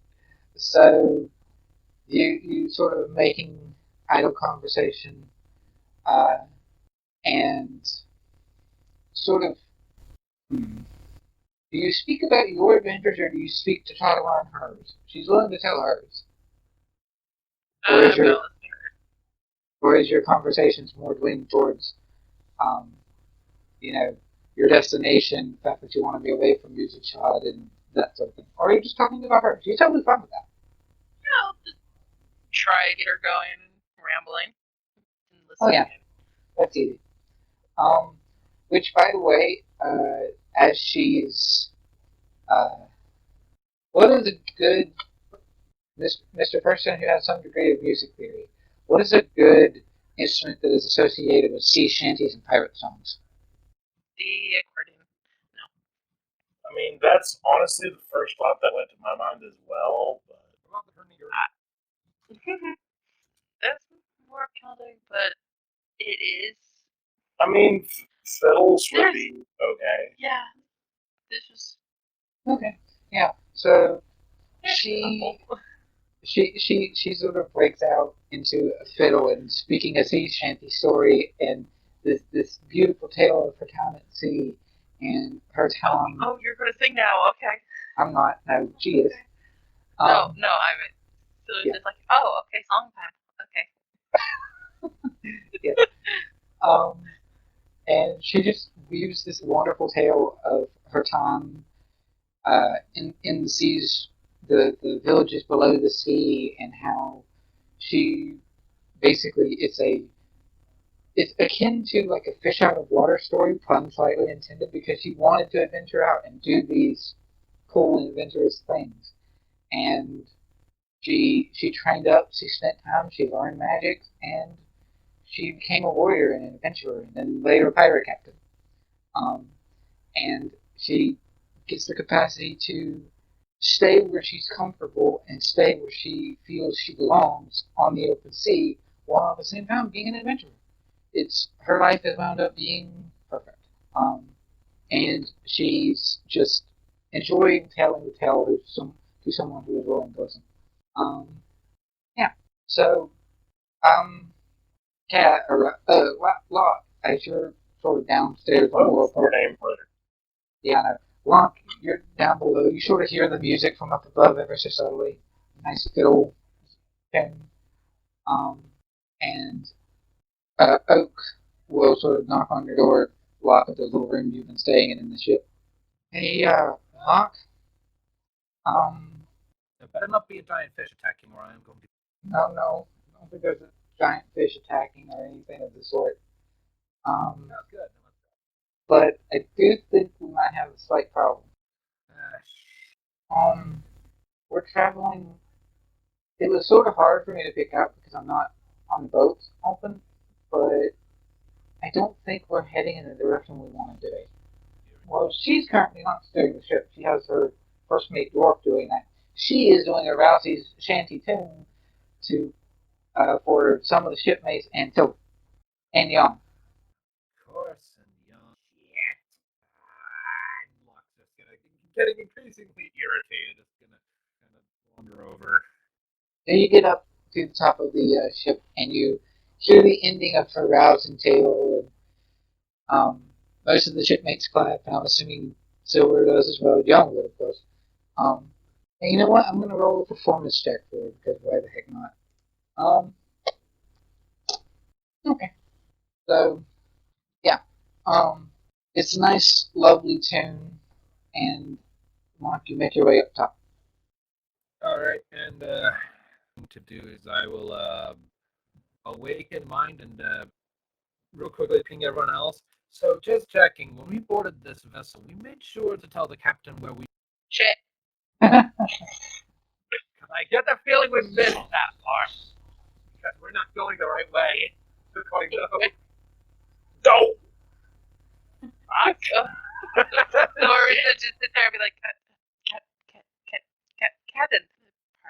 C: So you sort of making idle conversation, uh, and sort of. Hmm, do you speak about your adventures, or do you speak to try to learn hers? She's willing to tell hers, or is
D: I'm
C: your
D: gonna listen to her.
C: or is your conversations more leaning towards, um, you know, your destination, the fact that you want to be away from Muzuchad and that sort of thing, or are you just talking about her? She's totally fine with that.
D: I'll just try to get her going and rambling and
C: Oh
D: listening
C: yeah, that's easy. Um, which, by the way, as she's, uh, what is a good Mr. Person who has some degree of music theory? What is a good instrument that is associated with sea shanties and pirate songs?
D: the accordion. No.
E: I mean, that's honestly the first thought that went to my mind as well. But
B: What about the Hernier?
D: That's more Celtic, but it is.
E: I mean, fiddles would
D: There's
E: be okay.
D: yeah. This is
C: Okay, yeah. So
D: there's
C: she
D: a couple.
C: she sort of breaks out into a fiddle and speaking a sea shanty story and this beautiful tale of her time at sea and her time.
D: Oh, you're gonna sing now? Okay.
C: I'm not. No, she is.
D: Okay. No,
C: Um,
D: I mean, so it's
C: yeah.
D: just like, oh, okay, song time. Okay.
C: Yeah. Um, and she just weaves this wonderful tale of her time in the seas, the villages below the sea, and how she basically it's akin to like a fish out of water story, pun slightly intended, because she wanted to adventure out and do these cool and adventurous things, and she trained up, she spent time, she learned magic, and she became a warrior and an adventurer, and then later a pirate captain. Um, and she gets the capacity to stay where she's comfortable and stay where she feels she belongs on the open sea, while at the same time being an adventurer. It's her life has wound up being perfect, and she's just enjoying telling the tale to someone who is willing to listen. Um, yeah. So, Cat or Locke, as you're sort of downstairs on the lower
E: What's your
C: part.
E: name, brother?
C: Yeah, I know. Locke, you're down below. You sort of hear the music from up above ever so subtly. Nice fiddle tune. Um, and Oak will sort of knock on your door, Locke, at the little room you've been staying in the ship. Hey, Locke.
B: There better not be a giant fish attacking where I am going to.
C: No. I don't think there's a giant fish attacking or anything of the sort.
B: That's good.
C: But I do think we might have a slight problem. Um, we're traveling. It was sort of hard for me to pick out because I'm not on the boat often, but I don't think we're heading in the direction we want to do. Well, she's currently not steering the ship. She has her first mate dwarf doing that. She is doing a Rousey's shanty tune to for some of the shipmates and Silver and Yuan.
B: Of course, and young. Shit. Locke's just getting increasingly irritated. It's gonna kind of wander over.
C: So you get up to the top of the ship and you hear the ending of her rousing tale. And, most of the shipmates clap, and I'm assuming Silver does as well. Young would, of course. And you know what? I'm going to roll a performance check for her because why the heck not? Okay. So, yeah. It's a nice, lovely tune, and Mark, you make your way up top.
B: All right, and to do is I will awaken mind and real quickly ping everyone else. So just checking, when we boarded this vessel, we made sure to tell the captain where we.
D: Shit.
B: I get the feeling we missed that part because we're not going the right way. Going no.
E: No!
D: Oh, so we're gonna just sit there and be like, Captain.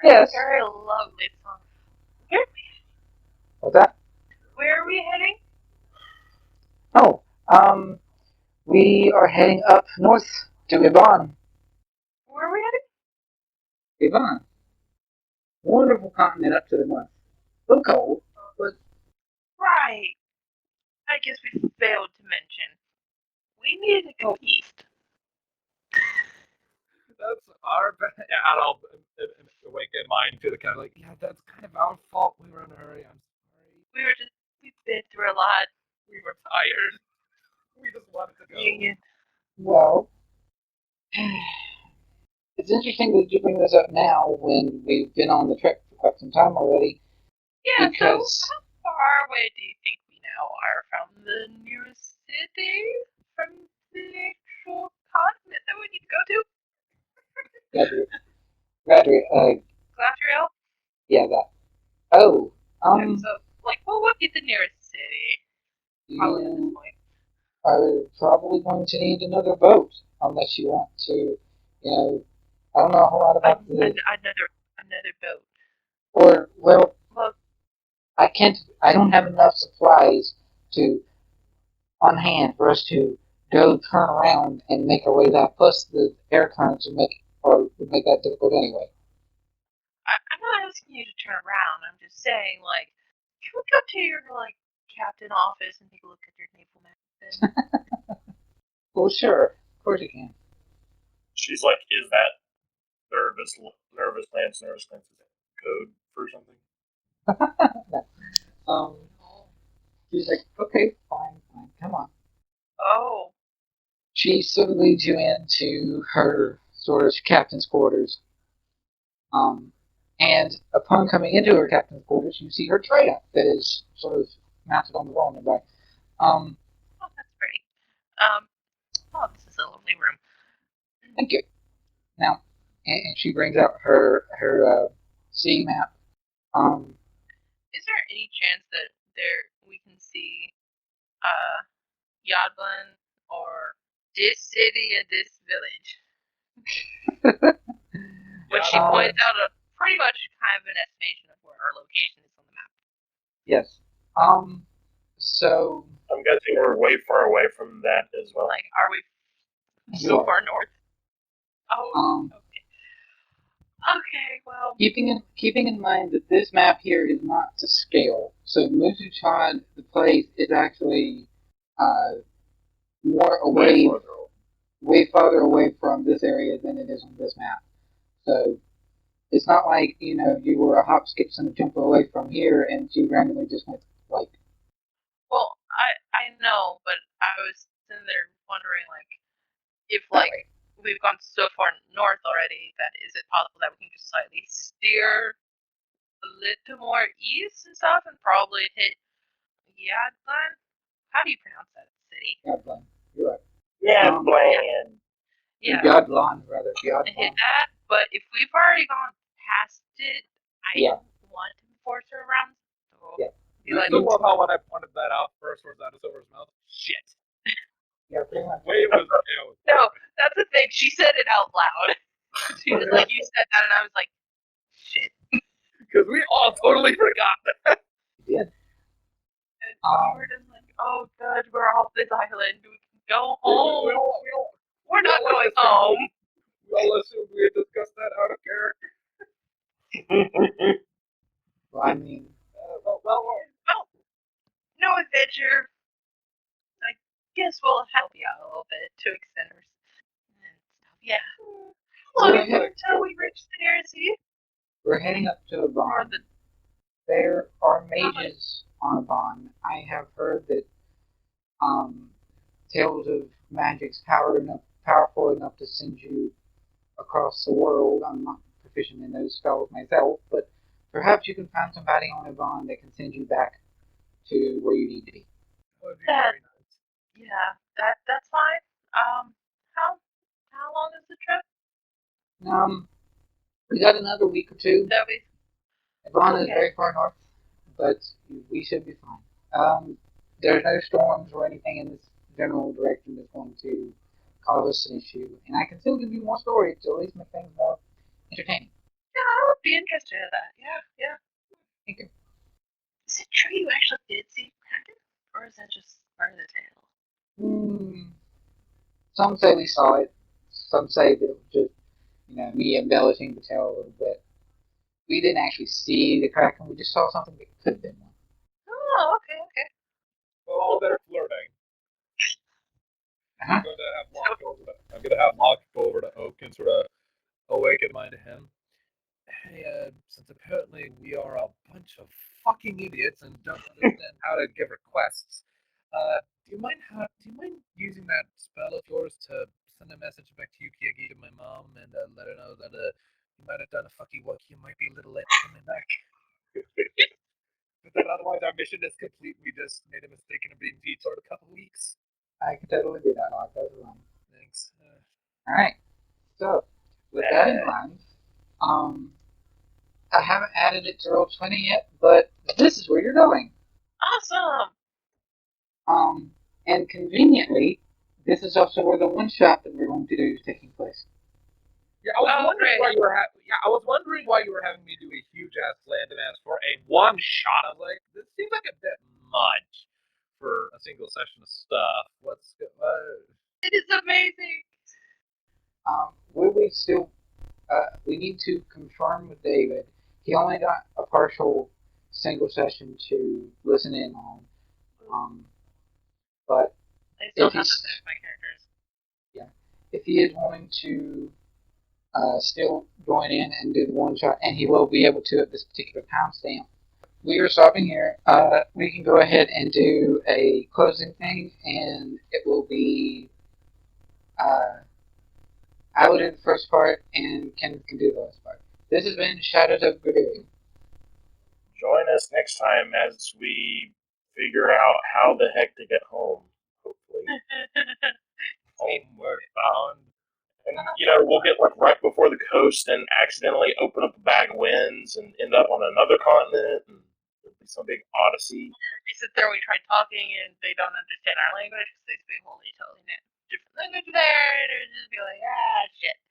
C: Yes.
D: Very lovely song.
C: What's that?
D: Where are we heading?
C: Oh, we are heading up north to Ebon.
D: Where are we heading?
C: Ebon. Wonderful continent up to the north. A little cold, but
D: Right. I guess we failed to mention. We needed to go east.
B: That's our bad. Yeah, and I'll awake in mind to the kind of like, yeah, that's kind of our fault. We were in a hurry. I'm sorry.
D: We've been through a lot.
B: We were tired. We just wanted to go.
D: Yeah.
C: well, it's interesting that you bring this up now when we've been on the trek for quite some time already.
D: Yeah,
C: Because-
D: so how far away do you think we now are from the nearest city? From the actual continent that we need to go to?
C: Gradiriel,
D: Gladriel?
C: yeah, that. Oh,
D: So, like, what would be the nearest city? Probably at this
C: you
D: point.
C: are probably going to need another boat unless you want to, I don't know a whole lot about
D: Another boat.
C: or, well,
D: Well,
C: I don't have enough supplies on hand for us to go turn around and make our way that. Plus, the air currents would make that difficult anyway.
D: I'm not asking you to turn around. I'm just saying, like, can we go to your, like, captain office and take a look at your naval map?
C: Well, sure, of course you can.
E: She's like, is that nervous Lance code for something?
C: She's like, okay, fine, come on.
D: Oh.
C: She sort of leads you into her sort of captain's quarters. And upon coming into her captain's quarters, you see her tray up that is sort of mounted on the wall nearby.
D: Oh, that's pretty. Oh, this is a lovely room.
C: Thank you. Now, and she brings out her sea map.
D: Is there any chance that we can see Yadlin or this city and this village? Which she points out a pretty much kind of an estimation of where our location is on the map.
C: Yes. So
E: I'm guessing we're way far away from that as well.
D: Like, are we so far north? Oh, okay. Okay, well.
C: keeping in mind that this map here is not to scale. So Muzuchad, the place, is actually more away, way farther away from this area than it is on this map. So it's not like you were a hop, skip, and a jump away from here, and you randomly just went like.
D: Well, I know, but I was sitting there wondering, like, if like we've gone so far north already, that is it possible that we can just slightly steer a little more east and stuff, and probably hit Yadlan? How do you pronounce that city?
C: Yadlan. You're right.
E: Yeah, bland.
D: Yeah.
C: Yadlan, rather.
D: And hit
C: Yadlan.
D: that, but if we've already gone past it, I don't want to force her around. So
B: You still love how when I pointed that out first was out of Silver's mouth. Shit.
C: Yeah, pretty much.
B: Way was
D: No, that's the thing. She said it out loud. She was like, you said that, and I was like, shit.
B: Because we all totally forgot that.
C: Yeah.
D: And we were just like, oh, good, we're off this island. We can go home. We're not going home.
B: We all assumed we had discussed that out of character.
C: Well, I mean,
D: No adventure. I guess we'll help you out a little bit to extend our stuff. Yeah. How long is it until we reach the nearest city?
C: we're heading up to Ebon. There are mages on Ebon. I have heard that tales of magic's powerful enough to send you across the world. I'm not proficient in those spells myself, but perhaps you can find somebody on Ebon that can send you back to where you need to be.
B: That would be very nice.
D: Yeah, that's fine. How long is the trip?
C: We got another week or two.
D: That we
C: Ebon is very far north, but we should be fine. There's no storms or anything in this general direction that's going to cause us an issue, and I can still give you more stories to at least make things more entertaining.
D: Yeah, I would be interested in that. Yeah, yeah.
C: Thank you.
D: Is it true you actually did see Kraken? Or is that just part of the tale?
C: Some say we saw it. Some say that it was just, me embellishing the tale a little bit. We didn't actually see the Kraken. We just saw something that could have been one.
D: Oh, okay, okay.
B: Well, all their flirting.
C: Uh-huh.
B: I'm going to have Locke go over to Oak and sort of awaken mind to him. Hey, since apparently we are a bunch of fucking idiots and don't understand how to give requests, do you mind using that spell of yours to send a message back to Yukiagi to my mom and let her know that you might have done a fucky wucky and might be a little late coming back. But then otherwise our mission is complete. We just made a mistake and are being detoured a couple weeks.
C: I can totally do that, Mark. That's fine.
B: Thanks.
C: Alright. So, with that in mind, I haven't added it to Roll20 yet, but this is where you're going.
D: Awesome!
C: And conveniently, this is also where the one shot that we're going to do is taking place.
B: Yeah, I was wondering why you were having me do a huge ass land dance for a one shot. I was like, this seems like a bit much for a single session of stuff.
D: It is amazing!
C: Will we still? We need to confirm with David. He only got a partial single session to listen in on. But
D: I still
C: if
D: have to
C: he's
D: finish my characters.
C: if he is wanting to still join in and do the one shot, and he will be able to at this particular timestamp. We are stopping here. We can go ahead and do a closing thing, and it will be. I will do the first part, and Kenneth can do the last part. This has been Shadows of Gradiriel.
E: Join us next time as we figure out how the heck to get home, hopefully. Homeward bound. And, we'll get right before the coast and accidentally open up a bag of winds and end up on another continent. And it'll be some big odyssey.
D: We sit there, we try talking, and they don't understand our language because they speak only totally different language there, and it would just be like, shit.